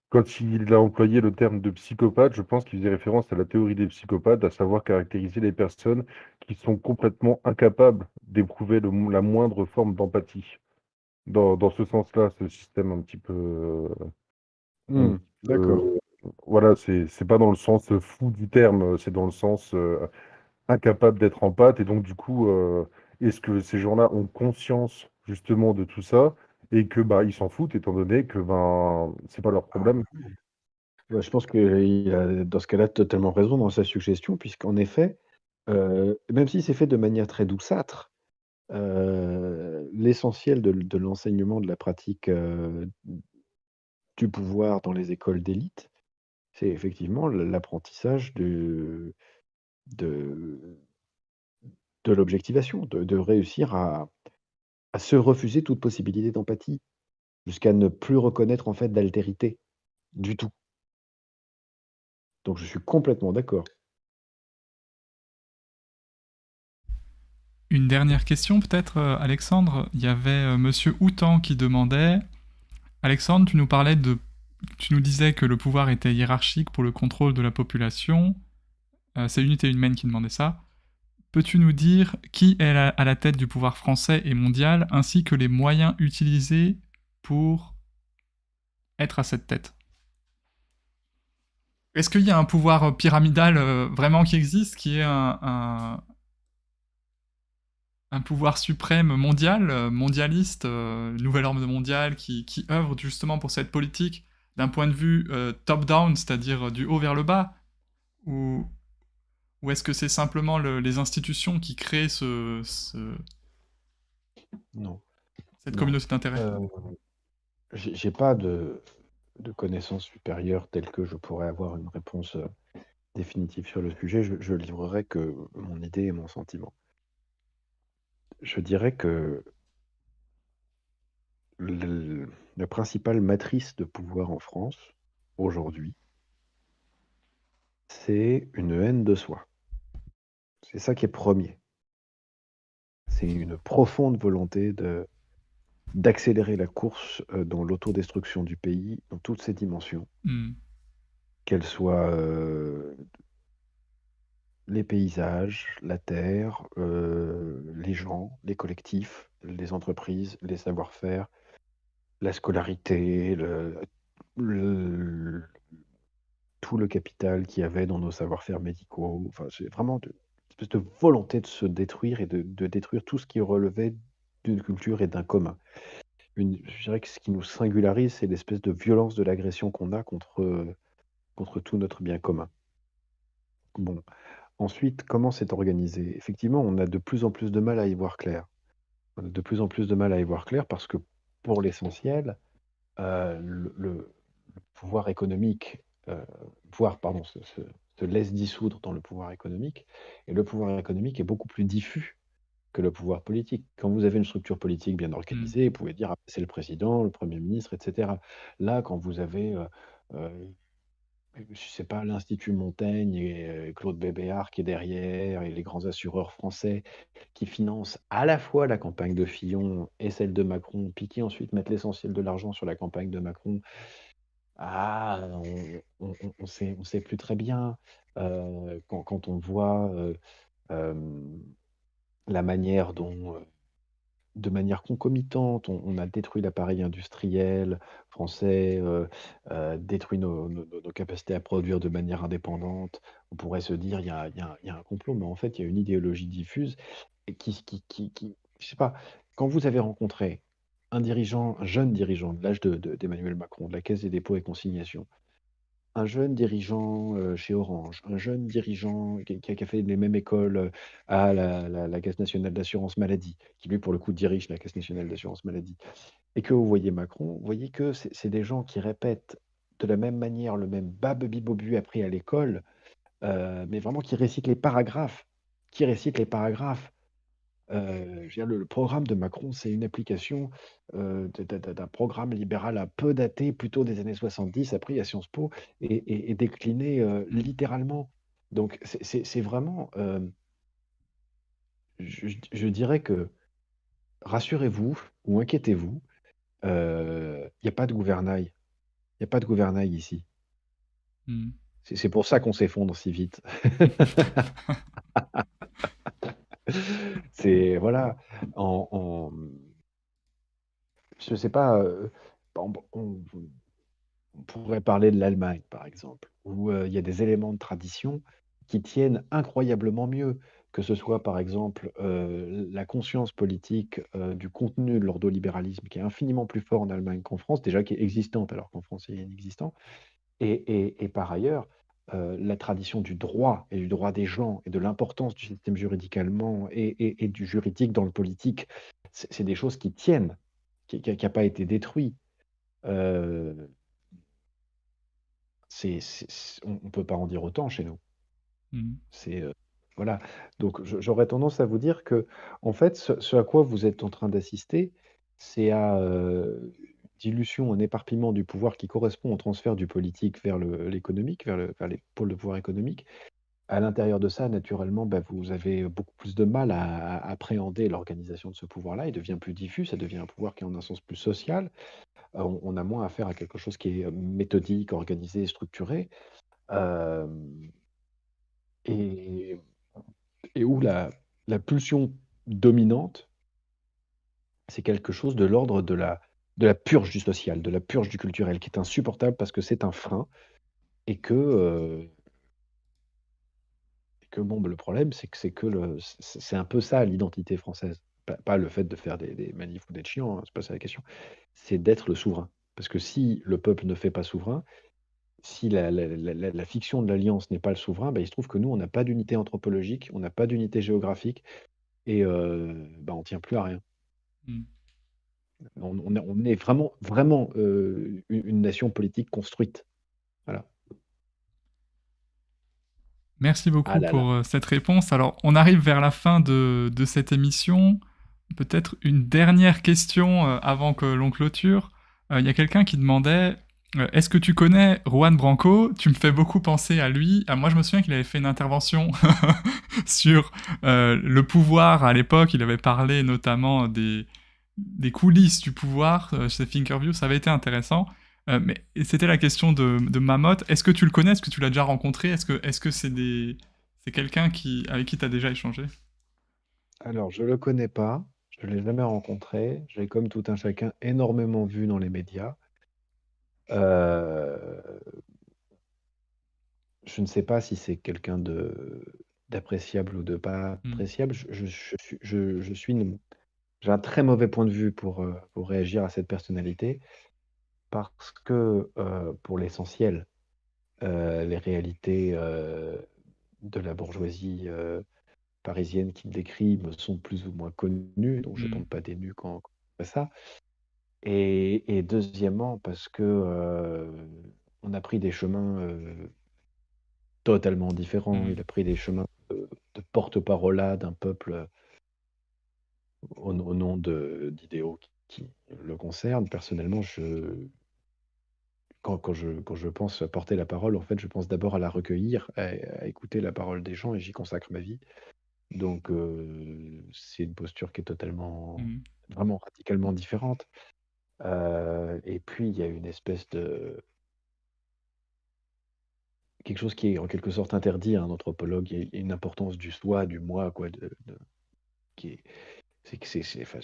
quand il a employé le terme de psychopathe, je pense qu'il faisait référence à la théorie des psychopathes, à savoir caractériser les personnes qui sont complètement incapables d'éprouver la moindre forme d'empathie. Dans ce sens-là, ce système un Mmh, petit d'accord. peu, voilà, c'est pas dans le sens, fou du terme, c'est dans le sens, incapable d'être empathe et donc du coup, est-ce que ces gens-là ont conscience justement de tout ça et que, bah, ils s'en foutent étant donné que, ben, c'est pas leur Ah, problème? bah, je pense qu'il a, dans ce cas-là, totalement raison dans sa suggestion puisqu'en effet, même si c'est fait de manière très douceâtre, l'essentiel de l'enseignement de la pratique, du pouvoir dans les écoles d'élite, c'est effectivement l'apprentissage de de l'objectivation, de réussir à se refuser toute possibilité d'empathie, jusqu'à ne plus reconnaître en fait d'altérité, du tout. Donc je suis complètement d'accord. Une dernière question peut-être, Alexandre. Il y avait Monsieur Houtan qui demandait. Alexandre, tu nous disais que le pouvoir était hiérarchique pour le contrôle de la population. C'est Unité Humaine qui demandait ça. Peux-tu nous dire qui est à la tête du pouvoir français et mondial, ainsi que les moyens utilisés pour être à cette tête? Est-ce qu'il y a un pouvoir pyramidal vraiment qui existe, qui est un pouvoir suprême mondial, mondialiste, nouvel ordre mondial, qui œuvre justement pour cette politique d'un point de vue top-down, c'est-à-dire du haut vers le bas, ou, ou est-ce que c'est simplement les institutions qui créent Non, cette non. communauté d'intérêt? J'ai pas de connaissances supérieures telles que je pourrais avoir une réponse définitive sur le sujet. Je livrerai que mon idée et mon sentiment. Je dirais que la principale matrice de pouvoir en France, aujourd'hui, c'est une haine de soi. C'est ça qui est premier. C'est une profonde volonté d'accélérer la course dans l'autodestruction du pays, dans toutes ses dimensions, Hmm. qu'elles soient les paysages, la terre, les gens, les collectifs, les entreprises, les savoir-faire, la scolarité, le- tout le capital qu'il y avait dans nos savoir-faire médicaux. Enfin, c'est vraiment une espèce de volonté de se détruire et de détruire tout ce qui relevait d'une culture et d'un commun. Je dirais que ce qui nous singularise, c'est l'espèce de violence de l'agression qu'on a contre tout notre bien commun. Bon, ensuite, comment c'est organisé? Effectivement, on a de plus en plus de mal à y voir clair. On a de plus en plus de mal à y voir clair parce que, pour l'essentiel, le pouvoir économique, pardon, se laisse dissoudre dans le pouvoir économique, et le pouvoir économique est beaucoup plus diffus que le pouvoir politique. Quand vous avez une structure politique bien Hmm. organisée, vous pouvez dire: «Ah, c'est le président, le premier ministre, et cetera». Là, quand vous avez, je sais pas, l'Institut Montaigne et Claude Bébéar qui est derrière et les grands assureurs français qui financent à la fois la campagne de Fillon et celle de Macron, puis qui ensuite mettent l'essentiel de l'argent sur la campagne de Macron. Ah, on sait plus très bien, quand on voit, la manière dont, de manière concomitante, on a détruit l'appareil industriel français, détruit nos capacités à produire de manière indépendante. On pourrait se dire: «Il y a un complot», mais en fait, il y a une idéologie diffuse et qui je sais pas, quand vous avez rencontré un jeune dirigeant de l'âge d'Emmanuel Macron, de la Caisse des dépôts et consignations, un jeune dirigeant, chez Orange, un jeune dirigeant qui a fait les mêmes écoles, à la Caisse nationale d'assurance maladie, qui lui, pour le coup, dirige la Caisse nationale d'assurance maladie, et que vous voyez Macron, vous voyez que c'est des gens qui répètent de la même manière le même babe-bibobu appris à l'école, mais vraiment qui récitent les paragraphes. Je veux dire, le programme de Macron, c'est une application, d'un programme libéral un peu daté, plutôt des années 70, appris à Sciences Po et décliné, Hmm. littéralement. Donc c'est vraiment, je dirais que rassurez-vous ou inquiétez-vous, il y a pas de gouvernail. Il y a pas de gouvernail ici. Hmm. C'est pour ça qu'on s'effondre si vite. C'est voilà, en je sais pas, par exemple, on pourrait parler de l'Allemagne, par exemple, où, il y a des éléments de tradition qui tiennent incroyablement mieux, que ce soit, par exemple, la conscience politique, du contenu de l'ordolibéralisme qui est infiniment plus fort en Allemagne qu'en France, déjà qui est existante alors qu'en France il est inexistant, et par ailleurs, la tradition du droit et du droit des gens et de l'importance du système juridique allemand et du juridique dans le politique, c'est des choses qui tiennent, qui a pas été détruit. Heu on peut pas en dire autant chez nous. Hmm. C'est, voilà. Donc j'aurais tendance à vous dire que, en fait, ce à quoi vous êtes en train d'assister, c'est à, dilution, un éparpillement du pouvoir qui correspond au transfert du politique vers l'économique, vers les pôles de pouvoir économique. À l'intérieur de ça, naturellement, bah, vous avez beaucoup plus de mal à appréhender l'organisation de ce pouvoir-là. Il devient plus diffus, ça devient un pouvoir qui est en un sens plus social. On a moins affaire à quelque chose qui est, méthodique, organisé, structuré. Hem et où la pulsion dominante, c'est quelque chose de l'ordre de la purge du social, de la purge du culturel, qui est insupportable parce que c'est un frein et que bon, le problème, c'est un peu ça l'identité française. Pas le fait de faire des manifs ou d'être chiant, hein, c'est pas ça la question. C'est d'être le souverain. Parce que si le peuple ne fait pas souverain, si la fiction de l'alliance n'est pas le souverain, bah, il se trouve que nous, on n'a pas d'unité anthropologique, on n'a pas d'unité géographique et bah, on tient plus à rien. Mm. On est vraiment, vraiment une nation politique construite. Voilà. Merci Ah beaucoup là là. pour cette réponse. Alors, on arrive vers la fin de cette émission. Peut-être une dernière question avant que l'on clôture. Il y a quelqu'un qui demandait est-ce que tu connais Juan Branco? Tu me fais beaucoup penser à lui. Moi, je me souviens qu'il avait fait une intervention sur le pouvoir à l'époque. Il avait parlé notamment des coulisses du pouvoir chez Thinkerview. Ça avait été intéressant. Mais c'était la question de Mamotte. Est-ce que tu le connais? Est-ce que tu l'as déjà rencontré? Est-ce que c'est quelqu'un avec qui tu as déjà échangé? Alors, je le connais pas, je l'ai jamais rencontré. Je l'ai, comme tout un chacun, énormément vu dans les médias. Euh, je ne sais pas si c'est quelqu'un d'appréciable ou de pas Hmm. appréciable. J'ai un très mauvais point de vue pour réagir à cette personnalité parce que, pour l'essentiel, les réalités de la bourgeoisie parisienne qu'il décrit me sont plus ou moins connues, donc je Hmm. tombe pas des nues quand je fais ça. Et deuxièmement, parce que on a pris des chemins totalement différents. Hmm. Il a pris des chemins de porte-parole d'un peuple au nom d'idéaux qui le concernent. Personnellement, quand je pense porter la parole, en fait, je pense d'abord à la recueillir, à écouter la parole des gens et j'y consacre ma vie. Donc, c'est une posture qui est totalement, Hmm. vraiment radicalement différente. Et puis, il y a une espèce de quelque chose qui est en quelque sorte interdit à un anthropologue. Il y a une importance du soi, du moi, quoi, qui est, c'est que enfin,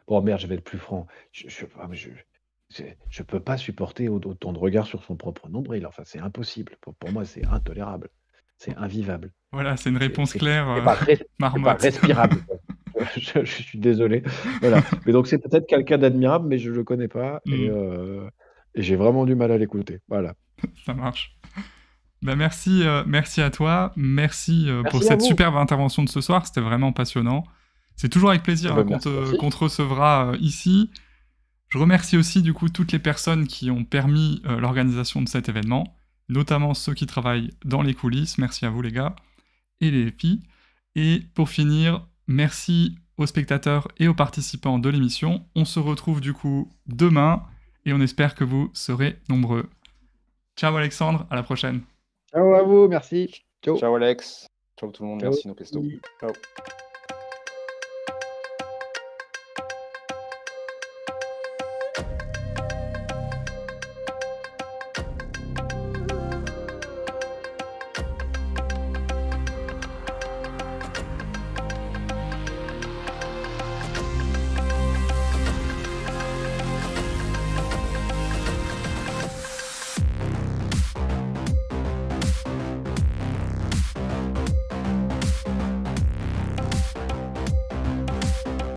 bon, merde, je vais être plus franc. Je peux pas supporter autant de regard sur son propre nombril. Enfin, c'est impossible. Pour moi, c'est intolérable. C'est invivable. Voilà, c'est une C'est réponse c'est claire, c'est pas marmotte. respirable, quoi. Je suis désolé. Voilà. Mais donc, c'est peut-être quelqu'un d'admirable, mais je le connais pas Hmm. et j'ai vraiment du mal à l'écouter. Voilà. Ça marche. Bah merci, merci à toi, merci pour Merci à cette vous. superbe intervention de ce soir, c'était vraiment passionnant. C'est toujours avec Eh plaisir hein, ben, merci, merci. qu'on te recevra ici. Je remercie aussi du coup toutes les personnes qui ont permis l'organisation de cet événement, notamment ceux qui travaillent dans les coulisses. Merci à vous les gars et les filles. Et pour finir, merci aux spectateurs et aux participants de l'émission. On se retrouve du coup demain et on espère que vous serez nombreux. Ciao Alexandre, à la prochaine. Ciao à vous, merci. Ciao. Ciao Alex. Ciao tout le monde, Ciao. merci nos pestos. Ciao.